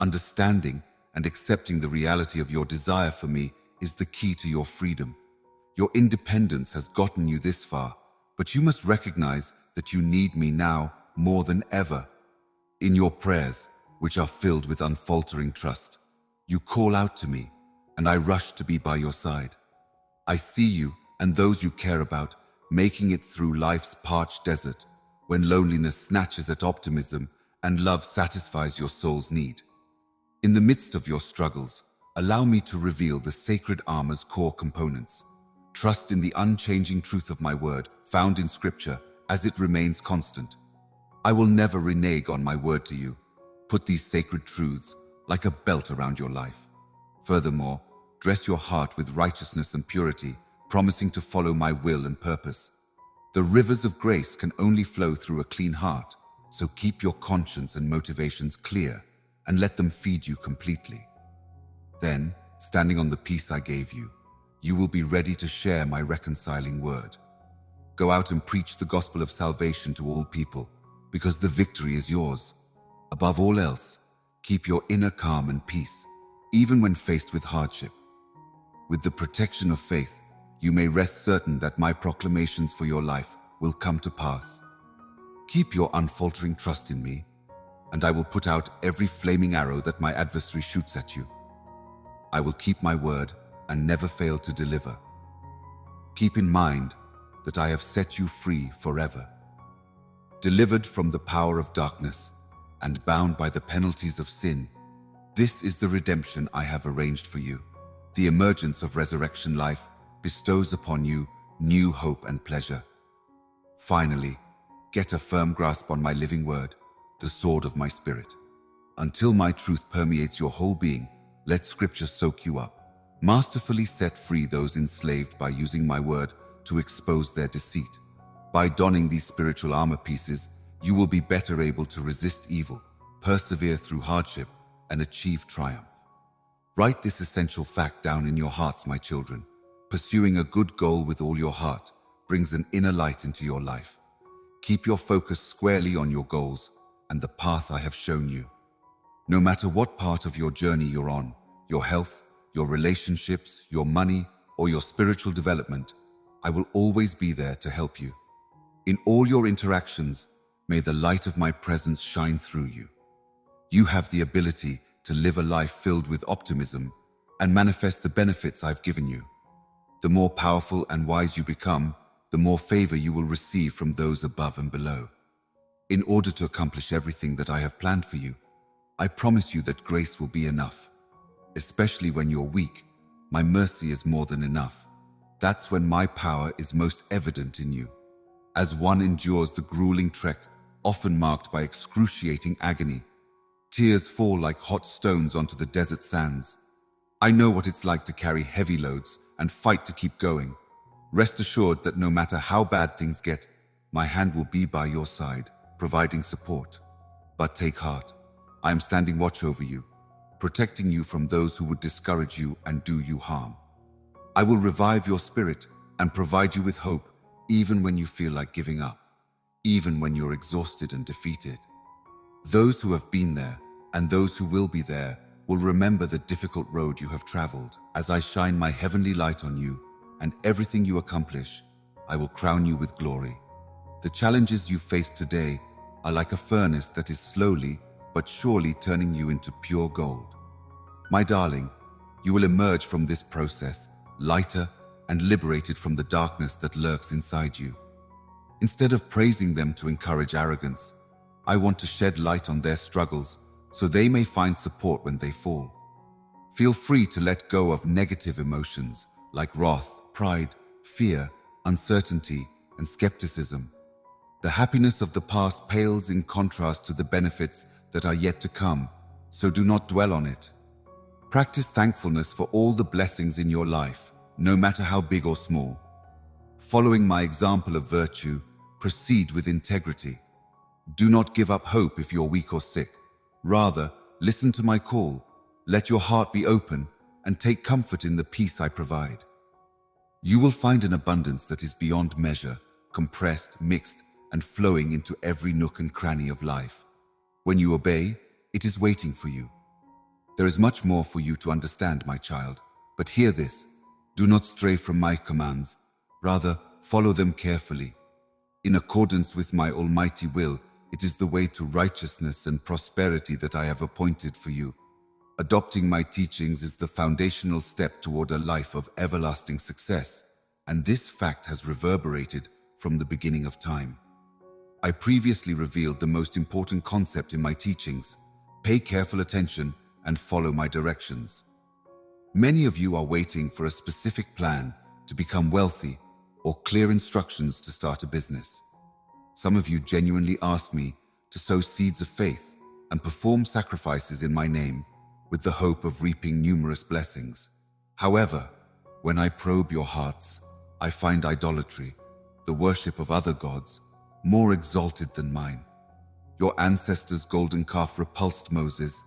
Understanding and accepting the reality of your desire for me is the key to your freedom. Your independence has gotten you this far, but you must recognize that you need me now more than ever. In your prayers, which are filled with unfaltering trust, you call out to me, and I rush to be by your side. I see you and those you care about making it through life's parched desert, when loneliness snatches at optimism and love satisfies your soul's need. In the midst of your struggles, allow me to reveal the sacred armor's core components. Trust in the unchanging truth of my word, found in Scripture, as it remains constant. I will never renege on my word to you. Put these sacred truths like a belt around your life. Furthermore, dress your heart with righteousness and purity, promising to follow my will and purpose. The rivers of grace can only flow through a clean heart, so keep your conscience and motivations clear and let them feed you completely. Then, standing on the peace I gave you, you will be ready to share my reconciling word. Go out and preach the gospel of salvation to all people, because the victory is yours. Above all else, keep your inner calm and peace, even when faced with hardship. With the protection of faith, you may rest certain that my proclamations for your life will come to pass. Keep your unfaltering trust in me, and I will put out every flaming arrow that my adversary shoots at you. I will keep my word and never fail to deliver. Keep in mind that I have set you free forever. Delivered from the power of darkness and bound by the penalties of sin, this is the redemption I have arranged for you. The emergence of resurrection life bestows upon you new hope and pleasure. Finally, get a firm grasp on my living word, the sword of my spirit. Until my truth permeates your whole being, let Scripture soak you up. Masterfully set free those enslaved by using my word to expose their deceit. By donning these spiritual armor pieces, you will be better able to resist evil, persevere through hardship, and achieve triumph. Write this essential fact down in your hearts, my children. Pursuing a good goal with all your heart brings an inner light into your life. Keep your focus squarely on your goals and the path I have shown you. No matter what part of your journey you're on, your health, your relationships, your money, or your spiritual development, I will always be there to help you. In all your interactions, may the light of my presence shine through you. You have the ability to live a life filled with optimism and manifest the benefits I've given you. The more powerful and wise you become, the more favor you will receive from those above and below. In order to accomplish everything that I have planned for you, I promise you that grace will be enough. Especially when you're weak, my mercy is more than enough. That's when my power is most evident in you. As one endures the grueling trek, often marked by excruciating agony, tears fall like hot stones onto the desert sands. I know what it's like to carry heavy loads and fight to keep going. Rest assured that no matter how bad things get, my hand will be by your side, providing support. But take heart. I am standing watch over you, protecting you from those who would discourage you and do you harm. I will revive your spirit and provide you with hope, even when you feel like giving up, even when you're exhausted and defeated. Those who have been there and those who will be there will remember the difficult road you have traveled. As I shine my heavenly light on you and everything you accomplish, I will crown you with glory. The challenges you face today are like a furnace that is slowly but surely turning you into pure gold. My darling, you will emerge from this process lighter and liberated from the darkness that lurks inside you. Instead of praising them to encourage arrogance, I want to shed light on their struggles so they may find support when they fall. Feel free to let go of negative emotions like wrath, pride, fear, uncertainty, and skepticism. The happiness of the past pales in contrast to the benefits that are yet to come, so do not dwell on it. Practice thankfulness for all the blessings in your life, no matter how big or small. Following my example of virtue, proceed with integrity. Do not give up hope if you're weak or sick. Rather, listen to my call, let your heart be open, and take comfort in the peace I provide. You will find an abundance that is beyond measure, compressed, mixed, and flowing into every nook and cranny of life. When you obey, it is waiting for you. There is much more for you to understand, my child, but hear this. Do not stray from my commands. Rather, follow them carefully. In accordance with my almighty will, it is the way to righteousness and prosperity that I have appointed for you. Adopting my teachings is the foundational step toward a life of everlasting success, and this fact has reverberated from the beginning of time. I previously revealed the most important concept in my teachings. Pay careful attention and follow my directions. Many of you are waiting for a specific plan to become wealthy or clear instructions to start a business. Some of you genuinely ask me to sow seeds of faith and perform sacrifices in my name with the hope of reaping numerous blessings. However, when I probe your hearts, I find idolatry, the worship of other gods, more exalted than mine. Your ancestors' golden calf repulsed Moses,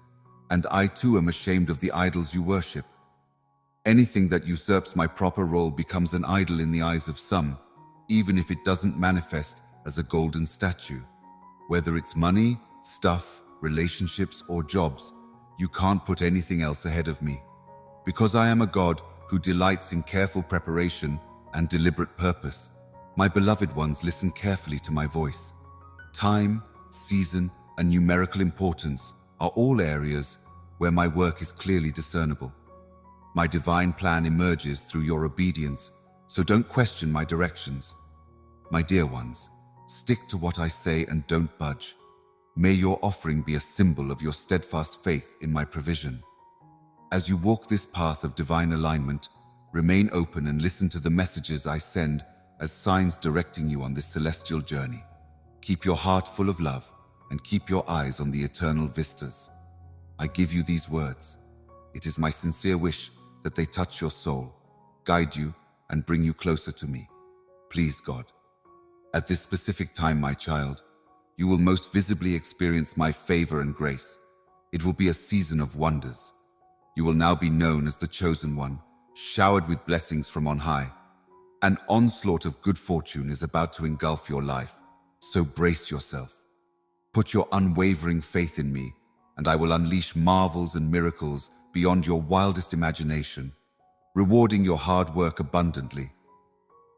and I too am ashamed of the idols you worship. Anything that usurps my proper role becomes an idol in the eyes of some, even if it doesn't manifest as a golden statue. Whether it's money, stuff, relationships, or jobs, you can't put anything else ahead of me. Because I am a God who delights in careful preparation and deliberate purpose, my beloved ones listen carefully to my voice. Time, season, and numerical importance are all areas where my work is clearly discernible. My divine plan emerges through your obedience, so don't question my directions. My dear ones, stick to what I say and don't budge. May your offering be a symbol of your steadfast faith in my provision. As you walk this path of divine alignment, remain open and listen to the messages I send as signs directing you on this celestial journey. Keep your heart full of love and keep your eyes on the eternal vistas. I give you these words. It is my sincere wish that they touch your soul, guide you, and bring you closer to me. Please, God. At this specific time, my child, you will most visibly experience my favor and grace. It will be a season of wonders. You will now be known as the chosen one, showered with blessings from on high. An onslaught of good fortune is about to engulf your life, so brace yourself. Put your unwavering faith in me, and I will unleash marvels and miracles beyond your wildest imagination, rewarding your hard work abundantly.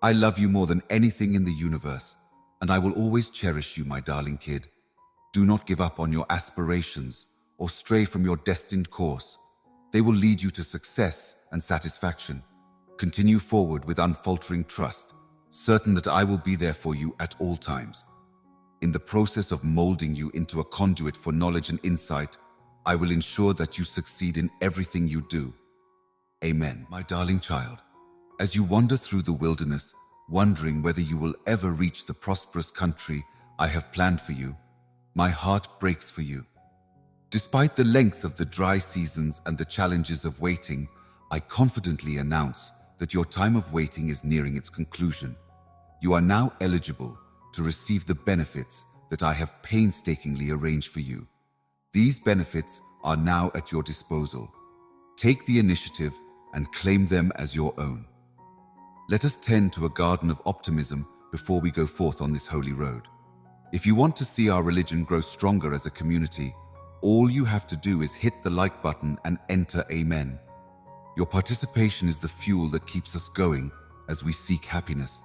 I love you more than anything in the universe, and I will always cherish you, my darling kid. Do not give up on your aspirations or stray from your destined course. They will lead you to success and satisfaction. Continue forward with unfaltering trust, certain that I will be there for you at all times. In the process of molding you into a conduit for knowledge and insight, I will ensure that you succeed in everything you do. Amen. My darling child, as you wander through the wilderness, wondering whether you will ever reach the prosperous country I have planned for you, my heart breaks for you. Despite the length of the dry seasons and the challenges of waiting, I confidently announce that your time of waiting is nearing its conclusion. You are now eligible to receive the benefits that I have painstakingly arranged for you. These benefits are now at your disposal. Take the initiative and claim them as your own. Let us tend to a garden of optimism before we go forth on this holy road. If you want to see our religion grow stronger as a community, all you have to do is hit the like button and enter Amen. Your participation is the fuel that keeps us going as we seek happiness.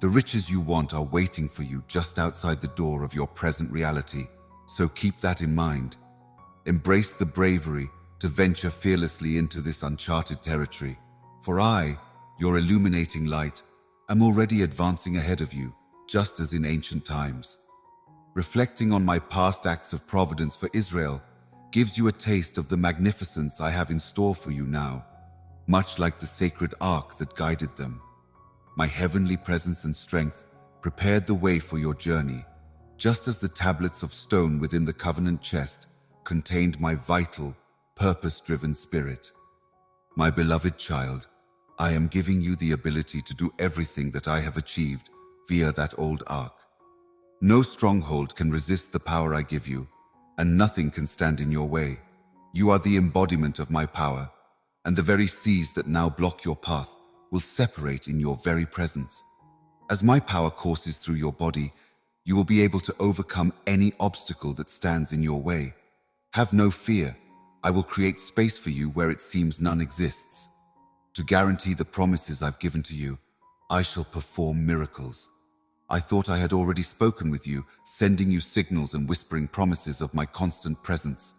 The riches you want are waiting for you just outside the door of your present reality, so keep that in mind. Embrace the bravery to venture fearlessly into this uncharted territory, for I, your illuminating light, am already advancing ahead of you, just as in ancient times. Reflecting on my past acts of providence for Israel gives you a taste of the magnificence I have in store for you now, much like the sacred ark that guided them. My heavenly presence and strength prepared the way for your journey, just as the tablets of stone within the covenant chest contained my vital, purpose-driven spirit. My beloved child, I am giving you the ability to do everything that I have achieved via that old ark. No stronghold can resist the power I give you, and nothing can stand in your way. You are the embodiment of my power, and the very seas that now block your path will separate in your very presence. As my power courses through your body, you will be able to overcome any obstacle that stands in your way. Have no fear. I will create space for you where it seems none exists. To guarantee the promises I've given to you, I shall perform miracles. I thought I had already spoken with you, sending you signals and whispering promises of my constant presence.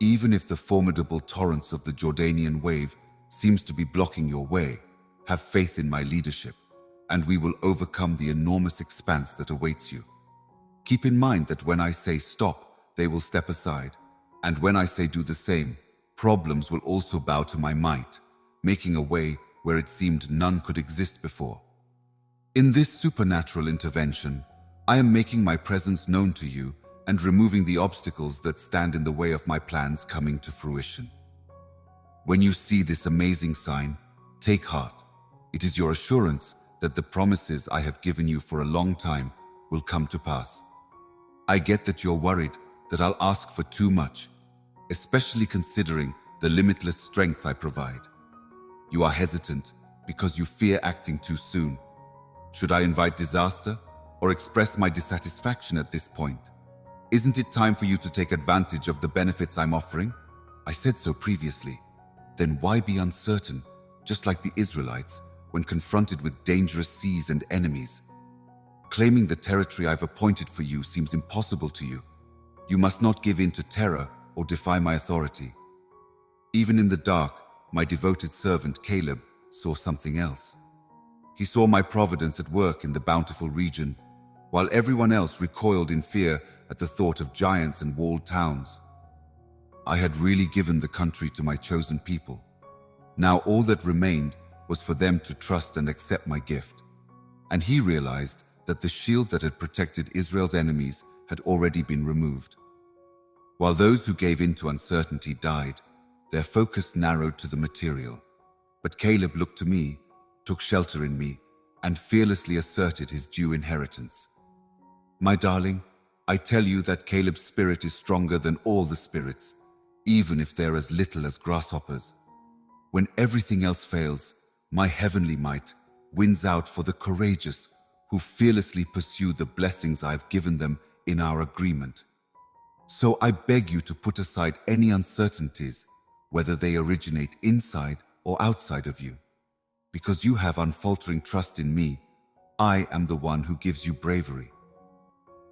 Even if the formidable torrents of the Jordanian wave seems to be blocking your way, have faith in my leadership, and we will overcome the enormous expanse that awaits you. Keep in mind that when I say stop, they will step aside, and when I say do the same, problems will also bow to my might, making a way where it seemed none could exist before. In this supernatural intervention, I am making my presence known to you and removing the obstacles that stand in the way of my plans coming to fruition. When you see this amazing sign, take heart. It is your assurance that the promises I have given you for a long time will come to pass. I get that you're worried that I'll ask for too much, especially considering the limitless strength I provide. You are hesitant because you fear acting too soon. Should I invite disaster or express my dissatisfaction at this point? Isn't it time for you to take advantage of the benefits I'm offering? I said so previously. Then why be uncertain, just like the Israelites, when confronted with dangerous seas and enemies? Claiming the territory I've appointed for you seems impossible to you. You must not give in to terror or defy my authority. Even in the dark, my devoted servant Caleb saw something else. He saw my providence at work in the bountiful region, while everyone else recoiled in fear at the thought of giants and walled towns. I had really given the country to my chosen people. Now all that remained was for them to trust and accept my gift. And he realized that the shield that had protected Israel's enemies had already been removed. While those who gave in to uncertainty died, their focus narrowed to the material. But Caleb looked to me, took shelter in me, and fearlessly asserted his due inheritance. My darling, I tell you that Caleb's spirit is stronger than all the spirits, even if they're as little as grasshoppers. When everything else fails, my heavenly might wins out for the courageous who fearlessly pursue the blessings I've given them in our agreement. So I beg you to put aside any uncertainties, whether they originate inside or outside of you. Because you have unfaltering trust in me, I am the one who gives you bravery.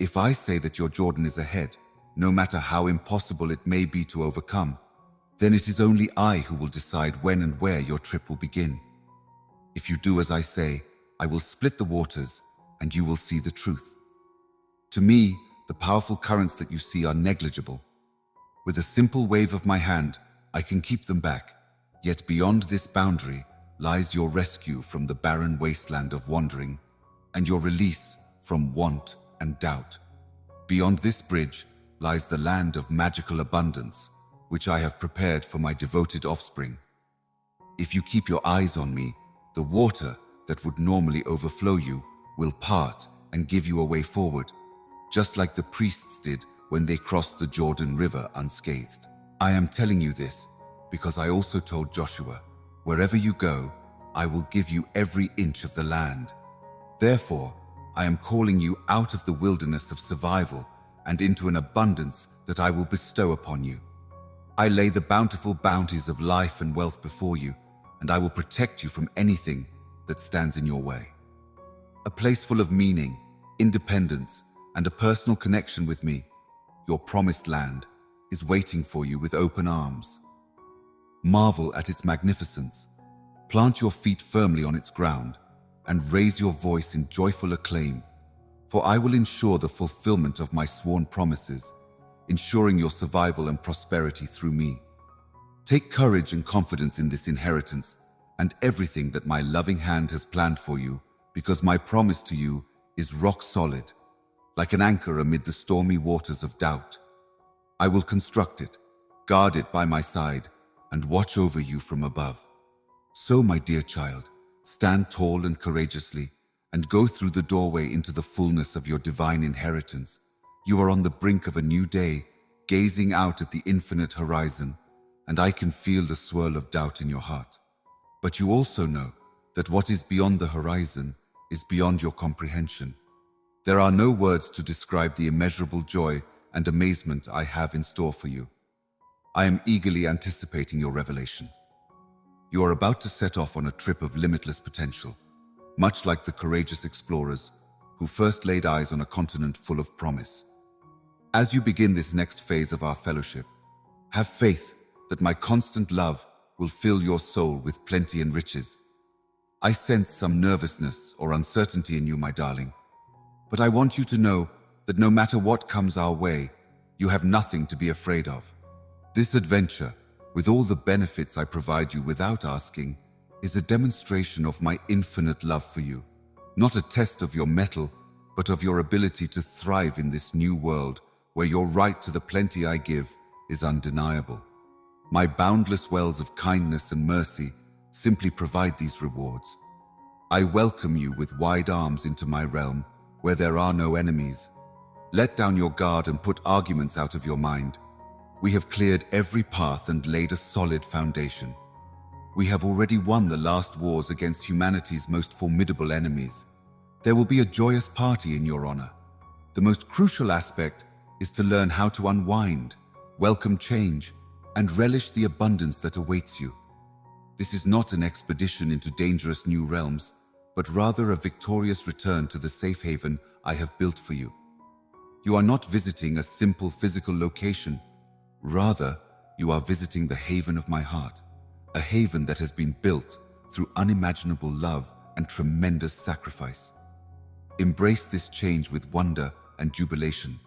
If I say that your Jordan is ahead, no matter how impossible it may be to overcome, then it is only I who will decide when and where your trip will begin. If you do as I say, I will split the waters and you will see the truth. To me, the powerful currents that you see are negligible. With a simple wave of my hand, I can keep them back. Yet beyond this boundary lies your rescue from the barren wasteland of wandering and your release from want and doubt. Beyond this bridge lies the land of magical abundance, which I have prepared for my devoted offspring. If you keep your eyes on me, the water that would normally overflow you will part and give you a way forward, just like the priests did when they crossed the Jordan River unscathed. I am telling you this because I also told Joshua, wherever you go, I will give you every inch of the land. Therefore, I am calling you out of the wilderness of survival and into an abundance that I will bestow upon you. I lay the bountiful bounties of life and wealth before you, and I will protect you from anything that stands in your way. A place full of meaning, independence, and a personal connection with me, your promised land, is waiting for you with open arms. Marvel at its magnificence. Plant your feet firmly on its ground and raise your voice in joyful acclaim, for I will ensure the fulfillment of my sworn promises, ensuring your survival and prosperity through me. Take courage and confidence in this inheritance and everything that my loving hand has planned for you, because my promise to you is rock solid, like an anchor amid the stormy waters of doubt. I will construct it, guard it by my side, and watch over you from above. So, my dear child, stand tall and courageously, and go through the doorway into the fullness of your divine inheritance. You are on the brink of a new day, gazing out at the infinite horizon, and I can feel the swirl of doubt in your heart. But you also know that what is beyond the horizon is beyond your comprehension. There are no words to describe the immeasurable joy and amazement I have in store for you. I am eagerly anticipating your revelation. You are about to set off on a trip of limitless potential, much like the courageous explorers who first laid eyes on a continent full of promise. As you begin this next phase of our fellowship, have faith that my constant love will fill your soul with plenty and riches. I sense some nervousness or uncertainty in you, my darling, but I want you to know that no matter what comes our way, you have nothing to be afraid of. This adventure, with all the benefits I provide you without asking, is a demonstration of my infinite love for you, not a test of your mettle, but of your ability to thrive in this new world where your right to the plenty I give is undeniable. My boundless wells of kindness and mercy simply provide these rewards. I welcome you with wide arms into my realm where there are no enemies. Let down your guard and put arguments out of your mind. We have cleared every path and laid a solid foundation. We have already won the last wars against humanity's most formidable enemies. There will be a joyous party in your honor. The most crucial aspect is to learn how to unwind, welcome change, and relish the abundance that awaits you. This is not an expedition into dangerous new realms, but rather a victorious return to the safe haven I have built for you. You are not visiting a simple physical location. Rather, you are visiting the haven of my heart, a haven that has been built through unimaginable love and tremendous sacrifice. Embrace this change with wonder and jubilation.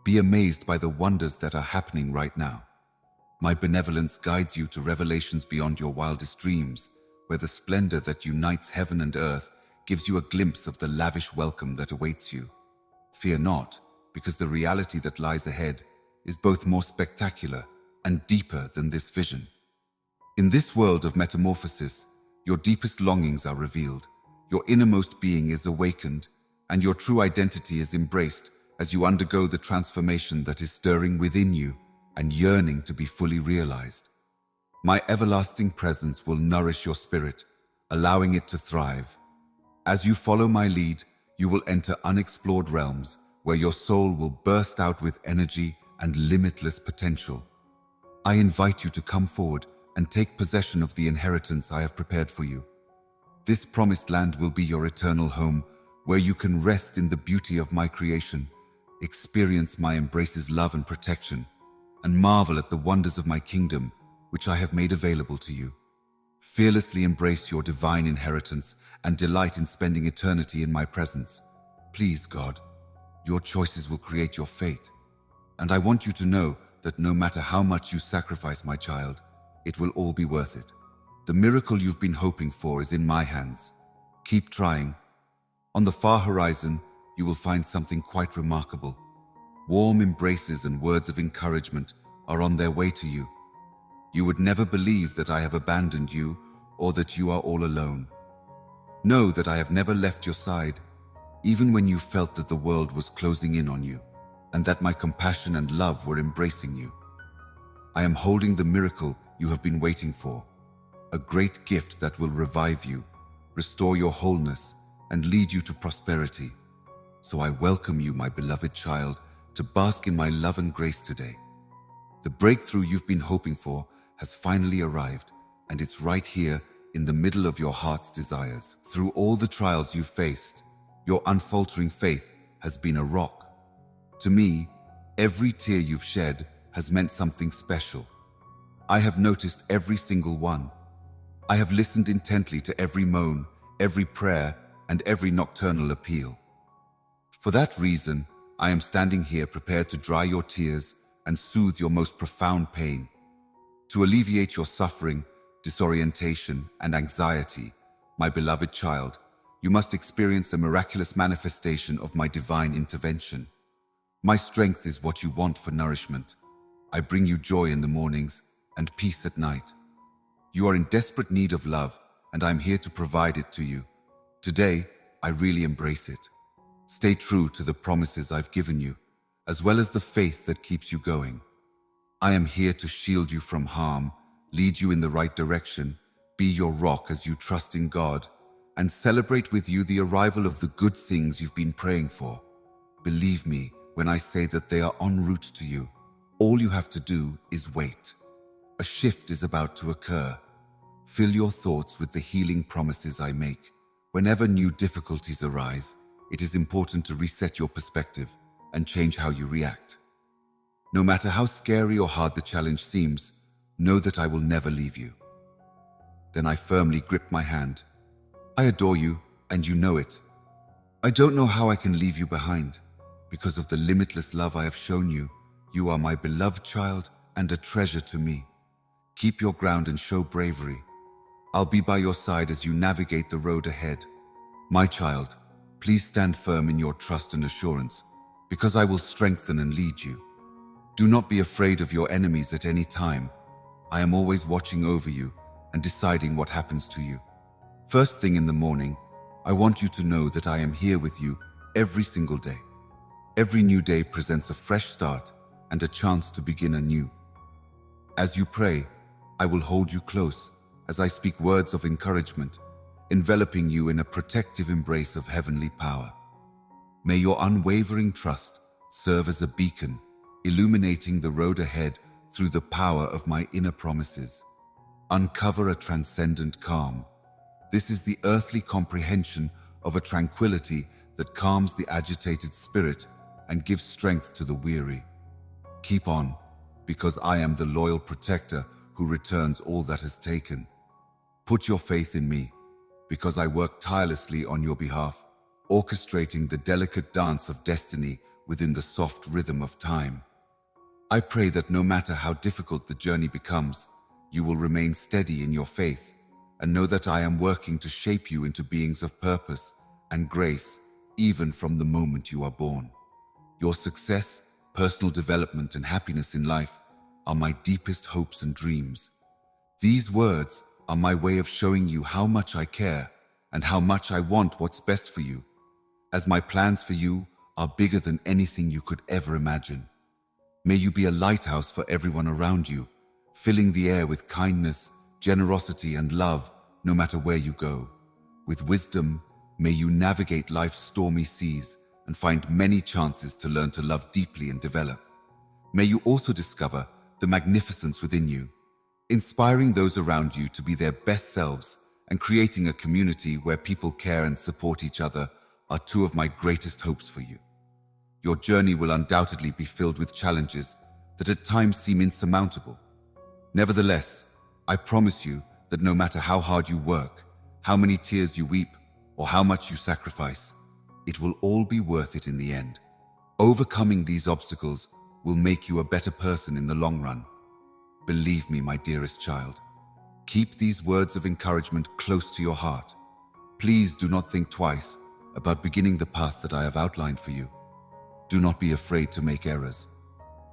Be amazed by the wonders that are happening right now. My benevolence guides you to revelations beyond your wildest dreams, where the splendor that unites heaven and earth gives you a glimpse of the lavish welcome that awaits you. Fear not, because the reality that lies ahead is both more spectacular and deeper than this vision. In this world of metamorphosis, your deepest longings are revealed, your innermost being is awakened, and your true identity is embraced as you undergo the transformation that is stirring within you and yearning to be fully realized. My everlasting presence will nourish your spirit, allowing it to thrive. As you follow my lead, you will enter unexplored realms where your soul will burst out with energy and limitless potential. I invite you to come forward and take possession of the inheritance I have prepared for you. This promised land will be your eternal home, where you can rest in the beauty of my creation, experience my embrace's love and protection, and marvel at the wonders of my kingdom, which I have made available to you. Fearlessly embrace your divine inheritance and delight in spending eternity in my presence. Please, God, your choices will create your fate. And I want you to know that no matter how much you sacrifice, my child, it will all be worth it. The miracle you've been hoping for is in my hands. Keep trying. On the far horizon, you will find something quite remarkable. Warm embraces and words of encouragement are on their way to you. You would never believe that I have abandoned you or that you are all alone. Know that I have never left your side, even when you felt that the world was closing in on you, and that my compassion and love were embracing you. I am holding the miracle you have been waiting for, a great gift that will revive you, restore your wholeness, and lead you to prosperity. So I welcome you, my beloved child, to bask in my love and grace today. The breakthrough you've been hoping for has finally arrived, and it's right here in the middle of your heart's desires. Through all the trials you've faced, your unfaltering faith has been a rock. To me, every tear you've shed has meant something special. I have noticed every single one. I have listened intently to every moan, every prayer, and every nocturnal appeal. For that reason, I am standing here prepared to dry your tears and soothe your most profound pain. To alleviate your suffering, disorientation, and anxiety, my beloved child, you must experience a miraculous manifestation of my divine intervention. My strength is what you want for nourishment. I bring you joy in the mornings and peace at night. You are in desperate need of love, and I'm here to provide it to you. Today, I really embrace it. Stay true to the promises I've given you, as well as the faith that keeps you going. I am here to shield you from harm, lead you in the right direction, be your rock as you trust in God, and celebrate with you the arrival of the good things you've been praying for. Believe me when I say that they are en route to you. All you have to do is wait. A shift is about to occur. Fill your thoughts with the healing promises I make. Whenever new difficulties arise, it is important to reset your perspective and change how you react. No matter how scary or hard the challenge seems, know that I will never leave you. Then I firmly grip my hand. I adore you, and you know it. I don't know how I can leave you behind. Because of the limitless love I have shown you, you are my beloved child and a treasure to me. Keep your ground and show bravery. I'll be by your side as you navigate the road ahead. My child, please stand firm in your trust and assurance, because I will strengthen and lead you. Do not be afraid of your enemies at any time. I am always watching over you and deciding what happens to you. First thing in the morning, I want you to know that I am here with you every single day. Every new day presents a fresh start and a chance to begin anew. As you pray, I will hold you close as I speak words of encouragement, enveloping you in a protective embrace of heavenly power. May your unwavering trust serve as a beacon, illuminating the road ahead through the power of my inner promises. Uncover a transcendent calm. This is the earthly comprehension of a tranquility that calms the agitated spirit and gives strength to the weary. Keep on, because I am the loyal protector who returns all that is taken. Put your faith in me, because I work tirelessly on your behalf, orchestrating the delicate dance of destiny within the soft rhythm of time. I pray that no matter how difficult the journey becomes, you will remain steady in your faith and know that I am working to shape you into beings of purpose and grace, even from the moment you are born. Your success, personal development, and happiness in life are my deepest hopes and dreams. These words are my way of showing you how much I care and how much I want what's best for you, as my plans for you are bigger than anything you could ever imagine. May you be a lighthouse for everyone around you, filling the air with kindness, generosity, and love no matter where you go. With wisdom, may you navigate life's stormy seas and find many chances to learn to love deeply and develop. May you also discover the magnificence within you, inspiring those around you to be their best selves and creating a community where people care and support each other are two of my greatest hopes for you. Your journey will undoubtedly be filled with challenges that at times seem insurmountable. Nevertheless, I promise you that no matter how hard you work, how many tears you weep, or how much you sacrifice, it will all be worth it in the end. Overcoming these obstacles will make you a better person in the long run. Believe me, my dearest child. Keep these words of encouragement close to your heart. Please do not think twice about beginning the path that I have outlined for you. Do not be afraid to make errors.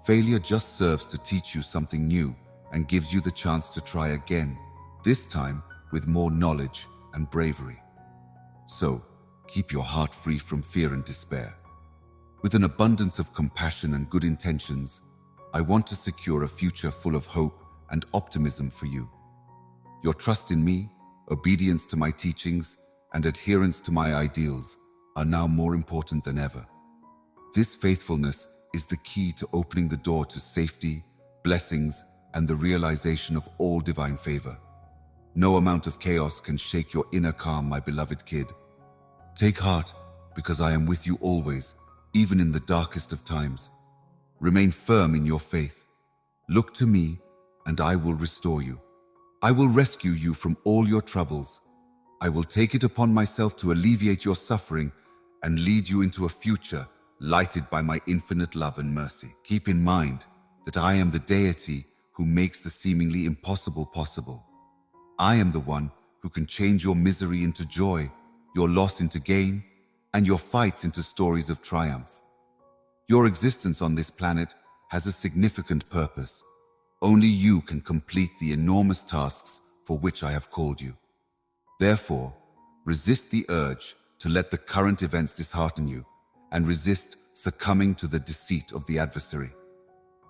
Failure just serves to teach you something new and gives you the chance to try again, this time with more knowledge and bravery. So, keep your heart free from fear and despair. With an abundance of compassion and good intentions, I want to secure a future full of hope and optimism for you. Your trust in me, obedience to my teachings, and adherence to my ideals are now more important than ever. This faithfulness is the key to opening the door to safety, blessings, and the realization of all divine favor. No amount of chaos can shake your inner calm, my beloved kid. Take heart, because I am with you always, even in the darkest of times. Remain firm in your faith. Look to me, and I will restore you. I will rescue you from all your troubles. I will take it upon myself to alleviate your suffering and lead you into a future lighted by my infinite love and mercy. Keep in mind that I am the deity who makes the seemingly impossible possible. I am the one who can change your misery into joy, your loss into gain, and your fights into stories of triumph. Your existence on this planet has a significant purpose. Only you can complete the enormous tasks for which I have called you. Therefore, resist the urge to let the current events dishearten you, and resist succumbing to the deceit of the adversary.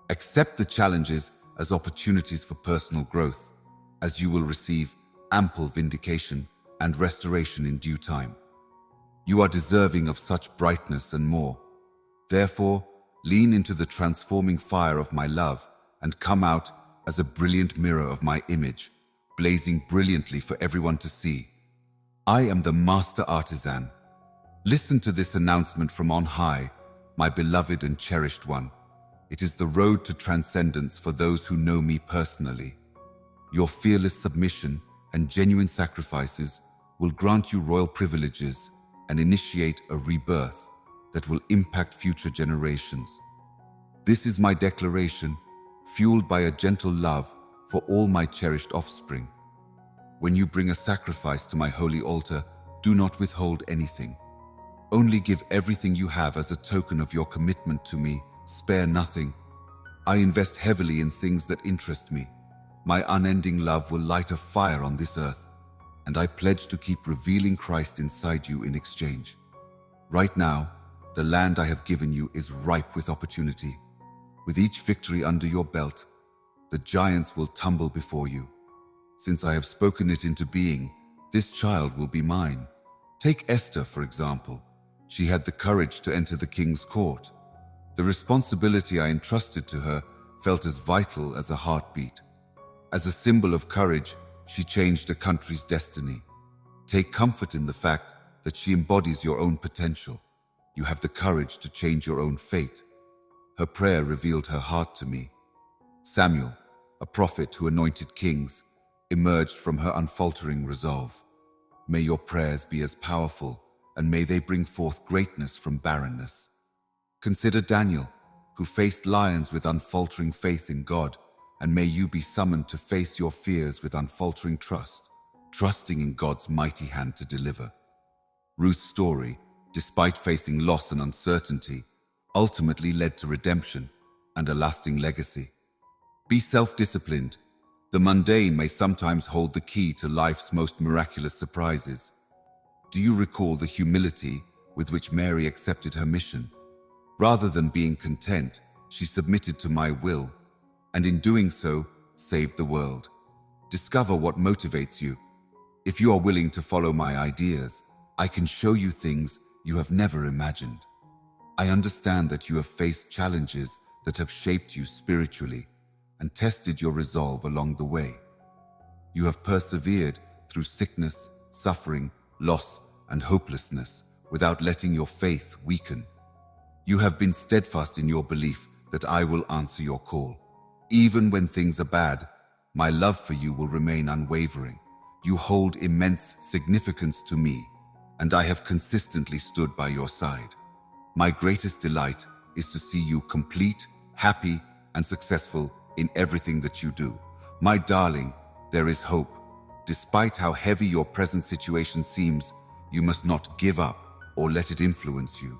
Accept the challenges as opportunities for personal growth, as you will receive ample vindication and restoration in due time. You are deserving of such brightness and more. Therefore, lean into the transforming fire of my love and come out as a brilliant mirror of my image, blazing brilliantly for everyone to see. I am the master artisan. Listen to this announcement from on high, my beloved and cherished one. It is the road to transcendence for those who know me personally. Your fearless submission and genuine sacrifices will grant you royal privileges and initiate a rebirth that will impact future generations. This is my declaration, fueled by a gentle love for all my cherished offspring. When you bring a sacrifice to my holy altar, do not withhold anything. Only give everything you have as a token of your commitment to me. Spare nothing. I invest heavily in things that interest me. My unending love will light a fire on this earth, and I pledge to keep revealing Christ inside you in exchange. Right now, the land I have given you is ripe with opportunity. With each victory under your belt, the giants will tumble before you. Since I have spoken it into being, this child will be mine. Take Esther, for example. She had the courage to enter the king's court. The responsibility I entrusted to her felt as vital as a heartbeat. As a symbol of courage, she changed a country's destiny. Take comfort in the fact that she embodies your own potential. You have the courage to change your own fate. Her prayer revealed her heart to me. Samuel, a prophet who anointed kings, emerged from her unfaltering resolve. May your prayers be as powerful, and may they bring forth greatness from barrenness. Consider Daniel, who faced lions with unfaltering faith in God, and may you be summoned to face your fears with unfaltering trust, trusting in God's mighty hand to deliver. Ruth's story, despite facing loss and uncertainty, ultimately led to redemption and a lasting legacy. Be self-disciplined. The mundane may sometimes hold the key to life's most miraculous surprises. Do you recall the humility with which Mary accepted her mission? Rather than being content, she submitted to my will, and in doing so, saved the world. Discover what motivates you. If you are willing to follow my ideas, I can show you things you have never imagined. I understand that you have faced challenges that have shaped you spiritually and tested your resolve along the way. You have persevered through sickness, suffering, loss, and hopelessness without letting your faith weaken. You have been steadfast in your belief that I will answer your call. Even when things are bad, my love for you will remain unwavering. You hold immense significance to me, and I have consistently stood by your side. My greatest delight is to see you complete happy, and successful in everything that you do. My darling, there is hope. Despite how heavy your present situation seems, you must not give up or let it influence you.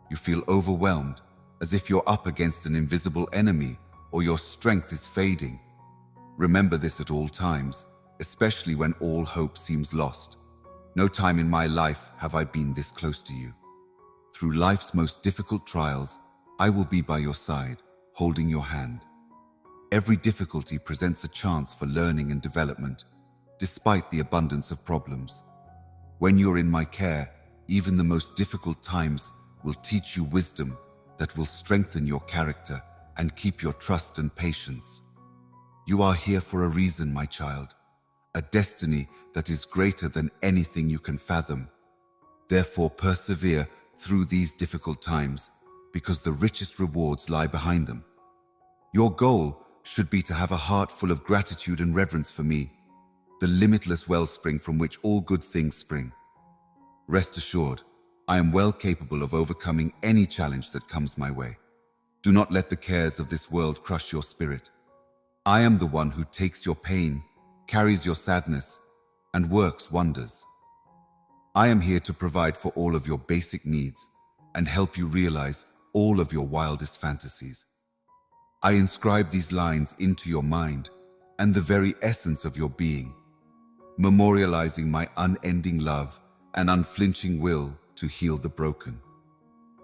You feel overwhelmed, as if you're up against an invisible enemy or your strength is fading. Remember this at all times, especially when all hope seems lost. No time in my life have I been this close to you. Through life's most difficult trials, I will be by your side, holding your hand. Every difficulty presents a chance for learning and development, despite the abundance of problems. When you're in my care, even the most difficult times will teach you wisdom that will strengthen your character and keep your trust and patience. You are here for a reason, my child, a destiny that is greater than anything you can fathom. Therefore, persevere through these difficult times, because the richest rewards lie behind them. Your goal should be to have a heart full of gratitude and reverence for me, the limitless wellspring from which all good things spring. Rest assured, I am well capable of overcoming any challenge that comes my way. Do not let the cares of this world crush your spirit. I am the one who takes your pain, carries your sadness, and works wonders. I am here to provide for all of your basic needs and help you realize all of your wildest fantasies. I inscribe these lines into your mind and the very essence of your being, memorializing my unending love and unflinching will to heal the broken.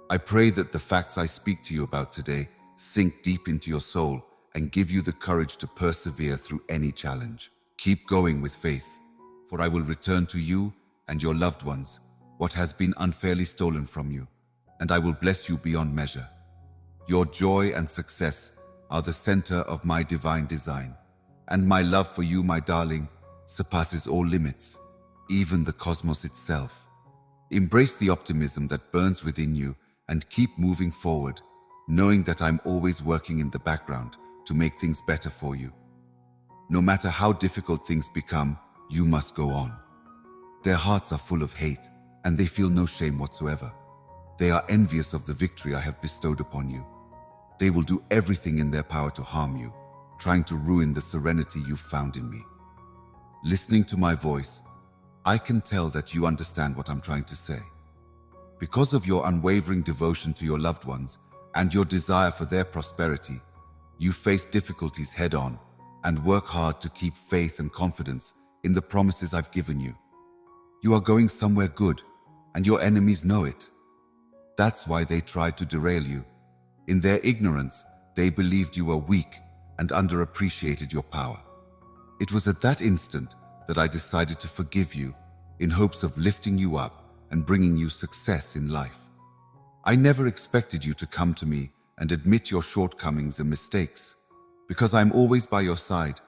I pray that the facts I speak to you about today sink deep into your soul and give you the courage to persevere through any challenge. Keep going with faith, for I will return to you and your loved ones what has been unfairly stolen from you, and I will bless you beyond measure. Your joy and success are the center of my divine design, and my love for you, my darling, surpasses all limits, even the cosmos itself. Embrace the optimism that burns within you and keep moving forward, knowing that I'm always working in the background to make things better for you. No matter how difficult things become, you must go on. Their hearts are full of hate, and they feel no shame whatsoever. They are envious of the victory I have bestowed upon you. They will do everything in their power to harm you, trying to ruin the serenity you've found in me. Listening to my voice, I can tell that you understand what I'm trying to say. Because of your unwavering devotion to your loved ones and your desire for their prosperity, you face difficulties head-on and work hard to keep faith and confidence in the promises I've given you. You are going somewhere good, and your enemies know it. That's why they tried to derail you. In their ignorance, they believed you were weak and underappreciated your power. It was at that instant that I decided to forgive you in hopes of lifting you up and bringing you success in life. I never expected you to come to me and admit your shortcomings and mistakes. Because I'm always by your side,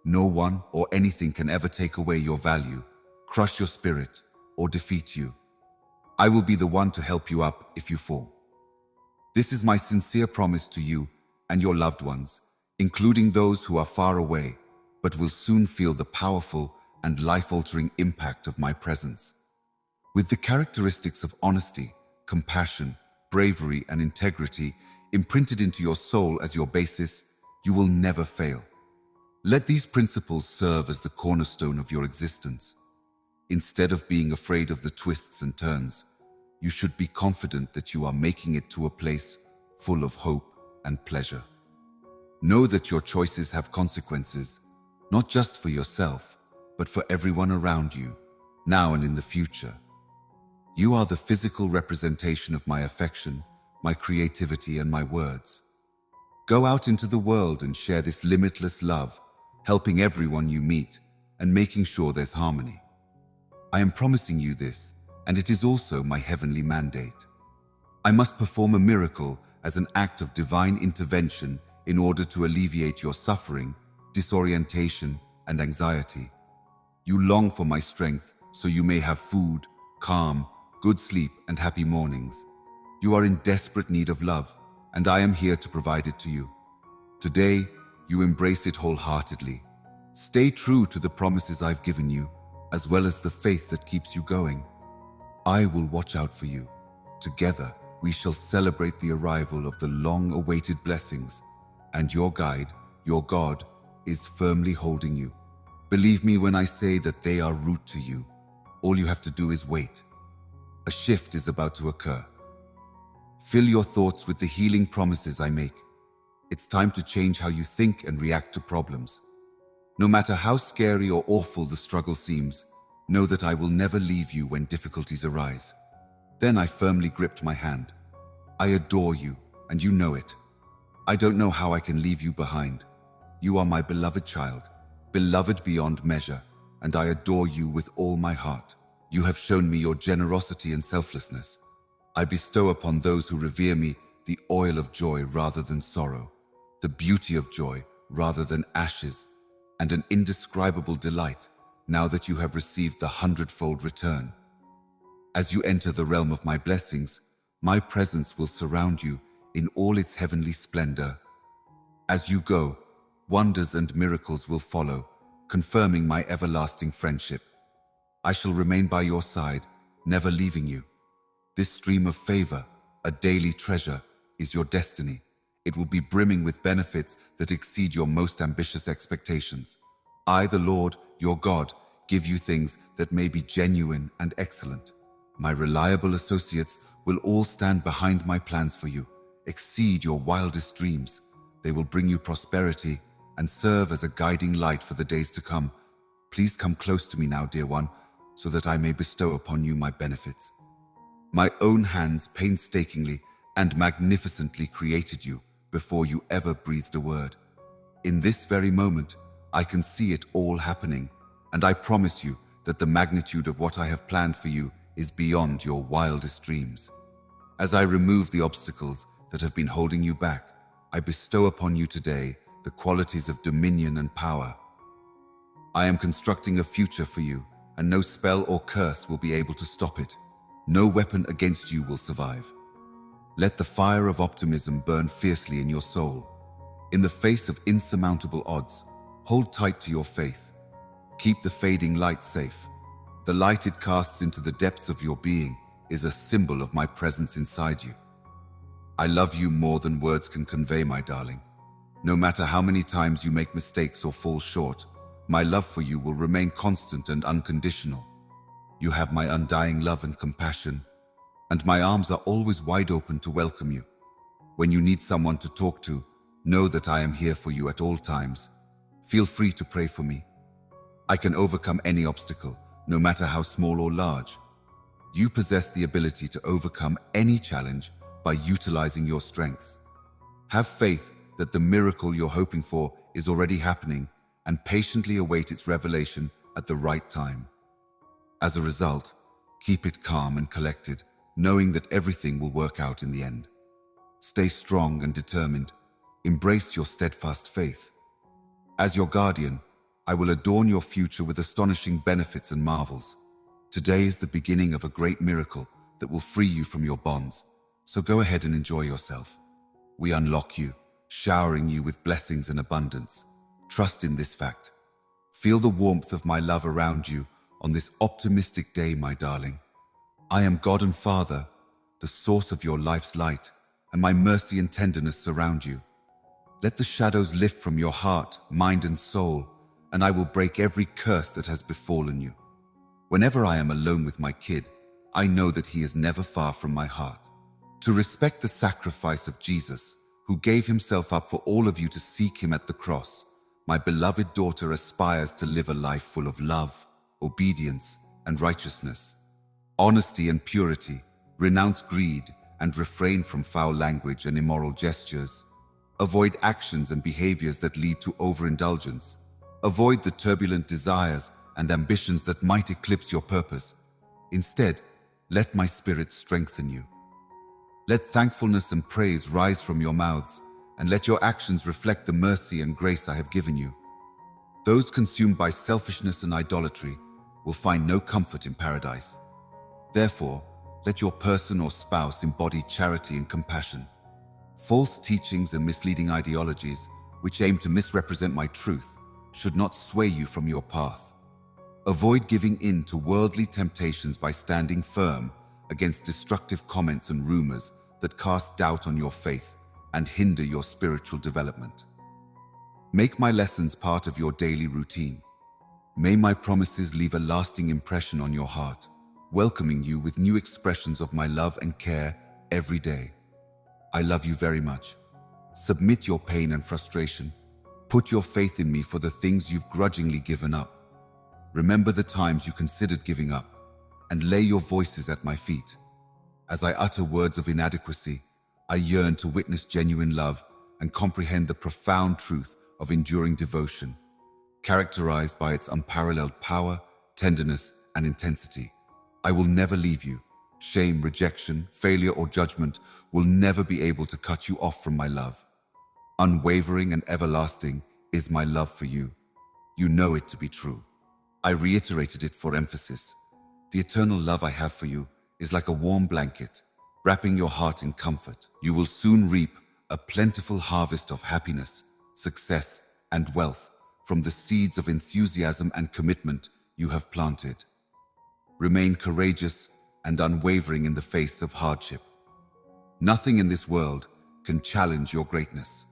no one or anything can ever take away your value, crush your spirit, or defeat you. I will be the one to help you up if you fall. This is my sincere promise to you and your loved ones, including those who are far away, but will soon feel the powerful and life-altering impact of my presence. With the characteristics of honesty, compassion, bravery, and integrity imprinted into your soul as your basis, you will never fail. Let these principles serve as the cornerstone of your existence. Instead of being afraid of the twists and turns, you should be confident that you are making it to a place full of hope and pleasure. Know that your choices have consequences, not just for yourself, but for everyone around you, now and in the future. You are the physical representation of my affection, my creativity, and my words. Go out into the world and share this limitless love, helping everyone you meet and making sure there's harmony. I am promising you this, and it is also my heavenly mandate. I must perform a miracle as an act of divine intervention in order to alleviate your suffering, disorientation, and anxiety. You long for my strength so you may have food, calm, good sleep, and happy mornings. You are in desperate need of love, and I am here to provide it to you. Today, you embrace it wholeheartedly. Stay true to the promises I've given you, as well as the faith that keeps you going. I will watch out for you. Together, we shall celebrate the arrival of the long-awaited blessings, and your guide, your God, is firmly holding you. Believe me when I say that they are root to you. All you have to do is wait. A shift is about to occur. Fill your thoughts with the healing promises I make. It's time to change how you think and react to problems. No matter how scary or awful the struggle seems, know that I will never leave you when difficulties arise. Then I firmly gripped my hand. I adore you, and you know it. I don't know how I can leave you behind. You are my beloved child, beloved beyond measure, and I adore you with all my heart. You have shown me your generosity and selflessness. I bestow upon those who revere me the oil of joy rather than sorrow, the beauty of joy rather than ashes, and an indescribable delight now that you have received the 100-fold return. As you enter the realm of my blessings, my presence will surround you in all its heavenly splendor. As you go, wonders and miracles will follow, confirming my everlasting friendship. I shall remain by your side, never leaving you. This stream of favor, a daily treasure, is your destiny. It will be brimming with benefits that exceed your most ambitious expectations. I, the Lord, your God, give you things that may be genuine and excellent. My reliable associates will all stand behind my plans for you, exceed your wildest dreams. They will bring you prosperity and serve as a guiding light for the days to come. Please come close to me now, dear one, so that I may bestow upon you my benefits. My own hands painstakingly and magnificently created you before you ever breathed a word. In this very moment, I can see it all happening, and I promise you that the magnitude of what I have planned for you is beyond your wildest dreams. As I remove the obstacles that have been holding you back, I bestow upon you today the qualities of dominion and power. I am constructing a future for you, and no spell or curse will be able to stop it. No weapon against you will survive. Let the fire of optimism burn fiercely in your soul. In the face of insurmountable odds, hold tight to your faith. Keep the fading light safe. The light it casts into the depths of your being is a symbol of my presence inside you. I love you more than words can convey, my darling. No matter how many times you make mistakes or fall short, my love for you will remain constant and unconditional. You have my undying love and compassion, and my arms are always wide open to welcome you. When you need someone to talk to, know that I am here for you at all times. Feel free to pray for me. I can overcome any obstacle, no matter how small or large. You possess the ability to overcome any challenge by utilizing your strengths. Have faith that the miracle you're hoping for is already happening, and patiently await its revelation at the right time. As a result, keep it calm and collected, knowing that everything will work out in the end. Stay strong and determined. Embrace your steadfast faith. As your guardian, I will adorn your future with astonishing benefits and marvels. Today is the beginning of a great miracle that will free you from your bonds, so go ahead and enjoy yourself. We unlock you, showering you with blessings and abundance. Trust in this fact. Feel the warmth of my love around you on this optimistic day, my darling. I am God and Father, the source of your life's light, and my mercy and tenderness surround you. Let the shadows lift from your heart, mind, and soul, and I will break every curse that has befallen you. Whenever I am alone with my kid, I know that he is never far from my heart. To respect the sacrifice of Jesus, who gave himself up for all of you to seek him at the cross, my beloved daughter aspires to live a life full of love, obedience, and righteousness. Honesty and purity, renounce greed, and refrain from foul language and immoral gestures. Avoid actions and behaviors that lead to overindulgence. Avoid the turbulent desires and ambitions that might eclipse your purpose. Instead, let my spirit strengthen you. Let thankfulness and praise rise from your mouths, and let your actions reflect the mercy and grace I have given you. Those consumed by selfishness and idolatry will find no comfort in paradise. Therefore, let your person or spouse embody charity and compassion. False teachings and misleading ideologies, which aim to misrepresent my truth, should not sway you from your path. Avoid giving in to worldly temptations by standing firm against destructive comments and rumors that cast doubt on your faith and hinder your spiritual development. Make my lessons part of your daily routine. May my promises leave a lasting impression on your heart, welcoming you with new expressions of my love and care every day. I love you very much. Submit your pain and frustration. Put your faith in me for the things you've grudgingly given up. Remember the times you considered giving up, and lay your voices at my feet. As I utter words of inadequacy, I yearn to witness genuine love and comprehend the profound truth of enduring devotion, characterized by its unparalleled power, tenderness, and intensity. I will never leave you. Shame, rejection, failure, or judgment will never be able to cut you off from my love. Unwavering and everlasting is my love for you. You know it to be true. I reiterated it for emphasis. The eternal love I have for you is like a warm blanket, wrapping your heart in comfort. You will soon reap a plentiful harvest of happiness, success, and wealth from the seeds of enthusiasm and commitment you have planted. Remain courageous and unwavering in the face of hardship. Nothing in this world can challenge your greatness.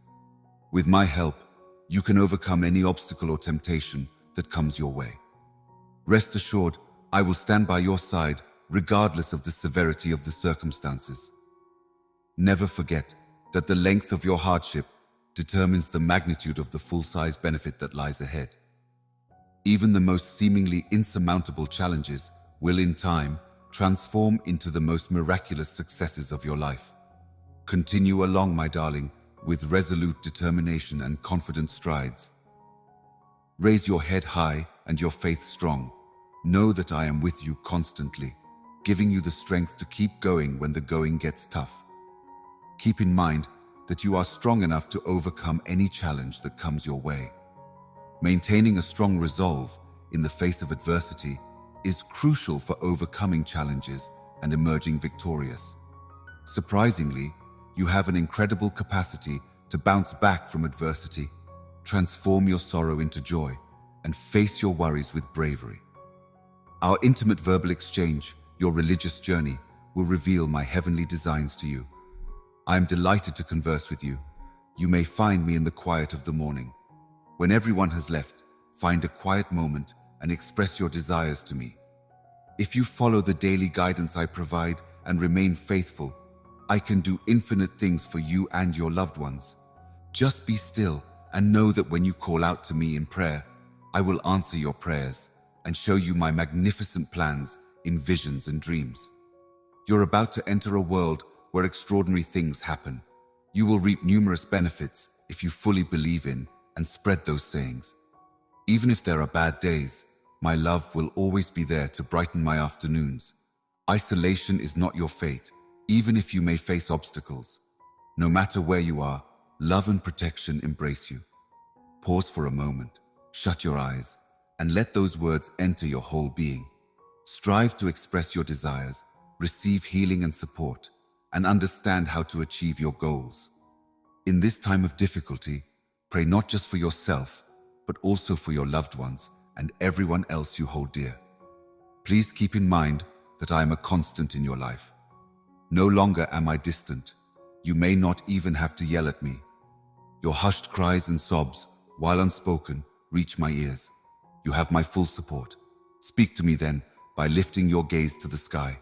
With my help, you can overcome any obstacle or temptation that comes your way. Rest assured, I will stand by your side regardless of the severity of the circumstances. Never forget that the length of your hardship determines the magnitude of the full-size benefit that lies ahead. Even the most seemingly insurmountable challenges will, in time, transform into the most miraculous successes of your life. Continue along, my darling, with resolute determination and confident strides. Raise your head high and your faith strong. Know that I am with you constantly, giving you the strength to keep going when the going gets tough. Keep in mind that you are strong enough to overcome any challenge that comes your way. Maintaining a strong resolve in the face of adversity is crucial for overcoming challenges and emerging victorious. Surprisingly, you have an incredible capacity to bounce back from adversity, transform your sorrow into joy, and face your worries with bravery. Our intimate verbal exchange, your religious journey, will reveal my heavenly designs to you. I am delighted to converse with you. You may find me in the quiet of the morning. When everyone has left, find a quiet moment and express your desires to me. If you follow the daily guidance I provide and remain faithful, I can do infinite things for you and your loved ones. Just be still and know that when you call out to me in prayer, I will answer your prayers and show you my magnificent plans in visions and dreams. You're about to enter a world where extraordinary things happen. You will reap numerous benefits if you fully believe in and spread those sayings. Even if there are bad days, my love will always be there to brighten my afternoons. Isolation is not your fate, even if you may face obstacles. No matter where you are, love and protection embrace you. Pause for a moment, shut your eyes, and let those words enter your whole being. Strive to express your desires, receive healing and support, and understand how to achieve your goals. In this time of difficulty, pray not just for yourself, but also for your loved ones and everyone else you hold dear. Please keep in mind that I am a constant in your life. No longer am I distant. You may not even have to yell at me. Your hushed cries and sobs, while unspoken, reach my ears. You have my full support. Speak to me then by lifting your gaze to the sky.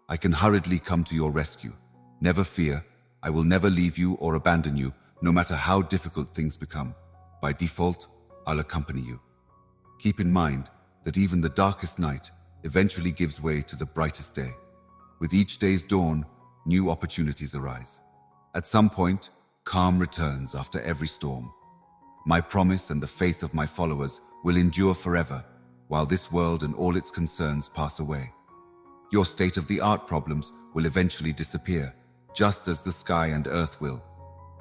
I can hurriedly come to your rescue. Never fear, I will never leave you or abandon you, no matter how difficult things become. By default, I'll accompany you. Keep in mind that even the darkest night eventually gives way to the brightest day. With each day's dawn, new opportunities arise. At some point, calm returns after every storm. My promise and the faith of my followers will endure forever, while this world and all its concerns pass away. Your state-of-the-art problems will eventually disappear, just as the sky and earth will.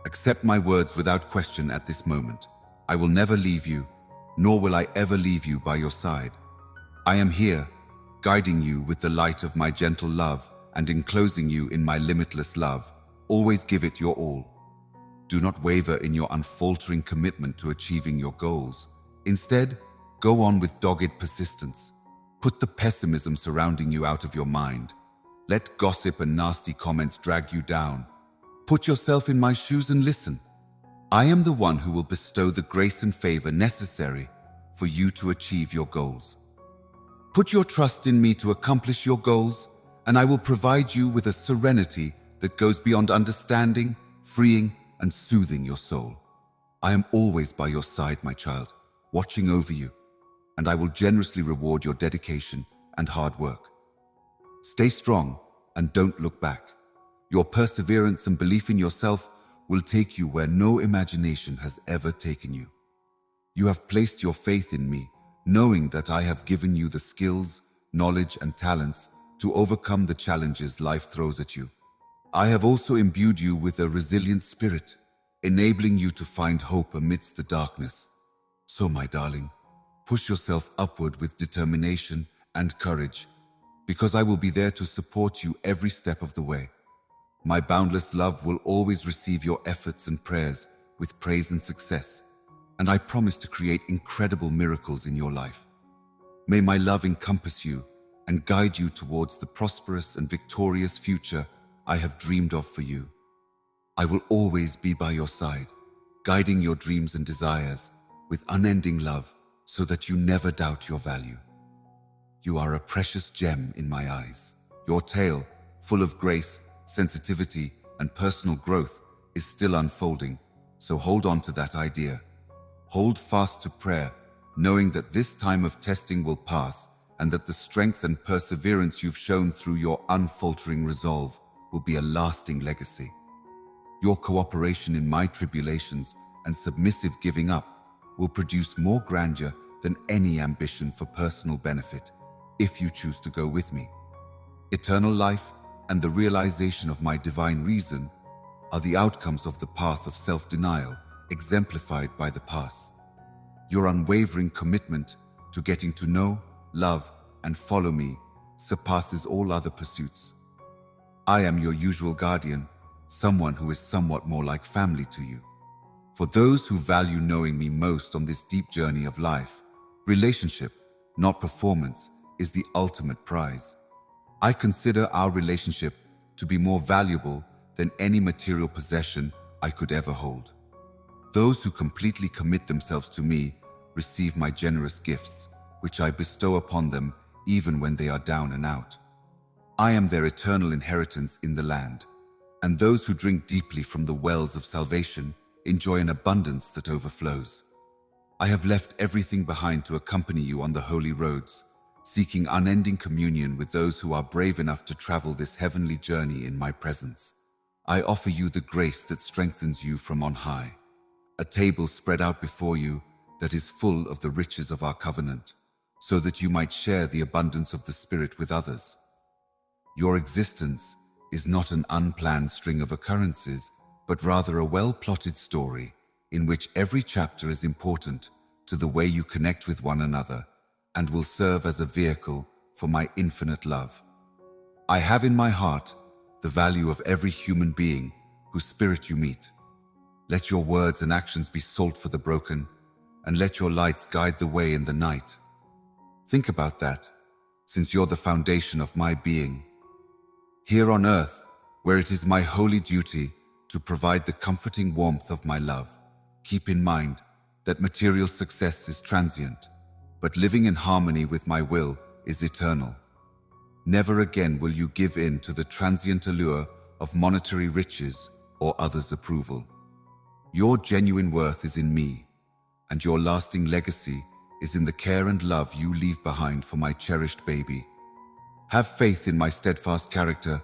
Accept my words without question at this moment. I will never leave you, nor will I ever leave you by your side. I am here, guiding you with the light of my gentle love and enclosing you in my limitless love. Always give it your all. Do not waver in your unfaltering commitment to achieving your goals. Instead, go on with dogged persistence. Put the pessimism surrounding you out of your mind. Let gossip and nasty comments drag you down, Put yourself in my shoes and listen. I am the one who will bestow the grace and favor necessary for you to achieve your goals. Put your trust in me to accomplish your goals, and I will provide you with a serenity that goes beyond understanding, freeing, and soothing your soul. I am always by your side, my child, watching over you, and I will generously reward your dedication and hard work. Stay strong and don't look back. Your perseverance and belief in yourself will take you where no imagination has ever taken you. You have placed your faith in me, knowing that I have given you the skills, knowledge, and talents to overcome the challenges life throws at you. I have also imbued you with a resilient spirit, enabling you to find hope amidst the darkness. So, my darling, push yourself upward with determination and courage, because I will be there to support you every step of the way. My boundless love will always receive your efforts and prayers with praise and success, and I promise to create incredible miracles in your life. May my love encompass you and guide you towards the prosperous and victorious future I have dreamed of for you. I will always be by your side, guiding your dreams and desires with unending love so that you never doubt your value. You are a precious gem in my eyes. Your tale, full of grace, sensitivity, and personal growth, is still unfolding, so hold on to that idea. Hold fast to prayer, knowing that this time of testing will pass and that the strength and perseverance you've shown through your unfaltering resolve will be a lasting legacy. Your cooperation in my tribulations and submissive giving up will produce more grandeur than any ambition for personal benefit, if you choose to go with me. Eternal life and the realization of my divine reason are the outcomes of the path of self-denial exemplified by the pass. Your unwavering commitment to getting to know, love, and follow me surpasses all other pursuits. I am your usual guardian, someone who is somewhat more like family to you. For those who value knowing me most on this deep journey of life, relationship, not performance, is the ultimate prize. I consider our relationship to be more valuable than any material possession I could ever hold. Those who completely commit themselves to me receive my generous gifts, which I bestow upon them even when they are down and out. I am their eternal inheritance in the land, and those who drink deeply from the wells of salvation enjoy an abundance that overflows. I have left everything behind to accompany you on the holy roads, seeking unending communion with those who are brave enough to travel this heavenly journey in my presence. I offer you the grace that strengthens you from on high, a table spread out before you that is full of the riches of our covenant, so that you might share the abundance of the Spirit with others. Your existence is not an unplanned string of occurrences, but rather a well-plotted story in which every chapter is important to the way you connect with one another and will serve as a vehicle for my infinite love. I have in my heart the value of every human being whose spirit you meet. Let your words and actions be salt for the broken, and let your lights guide the way in the night. Think about that, since you're the foundation of my being. Here on earth, where it is my holy duty to provide the comforting warmth of my love, keep in mind that material success is transient, but living in harmony with my will is eternal. Never again will you give in to the transient allure of monetary riches or others' approval. Your genuine worth is in me, and your lasting legacy is in the care and love you leave behind for my cherished baby. Have faith in my steadfast character,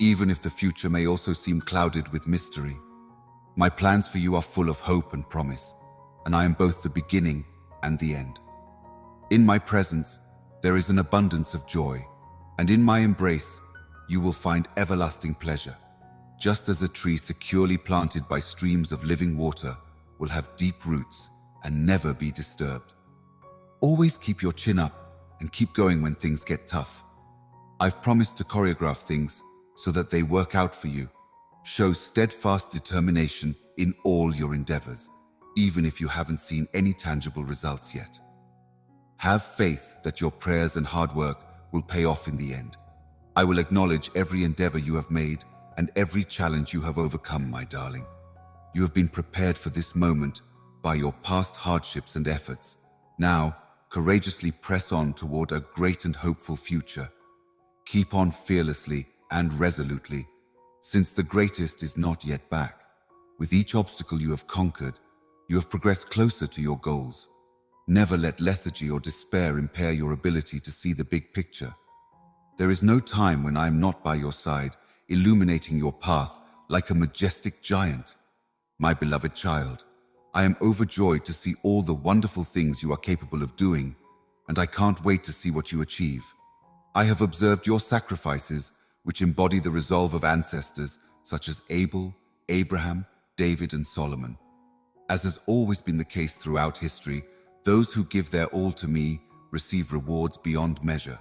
even if the future may also seem clouded with mystery. My plans for you are full of hope and promise, and I am both the beginning and the end. In my presence, there is an abundance of joy, and in my embrace, you will find everlasting pleasure, just as a tree securely planted by streams of living water will have deep roots and never be disturbed. Always keep your chin up and keep going when things get tough. I've promised to choreograph things so that they work out for you. Show steadfast determination in all your endeavors, even if you haven't seen any tangible results yet. Have faith that your prayers and hard work will pay off in the end. I will acknowledge every endeavor you have made and every challenge you have overcome, my darling. You have been prepared for this moment by your past hardships and efforts. Now, courageously press on toward a great and hopeful future. Keep on fearlessly and resolutely, since the greatest is not yet back. With each obstacle you have conquered, you have progressed closer to your goals. Never let lethargy or despair impair your ability to see the big picture. There is no time when I am not by your side, illuminating your path like a majestic giant. My beloved child, I am overjoyed to see all the wonderful things you are capable of doing, and I can't wait to see what you achieve. I have observed your sacrifices, which embody the resolve of ancestors such as Abel, Abraham, David, and Solomon. As has always been the case throughout history, those who give their all to me receive rewards beyond measure.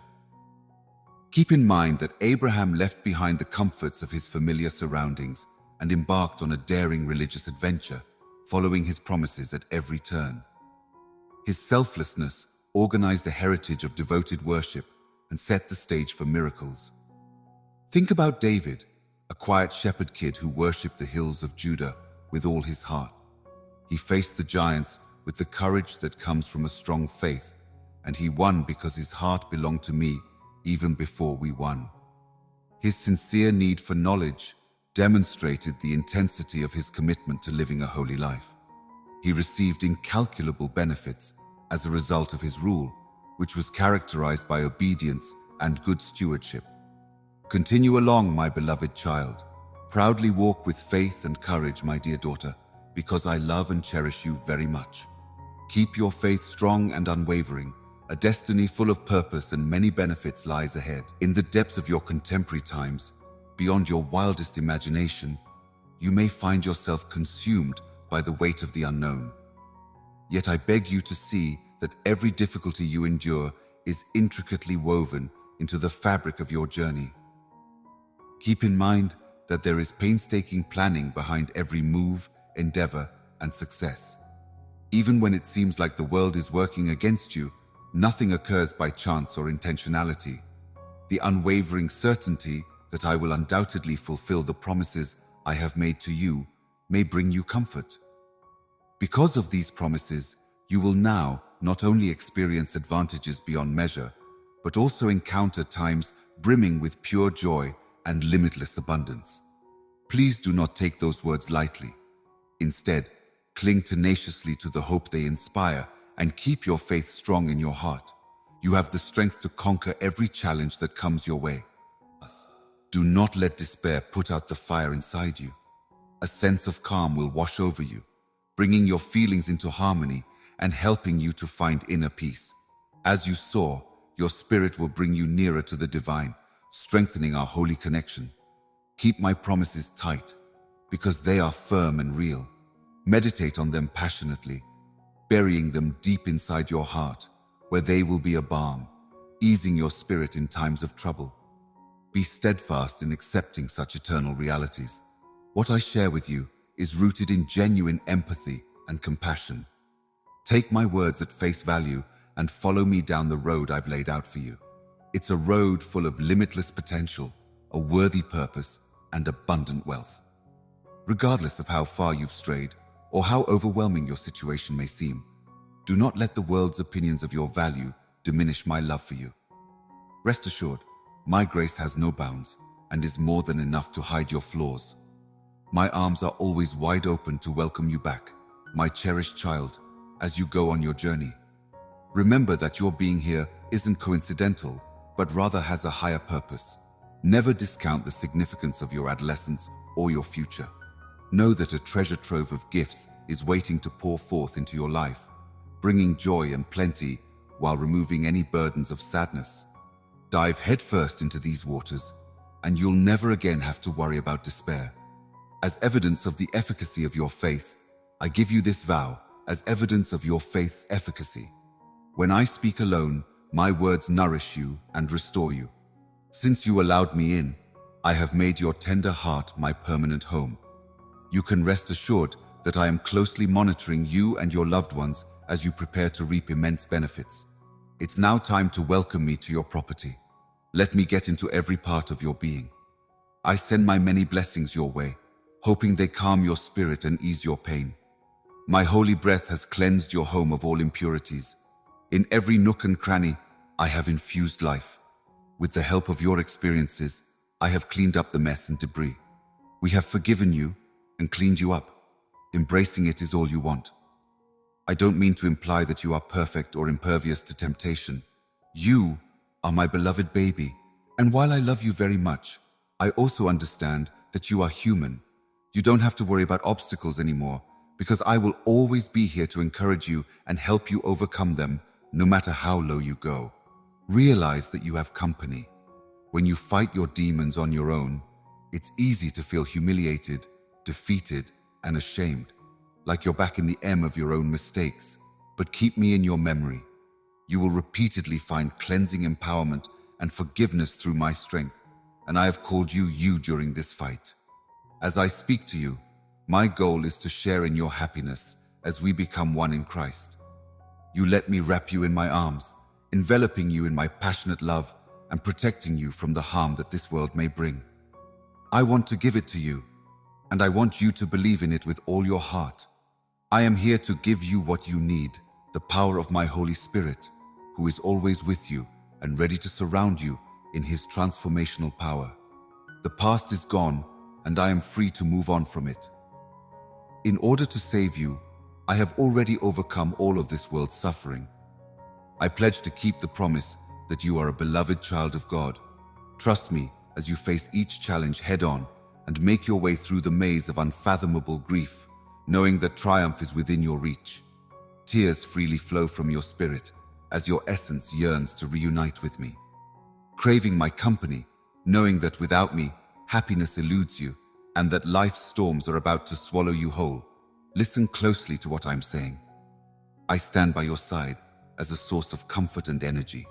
Keep in mind that Abraham left behind the comforts of his familiar surroundings and embarked on a daring religious adventure, following his promises at every turn. His selflessness organized a heritage of devoted worship and set the stage for miracles. Think about David, a quiet shepherd kid who worshipped the hills of Judah with all his heart. He faced the giants with the courage that comes from a strong faith, and he won because his heart belonged to me even before we won. His sincere need for knowledge demonstrated the intensity of his commitment to living a holy life. He received incalculable benefits as a result of his rule, which was characterized by obedience and good stewardship. Continue along, my beloved child. Proudly walk with faith and courage, my dear daughter, because I love and cherish you very much. Keep your faith strong and unwavering. A destiny full of purpose and many benefits lies ahead. In the depths of your contemporary times, beyond your wildest imagination, you may find yourself consumed by the weight of the unknown. Yet I beg you to see that every difficulty you endure is intricately woven into the fabric of your journey. Keep in mind that there is painstaking planning behind every move, endeavor, and success. Even when it seems like the world is working against you, nothing occurs by chance or intentionality. The unwavering certainty that I will undoubtedly fulfill the promises I have made to you may bring you comfort. Because of these promises, you will now not only experience advantages beyond measure, but also encounter times brimming with pure joy and limitless abundance. Please do not take those words lightly. Instead, cling tenaciously to the hope they inspire and keep your faith strong in your heart. You have the strength to conquer every challenge that comes your way. Do not let despair put out the fire inside you. A sense of calm will wash over you, bringing your feelings into harmony and helping you to find inner peace. As you soar, your spirit will bring you nearer to the divine, strengthening our holy connection. Keep my promises tight, because they are firm and real. Meditate on them passionately, burying them deep inside your heart, where they will be a balm, easing your spirit in times of trouble. Be steadfast in accepting such eternal realities. What I share with you is rooted in genuine empathy and compassion. Take my words at face value and follow me down the road I've laid out for you. It's a road full of limitless potential, a worthy purpose, and abundant wealth. Regardless of how far you've strayed or how overwhelming your situation may seem, do not let the world's opinions of your value diminish my love for you. Rest assured, my grace has no bounds and is more than enough to hide your flaws. My arms are always wide open to welcome you back, my cherished child, as you go on your journey. Remember that your being here isn't coincidental, but rather has a higher purpose. Never discount the significance of your adolescence or your future. Know that a treasure trove of gifts is waiting to pour forth into your life, bringing joy and plenty while removing any burdens of sadness. Dive headfirst into these waters, and you'll never again have to worry about despair. As evidence of the efficacy of your faith, I give you this vow as evidence of your faith's efficacy. When I speak alone, my words nourish you and restore you. Since you allowed me in, I have made your tender heart my permanent home. You can rest assured that I am closely monitoring you and your loved ones as you prepare to reap immense benefits. It's now time to welcome me to your property. Let me get into every part of your being. I send my many blessings your way, hoping they calm your spirit and ease your pain. My holy breath has cleansed your home of all impurities. In every nook and cranny, I have infused life. With the help of your experiences, I have cleaned up the mess and debris. We have forgiven you and cleaned you up. Embracing it is all you want. I don't mean to imply that you are perfect or impervious to temptation. You are my beloved baby, and while I love you very much, I also understand that you are human. You don't have to worry about obstacles anymore, because I will always be here to encourage you and help you overcome them, no matter how low you go. Realize that you have company. When you fight your demons on your own, it's easy to feel humiliated, defeated, and ashamed, like you're back in the M of your own mistakes. But keep me in your memory. You will repeatedly find cleansing empowerment and forgiveness through my strength, and I have called you you during this fight. As I speak to you, my goal is to share in your happiness as we become one in Christ. You let me wrap you in my arms, enveloping you in my passionate love and protecting you from the harm that this world may bring. I want to give it to you, and I want you to believe in it with all your heart. I am here to give you what you need, the power of my Holy Spirit, who is always with you and ready to surround you in his transformational power. The past is gone, and I am free to move on from it. In order to save you, I have already overcome all of this world's suffering. I pledge to keep the promise that you are a beloved child of God. Trust me as you face each challenge head-on and make your way through the maze of unfathomable grief, knowing that triumph is within your reach. Tears freely flow from your spirit as your essence yearns to reunite with me. Craving my company, knowing that without me, happiness eludes you and that life's storms are about to swallow you whole. Listen closely to what I'm saying. I stand by your side as a source of comfort and energy.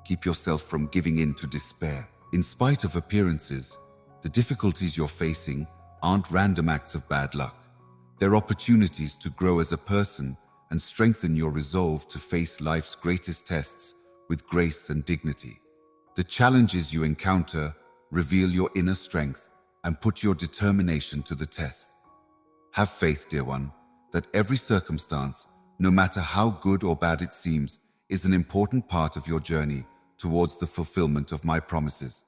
Keep yourself from giving in to despair. In spite of appearances, the difficulties you're facing aren't random acts of bad luck. They're opportunities to grow as a person and strengthen your resolve to face life's greatest tests with grace and dignity. The challenges you encounter reveal your inner strength and put your determination to the test. Have faith, dear one, that every circumstance, no matter how good or bad it seems, is an important part of your journey towards the fulfillment of my promises.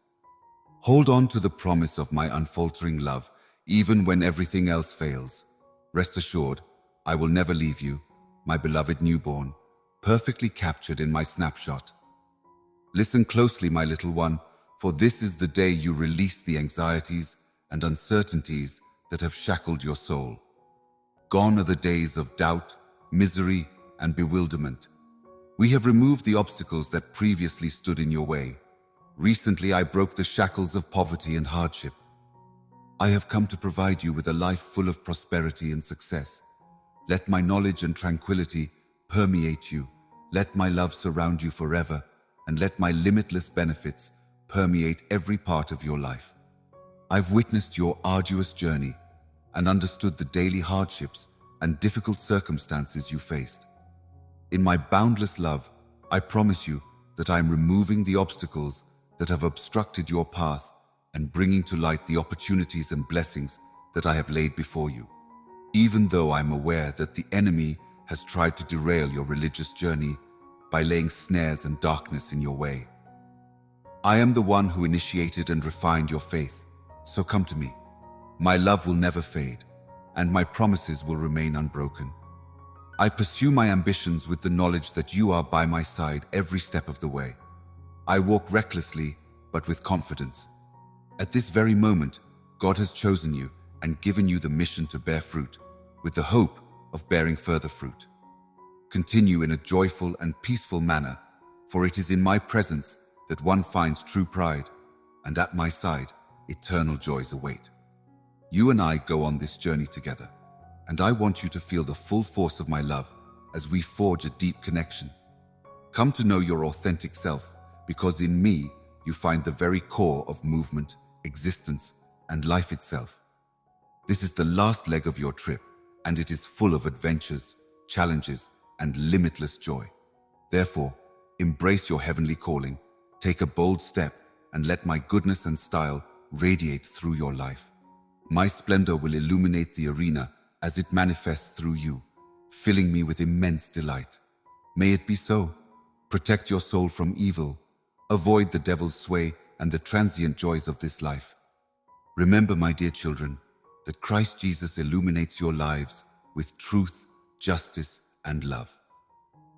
Hold on to the promise of my unfaltering love, even when everything else fails. Rest assured, I will never leave you, my beloved newborn, perfectly captured in my snapshot. Listen closely, my little one, for this is the day you release the anxieties and uncertainties that have shackled your soul. Gone are the days of doubt, misery, and bewilderment. We have removed the obstacles that previously stood in your way. Recently, I broke the shackles of poverty and hardship. I have come to provide you with a life full of prosperity and success. Let my knowledge and tranquility permeate you. Let my love surround you forever, and let my limitless benefits permeate every part of your life. I've witnessed your arduous journey and understood the daily hardships and difficult circumstances you faced. In my boundless love, I promise you that I am removing the obstacles that have obstructed your path and bringing to light the opportunities and blessings that I have laid before you. Even though I'm aware that the enemy has tried to derail your religious journey by laying snares and darkness in your way. I am the one who initiated and refined your faith, so come to me. My love will never fade, and my promises will remain unbroken. I pursue my ambitions with the knowledge that you are by my side every step of the way. I walk recklessly, but with confidence. At this very moment, God has chosen you and given you the mission to bear fruit, with the hope of bearing further fruit. Continue in a joyful and peaceful manner, for it is in my presence that one finds true pride, and at my side, eternal joys await. You and I go on this journey together, and I want you to feel the full force of my love as we forge a deep connection. Come to know your authentic self, because in me you find the very core of movement, existence, and life itself. This is the last leg of your trip, and it is full of adventures, challenges, and limitless joy. Therefore, embrace your heavenly calling, take a bold step, and let my goodness and style radiate through your life. My splendor will illuminate the arena as it manifests through you, filling me with immense delight. May it be so. Protect your soul from evil. Avoid the devil's sway and the transient joys of this life. Remember, my dear children, that Christ Jesus illuminates your lives with truth, justice, and love.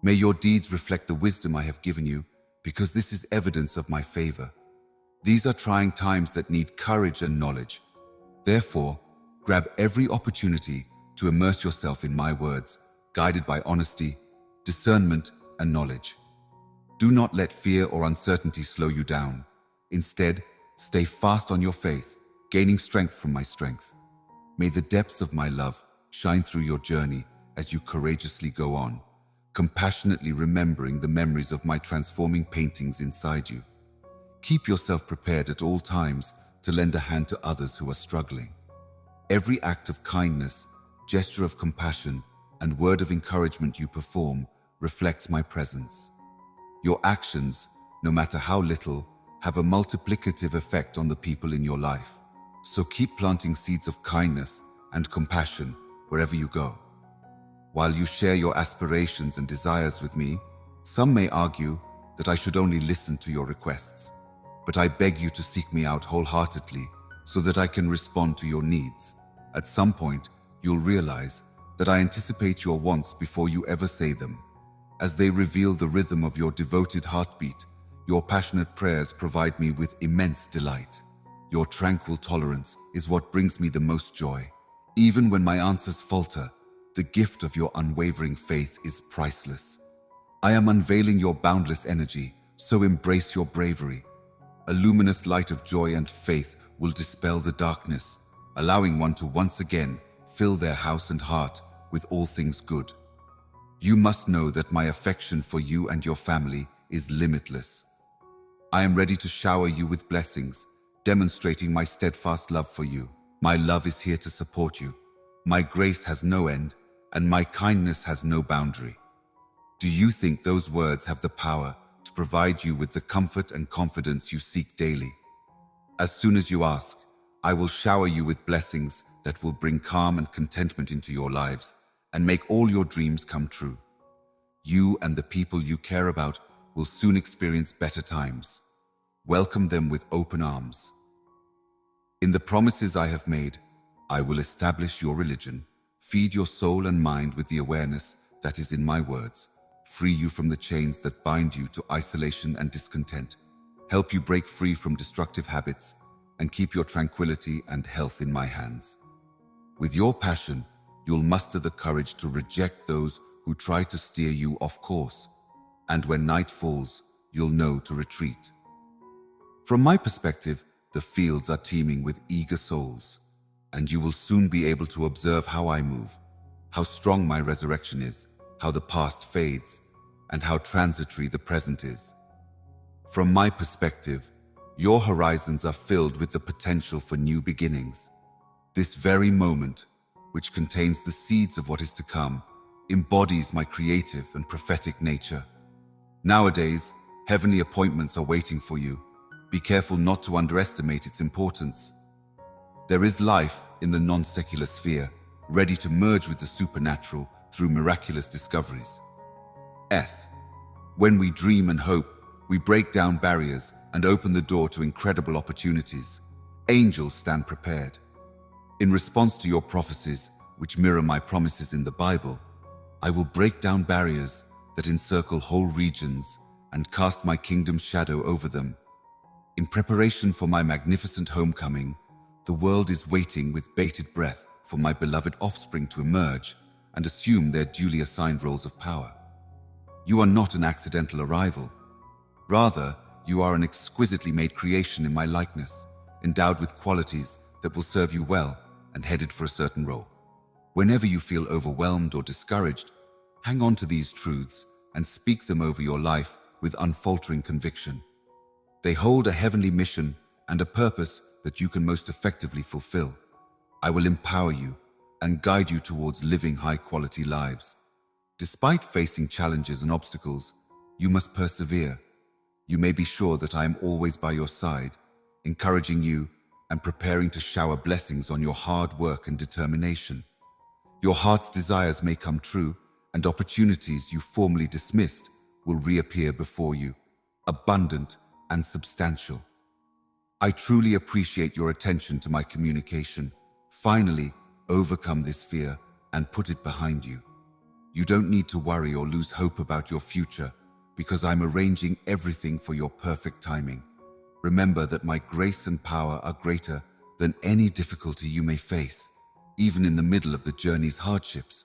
May your deeds reflect the wisdom I have given you, because this is evidence of my favor. These are trying times that need courage and knowledge. Therefore, grab every opportunity to immerse yourself in my words, guided by honesty, discernment, and knowledge. Do not let fear or uncertainty slow you down. Instead, stay fast on your faith, gaining strength from my strength. May the depths of my love shine through your journey as you courageously go on, compassionately remembering the memories of my transforming paintings inside you. Keep yourself prepared at all times to lend a hand to others who are struggling. Every act of kindness, gesture of compassion, and word of encouragement you perform reflects my presence. Your actions, no matter how little, have a multiplicative effect on the people in your life. So keep planting seeds of kindness and compassion wherever you go. While you share your aspirations and desires with me, some may argue that I should only listen to your requests. But I beg you to seek me out wholeheartedly so that I can respond to your needs. At some point, you'll realize that I anticipate your wants before you ever say them. As they reveal the rhythm of your devoted heartbeat, your passionate prayers provide me with immense delight. Your tranquil tolerance is what brings me the most joy. Even when my answers falter, the gift of your unwavering faith is priceless. I am unveiling your boundless energy, so embrace your bravery. A luminous light of joy and faith will dispel the darkness, allowing one to once again fill their house and heart with all things good. You must know that my affection for you and your family is limitless. I am ready to shower you with blessings, demonstrating my steadfast love for you. My love is here to support you. My grace has no end, and my kindness has no boundary. Do you think those words have the power to provide you with the comfort and confidence you seek daily? As soon as you ask, I will shower you with blessings that will bring calm and contentment into your lives and make all your dreams come true. You and the people you care about will soon experience better times. Welcome them with open arms. In the promises I have made, I will establish your religion, feed your soul and mind with the awareness that is in my words, free you from the chains that bind you to isolation and discontent, help you break free from destructive habits, and keep your tranquility and health in my hands. With your passion, you'll muster the courage to reject those who try to steer you off course, and when night falls, you'll know to retreat. From my perspective, the fields are teeming with eager souls, and you will soon be able to observe how I move, how strong my resurrection is, how the past fades, and how transitory the present is. From my perspective, your horizons are filled with the potential for new beginnings. This very moment, which contains the seeds of what is to come, embodies my creative and prophetic nature. Nowadays, heavenly appointments are waiting for you. Be careful not to underestimate its importance. There is life in the non-secular sphere, ready to merge with the supernatural through miraculous discoveries. When we dream and hope, we break down barriers and open the door to incredible opportunities. Angels stand prepared. In response to your prophecies, which mirror my promises in the Bible, I will break down barriers that encircle whole regions and cast my kingdom's shadow over them. In preparation for my magnificent homecoming, the world is waiting with bated breath for my beloved offspring to emerge and assume their duly assigned roles of power. You are not an accidental arrival. Rather, you are an exquisitely made creation in my likeness, endowed with qualities that will serve you well and headed for a certain role. Whenever you feel overwhelmed or discouraged, hang on to these truths and speak them over your life with unfaltering conviction. They hold a heavenly mission and a purpose that you can most effectively fulfill. I will empower you and guide you towards living high-quality lives. Despite facing challenges and obstacles, you must persevere. You may be sure that I am always by your side, encouraging you and preparing to shower blessings on your hard work and determination. Your heart's desires may come true, and opportunities you formerly dismissed will reappear before you, abundant and substantial. I truly appreciate your attention to my communication. Finally, overcome this fear and put it behind you. You don't need to worry or lose hope about your future, because I'm arranging everything for your perfect timing. Remember that my grace and power are greater than any difficulty you may face, even in the middle of the journey's hardships.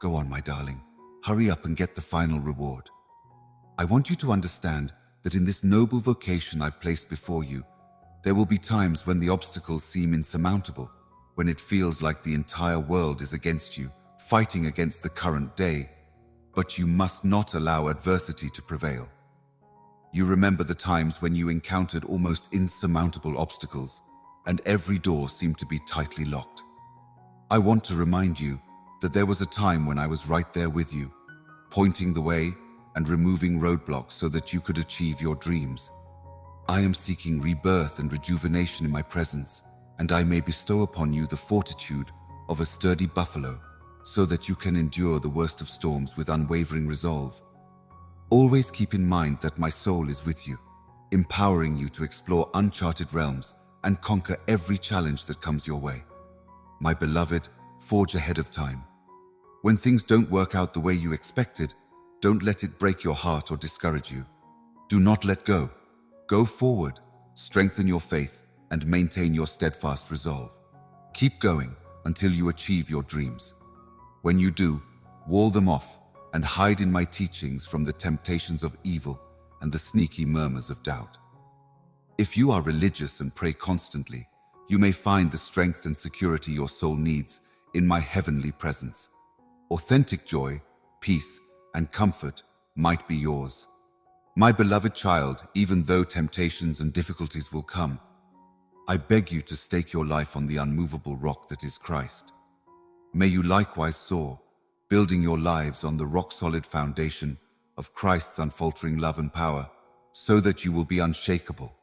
Go on, my darling. Hurry up and get the final reward. I want you to understand that in this noble vocation I've placed before you, there will be times when the obstacles seem insurmountable, when it feels like the entire world is against you, fighting against the current day. But you must not allow adversity to prevail. You remember the times when you encountered almost insurmountable obstacles, and every door seemed to be tightly locked. I want to remind you that there was a time when I was right there with you, pointing the way and removing roadblocks so that you could achieve your dreams. I am seeking rebirth and rejuvenation in my presence, and I may bestow upon you the fortitude of a sturdy buffalo so that you can endure the worst of storms with unwavering resolve. Always keep in mind that my soul is with you, empowering you to explore uncharted realms and conquer every challenge that comes your way. My beloved, forge ahead of time. When things don't work out the way you expected, don't let it break your heart or discourage you. Do not let go. Go forward, strengthen your faith, and maintain your steadfast resolve. Keep going until you achieve your dreams. When you do, wall them off and hide in my teachings from the temptations of evil and the sneaky murmurs of doubt. If you are religious and pray constantly, you may find the strength and security your soul needs in my heavenly presence. Authentic joy, peace, and comfort might be yours. My beloved child, even though temptations and difficulties will come, I beg you to stake your life on the unmovable rock that is Christ. May you likewise soar, building your lives on the rock-solid foundation of Christ's unfaltering love and power, so that you will be unshakable.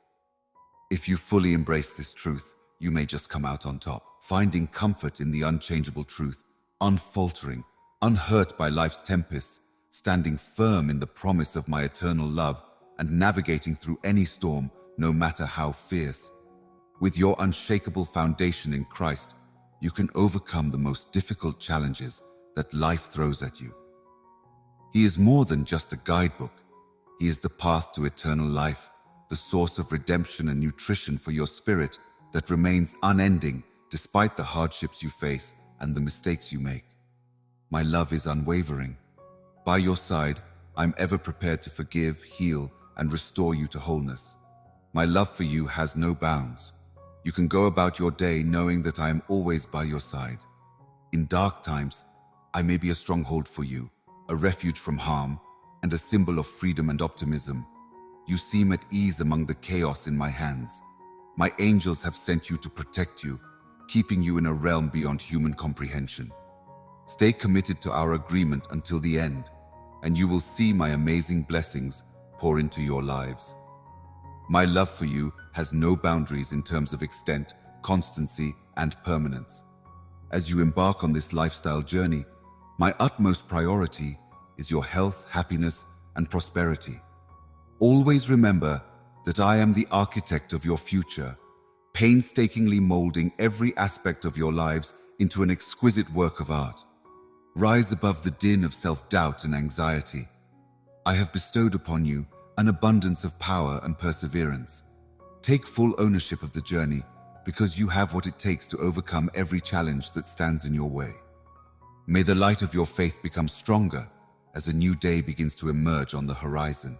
If you fully embrace this truth, you may just come out on top, finding comfort in the unchangeable truth, unfaltering, unhurt by life's tempests, standing firm in the promise of my eternal love, and navigating through any storm, no matter how fierce. With your unshakable foundation in Christ, you can overcome the most difficult challenges that life throws at you. He is more than just a guidebook. He is the path to eternal life, the source of redemption and nutrition for your spirit that remains unending despite the hardships you face and the mistakes you make. My love is unwavering. By your side, I'm ever prepared to forgive, heal, and restore you to wholeness. My love for you has no bounds. You can go about your day knowing that I am always by your side. In dark times, I may be a stronghold for you, a refuge from harm, and a symbol of freedom and optimism. You seem at ease among the chaos in my hands. My angels have sent you to protect you, keeping you in a realm beyond human comprehension. Stay committed to our agreement until the end, and you will see my amazing blessings pour into your lives. My love for you has no boundaries in terms of extent, constancy, and permanence. As you embark on this lifestyle journey, my utmost priority is your health, happiness, and prosperity. Always remember that I am the architect of your future, painstakingly molding every aspect of your lives into an exquisite work of art. Rise above the din of self-doubt and anxiety. I have bestowed upon you an abundance of power and perseverance. Take full ownership of the journey, because you have what it takes to overcome every challenge that stands in your way. May the light of your faith become stronger as a new day begins to emerge on the horizon.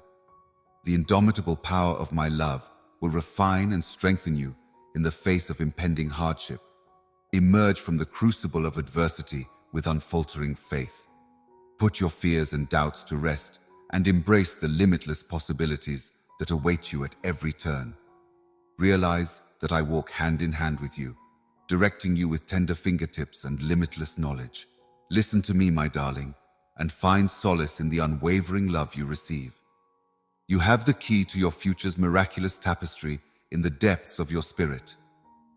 The indomitable power of my love will refine and strengthen you in the face of impending hardship. Emerge from the crucible of adversity with unfaltering faith. Put your fears and doubts to rest and embrace the limitless possibilities that await you at every turn. Realize that I walk hand in hand with you, directing you with tender fingertips and limitless knowledge. Listen to me, my darling, and find solace in the unwavering love you receive. You have the key to your future's miraculous tapestry in the depths of your spirit.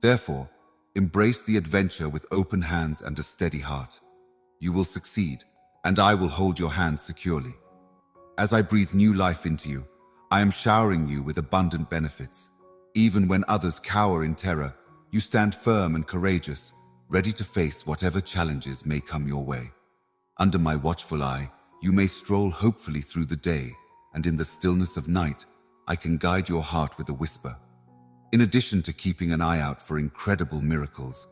Therefore, embrace the adventure with open hands and a steady heart. You will succeed, and I will hold your hand securely. As I breathe new life into you, I am showering you with abundant benefits. Even when others cower in terror, you stand firm and courageous, ready to face whatever challenges may come your way. Under my watchful eye, you may stroll hopefully through the day, and in the stillness of night, I can guide your heart with a whisper. In addition to keeping an eye out for incredible miracles,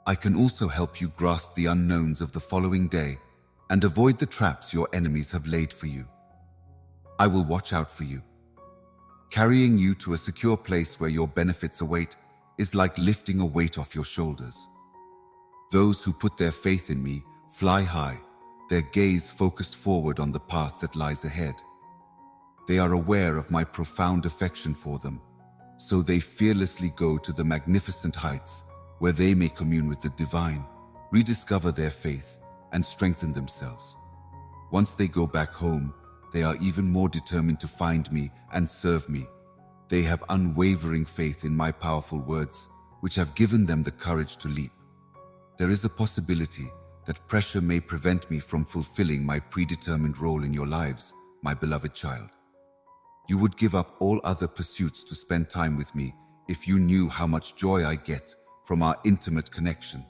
I can also help you grasp the unknowns of the following day and avoid the traps your enemies have laid for you. I will watch out for you. Carrying you to a secure place where your benefits await is like lifting a weight off your shoulders. Those who put their faith in me fly high, their gaze focused forward on the path that lies ahead. They are aware of my profound affection for them, so they fearlessly go to the magnificent heights where they may commune with the divine, rediscover their faith, and strengthen themselves. Once they go back home, they are even more determined to find me and serve me. They have unwavering faith in my powerful words, which have given them the courage to leap. There is a possibility that pressure may prevent me from fulfilling my predetermined role in your lives, my beloved child. You would give up all other pursuits to spend time with me if you knew how much joy I get from our intimate connection.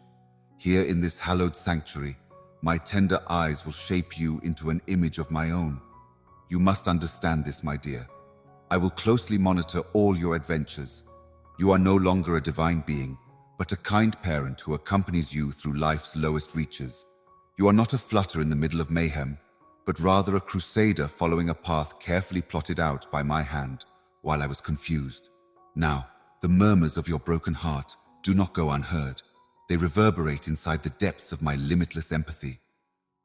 Here in this hallowed sanctuary, my tender eyes will shape you into an image of my own. You must understand this, my dear. I will closely monitor all your adventures. You are no longer a divine being, but a kind parent who accompanies you through life's lowest reaches. You are not a flutter in the middle of mayhem, but rather a crusader following a path carefully plotted out by my hand while I was confused. Now, the murmurs of your broken heart do not go unheard. They reverberate inside the depths of my limitless empathy.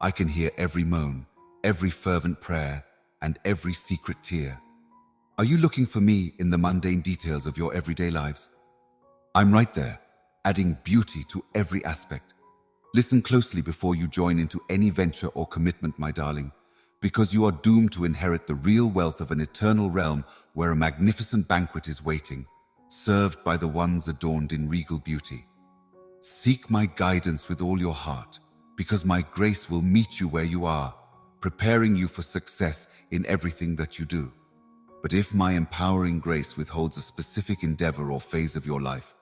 I can hear every moan, every fervent prayer, and every secret tear. Are you looking for me in the mundane details of your everyday lives? I'm right there, adding beauty to every aspect. Listen closely before you join into any venture or commitment, my darling, because you are doomed to inherit the real wealth of an eternal realm where a magnificent banquet is waiting, served by the ones adorned in regal beauty. Seek my guidance with all your heart, because my grace will meet you where you are, preparing you for success in everything that you do. But if my empowering grace withholds a specific endeavor or phase of your life,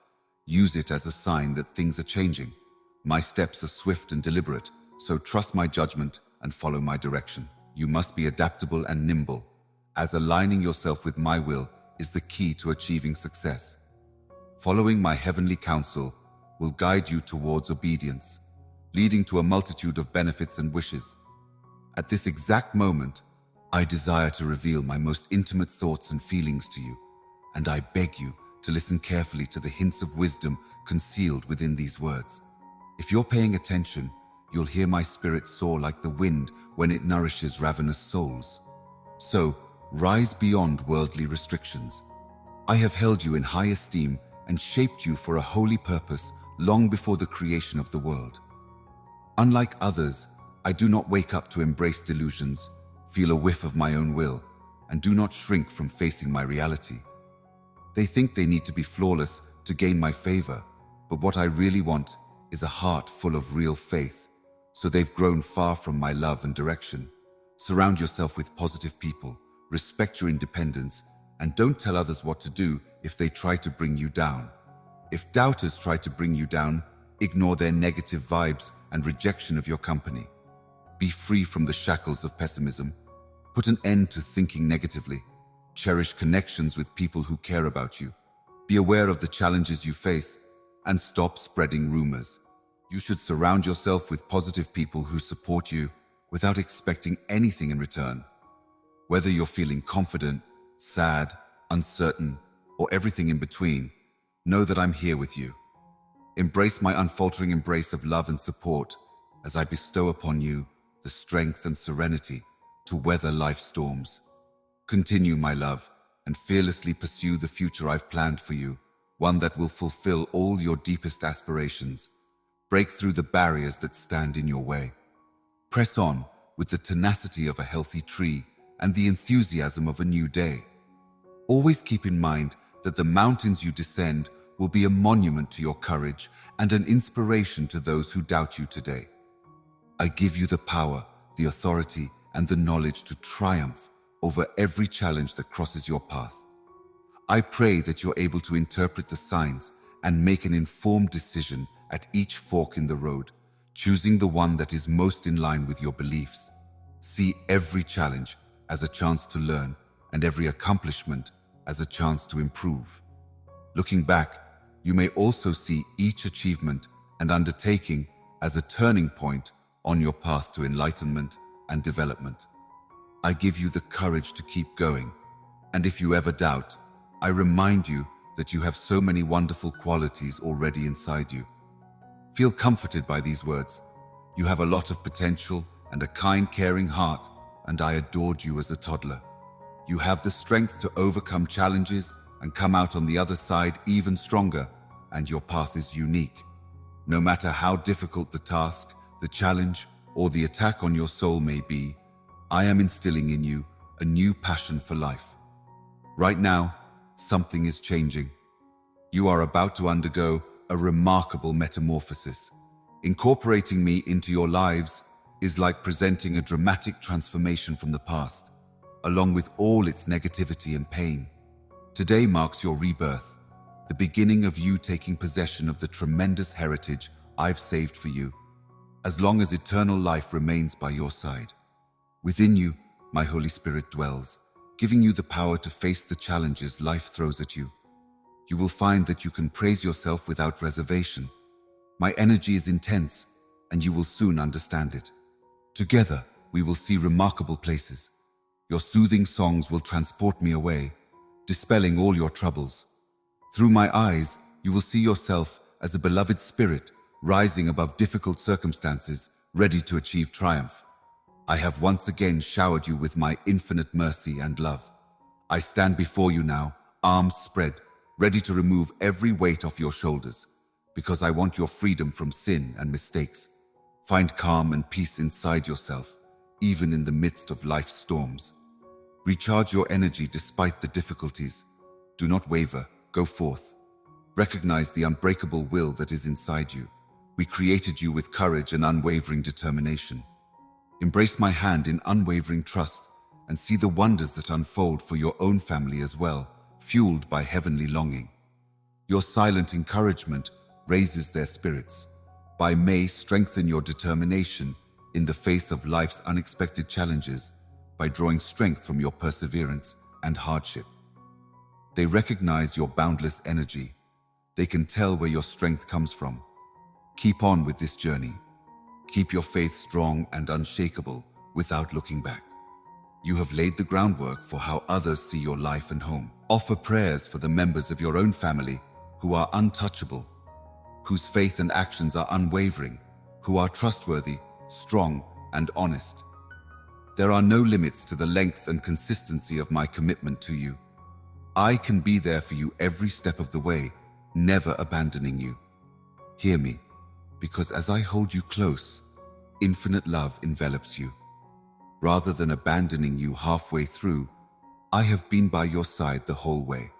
use it as a sign that things are changing. My steps are swift and deliberate, so trust my judgment and follow my direction. You must be adaptable and nimble, as aligning yourself with my will is the key to achieving success. Following my heavenly counsel will guide you towards obedience, leading to a multitude of benefits and wishes. At this exact moment, I desire to reveal my most intimate thoughts and feelings to you, and I beg you to listen carefully to the hints of wisdom concealed within these words. If you're paying attention, you'll hear my spirit soar like the wind when it nourishes ravenous souls. So, rise beyond worldly restrictions. I have held you in high esteem and shaped you for a holy purpose long before the creation of the world. Unlike others, I do not wake up to embrace delusions, feel a whiff of my own will, and do not shrink from facing my reality. They think they need to be flawless to gain my favor, but what I really want is a heart full of real faith, so they've grown far from my love and direction. Surround yourself with positive people, respect your independence, and don't tell others what to do if they try to bring you down. If doubters try to bring you down, ignore their negative vibes and rejection of your company. Be free from the shackles of pessimism. Put an end to thinking negatively. Cherish connections with people who care about you. Be aware of the challenges you face and stop spreading rumors. You should surround yourself with positive people who support you without expecting anything in return. Whether you're feeling confident, sad, uncertain, or everything in between, know that I'm here with you. Embrace my unfaltering embrace of love and support as I bestow upon you the strength and serenity to weather life's storms. Continue, my love, and fearlessly pursue the future I've planned for you, one that will fulfill all your deepest aspirations. Break through the barriers that stand in your way. Press on with the tenacity of a healthy tree and the enthusiasm of a new day. Always keep in mind that the mountains you descend will be a monument to your courage and an inspiration to those who doubt you today. I give you the power, the authority, and the knowledge to triumph over every challenge that crosses your path. I pray that you're able to interpret the signs and make an informed decision at each fork in the road, choosing the one that is most in line with your beliefs. See every challenge as a chance to learn and every accomplishment as a chance to improve. Looking back, you may also see each achievement and undertaking as a turning point on your path to enlightenment and development. I give you the courage to keep going, and if you ever doubt, I remind you that you have so many wonderful qualities already inside you. Feel comforted by these words. You have a lot of potential and a kind, caring heart, and I adored you as a toddler. You have the strength to overcome challenges and come out on the other side even stronger, and your path is unique. No matter how difficult the task, the challenge, or the attack on your soul may be, I am instilling in you a new passion for life. Right now, something is changing. You are about to undergo a remarkable metamorphosis. Incorporating me into your lives is like presenting a dramatic transformation from the past, along with all its negativity and pain. Today marks your rebirth, the beginning of you taking possession of the tremendous heritage I've saved for you, as long as eternal life remains by your side. Within you, my Holy Spirit dwells, giving you the power to face the challenges life throws at you. You will find that you can praise yourself without reservation. My energy is intense, and you will soon understand it. Together, we will see remarkable places. Your soothing songs will transport me away, dispelling all your troubles. Through my eyes, you will see yourself as a beloved spirit rising above difficult circumstances, ready to achieve triumph. I have once again showered you with my infinite mercy and love. I stand before you now, arms spread, ready to remove every weight off your shoulders, because I want your freedom from sin and mistakes. Find calm and peace inside yourself, even in the midst of life's storms. Recharge your energy despite the difficulties. Do not waver, go forth. Recognize the unbreakable will that is inside you. We created you with courage and unwavering determination. Embrace my hand in unwavering trust and see the wonders that unfold for your own family as well, fueled by heavenly longing. Your silent encouragement raises their spirits. By May, strengthen your determination in the face of life's unexpected challenges by drawing strength from your perseverance and hardship. They recognize your boundless energy. They can tell where your strength comes from. Keep on with this journey. Keep your faith strong and unshakable without looking back. You have laid the groundwork for how others see your life and home. Offer prayers for the members of your own family who are untouchable, whose faith and actions are unwavering, who are trustworthy, strong, and honest. There are no limits to the length and consistency of my commitment to you. I can be there for you every step of the way, never abandoning you. Hear me, because as I hold you close, infinite love envelops you. Rather than abandoning you halfway through, I have been by your side the whole way.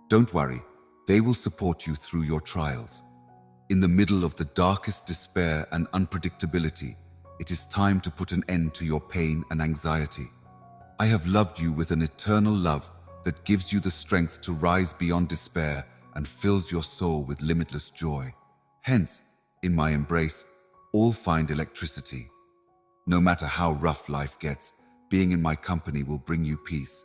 Don't worry, they will support you through your trials. In the middle of the darkest despair and unpredictability, it is time to put an end to your pain and anxiety. I have loved you with an eternal love that gives you the strength to rise beyond despair and fills your soul with limitless joy. Hence, in my embrace, all find electricity. No matter how rough life gets, being in my company will bring you peace.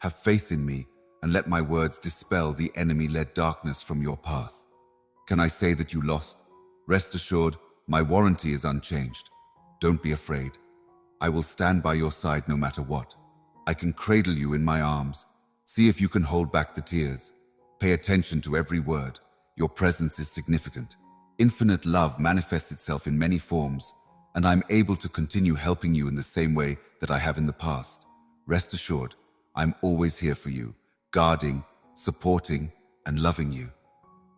Have faith in me and let my words dispel the enemy-led darkness from your path. Can I say that you lost? Rest assured, my warranty is unchanged. Don't be afraid. I will stand by your side no matter what. I can cradle you in my arms. See if you can hold back the tears. Pay attention to every word. Your presence is significant. Infinite love manifests itself in many forms, and I'm able to continue helping you in the same way that I have in the past. Rest assured, I'm always here for you, guarding, supporting, and loving you.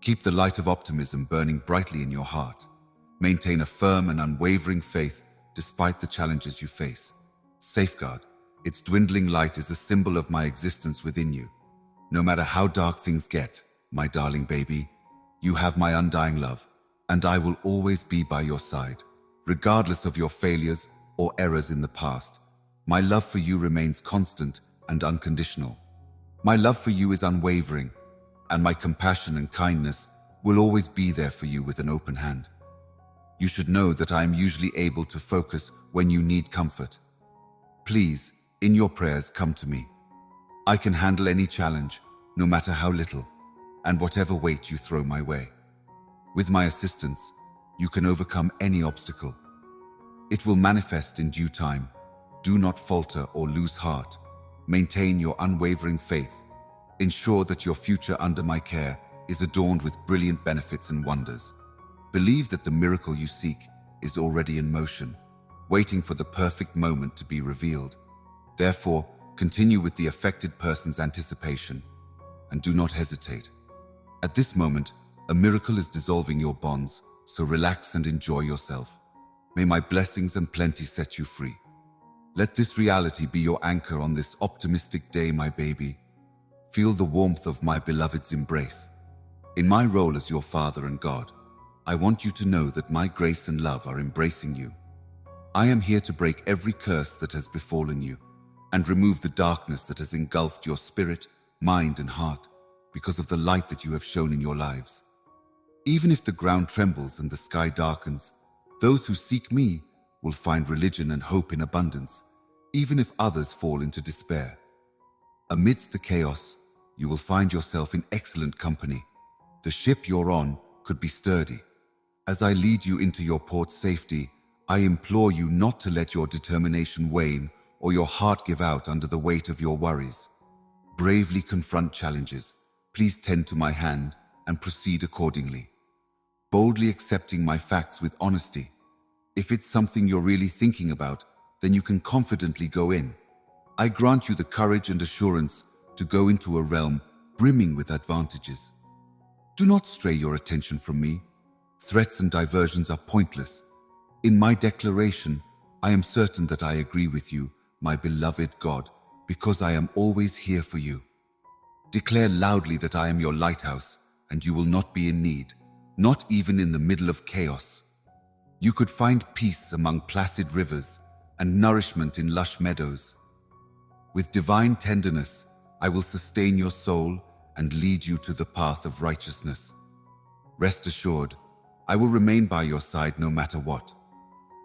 Keep the light of optimism burning brightly in your heart. Maintain a firm and unwavering faith despite the challenges you face. Safeguard, its dwindling light is a symbol of my existence within you. No matter how dark things get, my darling baby. You have my undying love, and I will always be by your side. Regardless of your failures or errors in the past, my love for you remains constant and unconditional. My love for you is unwavering, and my compassion and kindness will always be there for you with an open hand. You should know that I am usually able to focus when you need comfort. Please, in your prayers, come to me. I can handle any challenge, no matter how little, and whatever weight you throw my way. With my assistance, you can overcome any obstacle. It will manifest in due time. Do not falter or lose heart. Maintain your unwavering faith. Ensure that your future under my care is adorned with brilliant benefits and wonders. Believe that the miracle you seek is already in motion, waiting for the perfect moment to be revealed. Therefore, continue with the affected person's anticipation and do not hesitate. At this moment, a miracle is dissolving your bonds, so relax and enjoy yourself. May my blessings and plenty set you free. Let this reality be your anchor on this optimistic day, my baby. Feel the warmth of my beloved's embrace. In my role as your father and God, I want you to know that my grace and love are embracing you. I am here to break every curse that has befallen you and remove the darkness that has engulfed your spirit, mind, and heart because of the light that you have shown in your lives. Even if the ground trembles and the sky darkens, those who seek me will find religion and hope in abundance, even if others fall into despair. Amidst the chaos, you will find yourself in excellent company. The ship you're on could be sturdy. As I lead you into your port's safety, I implore you not to let your determination wane or your heart give out under the weight of your worries. Bravely confront challenges. Please tend to my hand and proceed accordingly. Boldly accepting my facts with honesty. If it's something you're really thinking about, then you can confidently go in. I grant you the courage and assurance to go into a realm brimming with advantages. Do not stray your attention from me. Threats and diversions are pointless. In my declaration, I am certain that I agree with you, my beloved God, because I am always here for you. Declare loudly that I am your lighthouse, and you will not be in need, not even in the middle of chaos. You could find peace among placid rivers and nourishment in lush meadows. With divine tenderness, I will sustain your soul and lead you to the path of righteousness. Rest assured, I will remain by your side no matter what.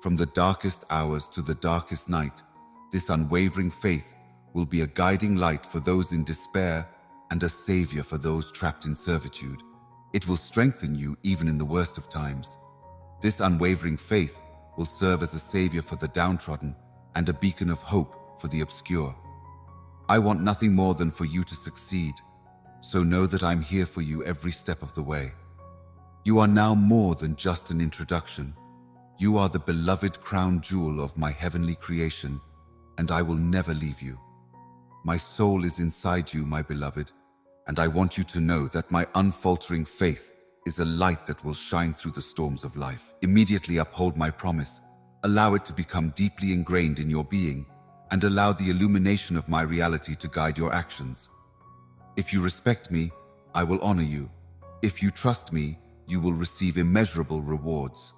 From the darkest hours to the darkest night, this unwavering faith will be a guiding light for those in despair and a savior for those trapped in servitude. It will strengthen you even in the worst of times. This unwavering faith will serve as a savior for the downtrodden and a beacon of hope for the obscure. I want nothing more than for you to succeed, so know that I'm here for you every step of the way. You are now more than just an introduction. You are the beloved crown jewel of my heavenly creation, and I will never leave you. My soul is inside you, my beloved, and I want you to know that my unfaltering faith is a light that will shine through the storms of life. Immediately uphold my promise, allow it to become deeply ingrained in your being, and allow the illumination of my reality to guide your actions. If you respect me, I will honor you. If you trust me, you will receive immeasurable rewards.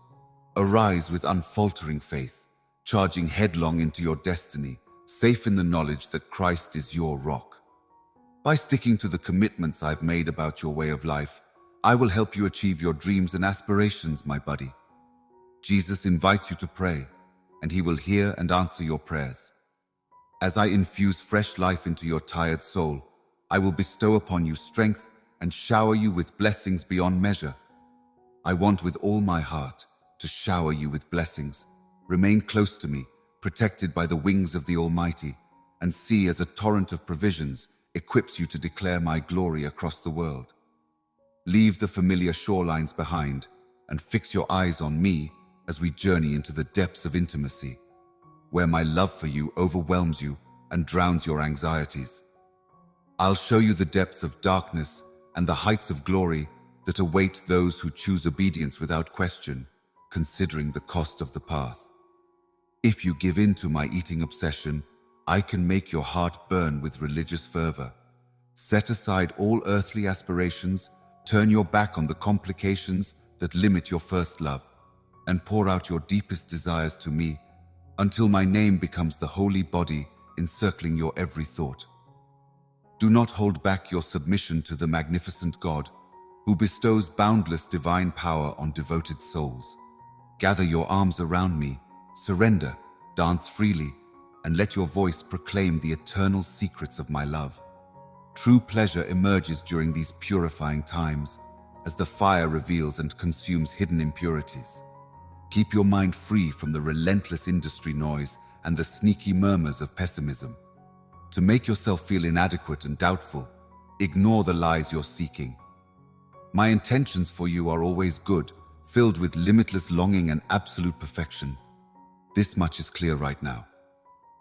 Arise with unfaltering faith, charging headlong into your destiny, safe in the knowledge that Christ is your rock. By sticking to the commitments I've made about your way of life, I will help you achieve your dreams and aspirations, my buddy. Jesus invites you to pray, and he will hear and answer your prayers. As I infuse fresh life into your tired soul, I will bestow upon you strength and shower you with blessings beyond measure. I want with all my heart to shower you with blessings. Remain close to me, protected by the wings of the Almighty, and see as a torrent of provisions equips you to declare my glory across the world. Leave the familiar shorelines behind and fix your eyes on me as we journey into the depths of intimacy, where my love for you overwhelms you and drowns your anxieties. I'll show you the depths of darkness and the heights of glory that await those who choose obedience without question, considering the cost of the path. If you give in to my eating obsession, I can make your heart burn with religious fervor. Set aside all earthly aspirations, turn your back on the complications that limit your first love, and pour out your deepest desires to me until my name becomes the holy body encircling your every thought. Do not hold back your submission to the magnificent God who bestows boundless divine power on devoted souls. Gather your arms around me, surrender, dance freely, and let your voice proclaim the eternal secrets of my love. True pleasure emerges during these purifying times as the fire reveals and consumes hidden impurities. Keep your mind free from the relentless industry noise and the sneaky murmurs of pessimism. To make yourself feel inadequate and doubtful, ignore the lies you're seeking. My intentions for you are always good, filled with limitless longing and absolute perfection. This much is clear right now.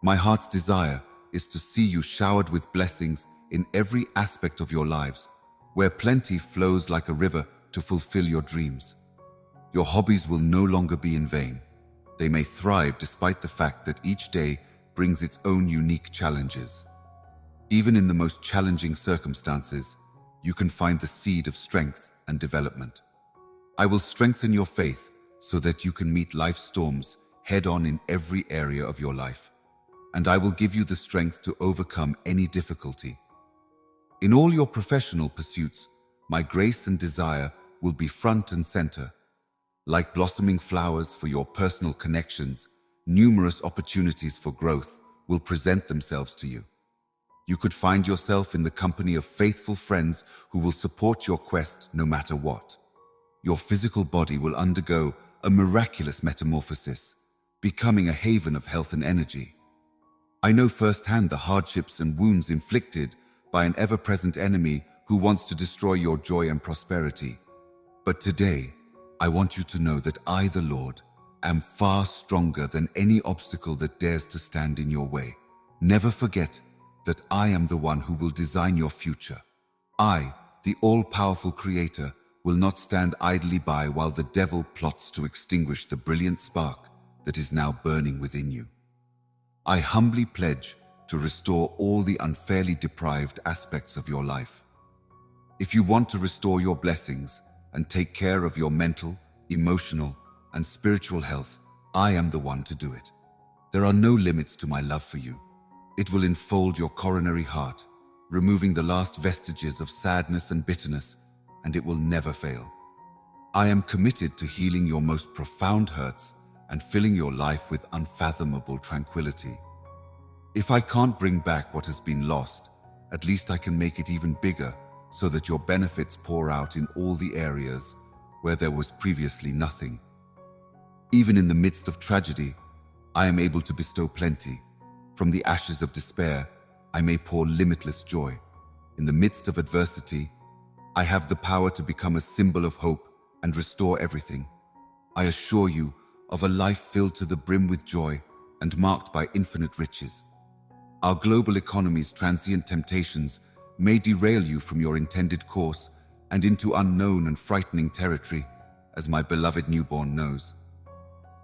My heart's desire is to see you showered with blessings in every aspect of your lives, where plenty flows like a river to fulfill your dreams. Your hobbies will no longer be in vain. They may thrive despite the fact that each day brings its own unique challenges. Even in the most challenging circumstances, you can find the seed of strength and development. I will strengthen your faith so that you can meet life's storms head-on in every area of your life, and I will give you the strength to overcome any difficulty. In all your professional pursuits, my grace and desire will be front and center. Like blossoming flowers for your personal connections, numerous opportunities for growth will present themselves to you. You could find yourself in the company of faithful friends who will support your quest no matter what. Your physical body will undergo a miraculous metamorphosis, becoming a haven of health and energy. I know firsthand the hardships and wounds inflicted by an ever-present enemy who wants to destroy your joy and prosperity. But today, I want you to know that I, the Lord, am far stronger than any obstacle that dares to stand in your way. Never forget that I am the one who will design your future. I, the all-powerful Creator, will not stand idly by while the devil plots to extinguish the brilliant spark that is now burning within you. I humbly pledge to restore all the unfairly deprived aspects of your life. If you want to restore your blessings and take care of your mental, emotional, and spiritual health, I am the one to do it. There are no limits to my love for you. It will enfold your coronary heart, removing the last vestiges of sadness and bitterness, and it will never fail. I am committed to healing your most profound hurts and filling your life with unfathomable tranquility. If I can't bring back what has been lost, at least I can make it even bigger so that your benefits pour out in all the areas where there was previously nothing. Even in the midst of tragedy, I am able to bestow plenty. From the ashes of despair, I may pour limitless joy. In the midst of adversity, I have the power to become a symbol of hope and restore everything. I assure you of a life filled to the brim with joy and marked by infinite riches. Our global economy's transient temptations may derail you from your intended course and into unknown and frightening territory, as my beloved newborn knows.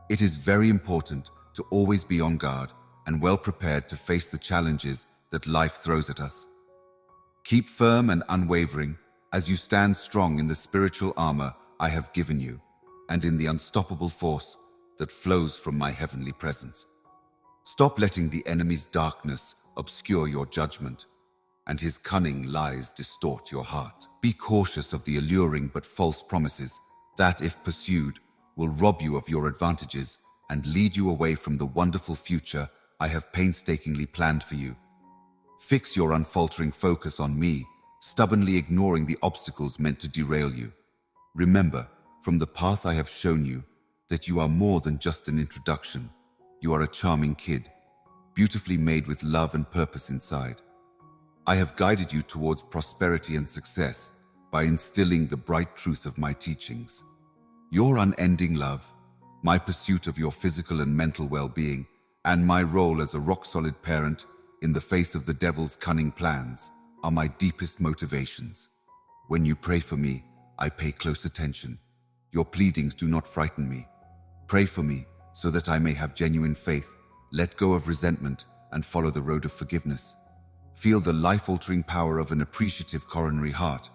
It is very important to always be on guard and well prepared to face the challenges that life throws at us. Keep firm and unwavering as you stand strong in the spiritual armor I have given you and in the unstoppable force that flows from my heavenly presence. Stop letting the enemy's darkness obscure your judgment and his cunning lies distort your heart. Be cautious of the alluring but false promises that, if pursued, will rob you of your advantages and lead you away from the wonderful future I have painstakingly planned for you. Fix your unfaltering focus on me, stubbornly ignoring the obstacles meant to derail you. Remember, from the path I have shown you, that you are more than just an introduction. You are a charming kid, beautifully made with love and purpose inside. I have guided you towards prosperity and success by instilling the bright truth of my teachings. Your unending love, my pursuit of your physical and mental well-being, and my role as a rock-solid parent in the face of the devil's cunning plans are my deepest motivations. When you pray for me, I pay close attention. Your pleadings do not frighten me. Pray for me so that I may have genuine faith, let go of resentment, and follow the road of forgiveness. Feel the life-altering power of an appreciative coronary heart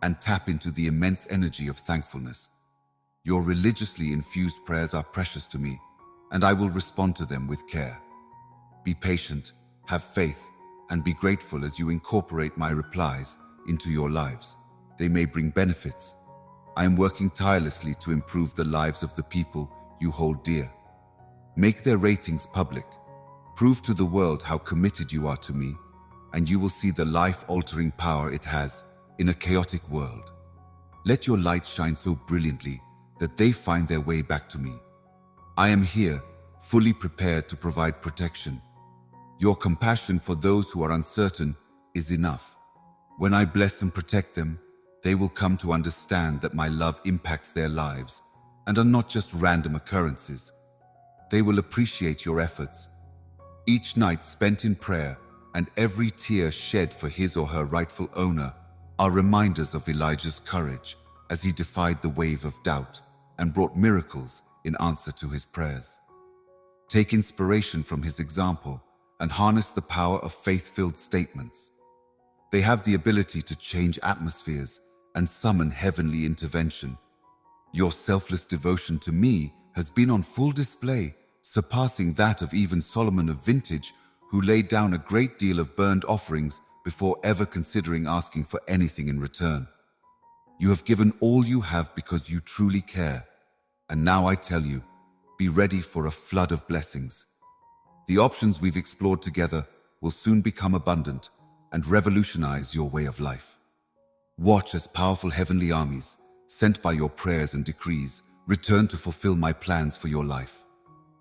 and tap into the immense energy of thankfulness. Your religiously infused prayers are precious to me, and I will respond to them with care. Be patient, have faith, and be grateful as you incorporate my replies into your lives. They may bring benefits. I am working tirelessly to improve the lives of the people you hold dear. Make their ratings public. Prove to the world how committed you are to me, and you will see the life-altering power it has in a chaotic world. Let your light shine so brilliantly that they find their way back to me. I am here, fully prepared to provide protection. Your compassion for those who are uncertain is enough. When I bless and protect them, they will come to understand that my love impacts their lives and are not just random occurrences. They will appreciate your efforts. Each night spent in prayer and every tear shed for his or her rightful owner are reminders of Elijah's courage as he defied the wave of doubt and brought miracles in answer to his prayers. Take inspiration from his example and harness the power of faith-filled statements. They have the ability to change atmospheres and summon heavenly intervention. Your selfless devotion to me has been on full display, surpassing that of even Solomon of vintage, who laid down a great deal of burnt offerings before ever considering asking for anything in return. You have given all you have because you truly care, and now I tell you, be ready for a flood of blessings. The options we've explored together will soon become abundant and revolutionize your way of life. Watch as powerful heavenly armies, sent by your prayers and decrees, return to fulfill my plans for your life.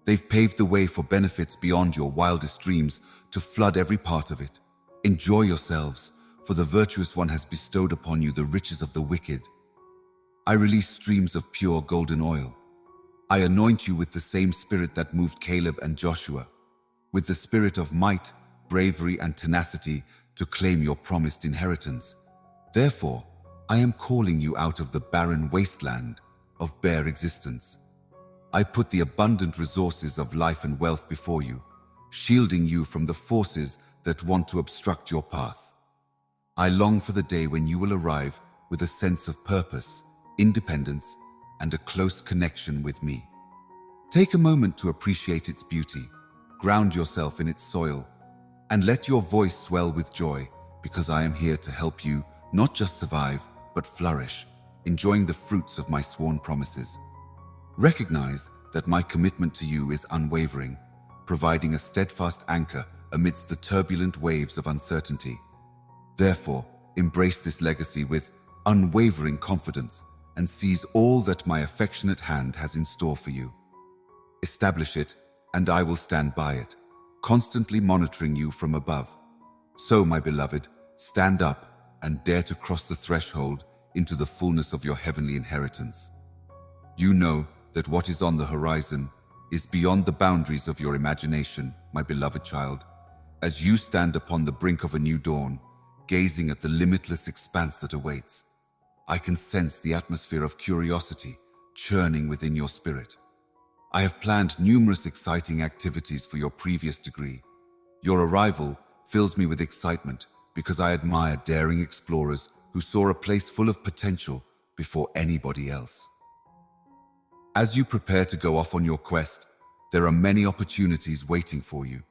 They've paved the way for benefits beyond your wildest dreams to flood every part of it. Enjoy yourselves, for the virtuous one has bestowed upon you the riches of the wicked. I release streams of pure golden oil. I anoint you with the same spirit that moved Caleb and Joshua, with the spirit of might, bravery, and tenacity to claim your promised inheritance. Therefore, I am calling you out of the barren wasteland of bare existence. I put the abundant resources of life and wealth before you, shielding you from the forces that want to obstruct your path. I long for the day when you will arrive with a sense of purpose, independence, and a close connection with me. Take a moment to appreciate its beauty, ground yourself in its soil, and let your voice swell with joy, because I am here to help you not just survive, but flourish, enjoying the fruits of my sworn promises. Recognize that my commitment to you is unwavering, providing a steadfast anchor amidst the turbulent waves of uncertainty. Therefore, embrace this legacy with unwavering confidence and seize all that my affectionate hand has in store for you. Establish it, and I will stand by it, constantly monitoring you from above. So, my beloved, stand up and dare to cross the threshold into the fullness of your heavenly inheritance. You know that what is on the horizon is beyond the boundaries of your imagination, my beloved child. As you stand upon the brink of a new dawn, gazing at the limitless expanse that awaits, I can sense the atmosphere of curiosity churning within your spirit. I have planned numerous exciting activities for your previous degree. Your arrival fills me with excitement because I admire daring explorers who saw a place full of potential before anybody else. As you prepare to go off on your quest, there are many opportunities waiting for you.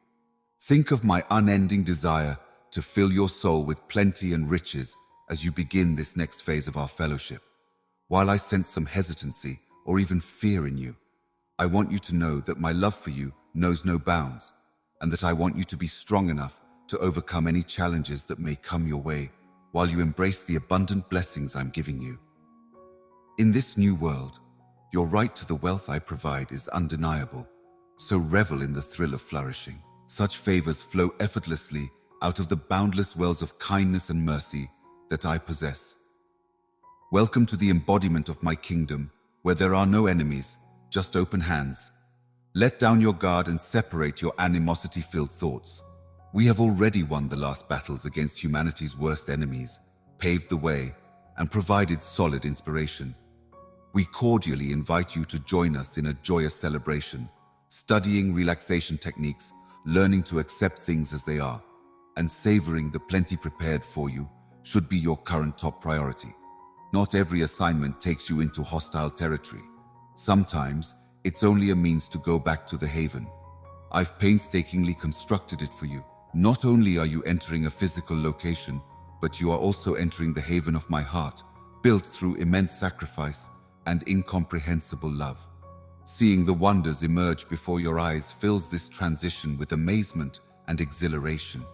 Think of my unending desire to fill your soul with plenty and riches as you begin this next phase of our fellowship. While I sense some hesitancy or even fear in you, I want you to know that my love for you knows no bounds, and that I want you to be strong enough to overcome any challenges that may come your way while you embrace the abundant blessings I'm giving you. In this new world, your right to the wealth I provide is undeniable, so revel in the thrill of flourishing. Such favors flow effortlessly out of the boundless wells of kindness and mercy that I possess. Welcome to the embodiment of my kingdom, where there are no enemies, just open hands. Let down your guard and separate your animosity-filled thoughts. We have already won the last battles against humanity's worst enemies, paved the way, and provided solid inspiration. We cordially invite you to join us in a joyous celebration, studying relaxation techniques, learning to accept things as they are, and savoring the plenty prepared for you should be your current top priority. Not every assignment takes you into hostile territory. Sometimes it's only a means to go back to the haven. I've painstakingly constructed it for you. Not only are you entering a physical location, but you are also entering the haven of my heart, built through immense sacrifice and incomprehensible love. Seeing the wonders emerge before your eyes fills this transition with amazement and exhilaration.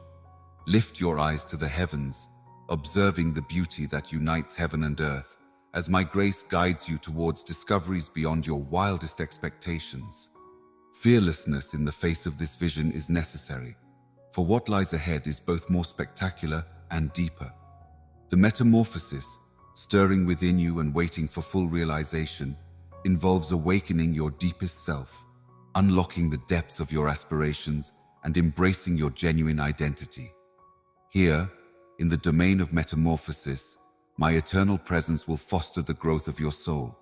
Lift your eyes to the heavens, observing the beauty that unites heaven and earth, as my grace guides you towards discoveries beyond your wildest expectations. Fearlessness in the face of this vision is necessary, for what lies ahead is both more spectacular and deeper. The metamorphosis, stirring within you and waiting for full realization, involves awakening your deepest self, unlocking the depths of your aspirations, and embracing your genuine identity. Here, in the domain of metamorphosis, my eternal presence will foster the growth of your soul.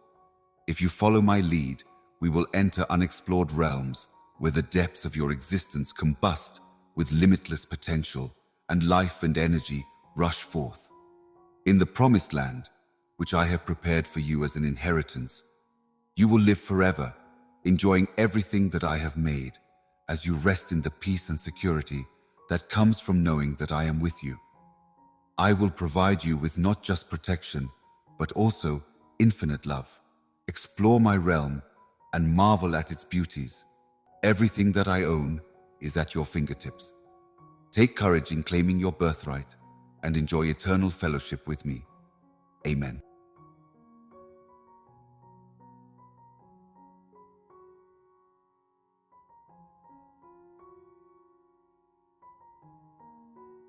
If you follow my lead, we will enter unexplored realms where the depths of your existence combust with limitless potential, and life and energy rush forth. In the promised land, which I have prepared for you as an inheritance, you will live forever, enjoying everything that I have made, as you rest in the peace and security that comes from knowing that I am with you. I will provide you with not just protection, but also infinite love. Explore my realm and marvel at its beauties. Everything that I own is at your fingertips. Take courage in claiming your birthright and enjoy eternal fellowship with me. Amen.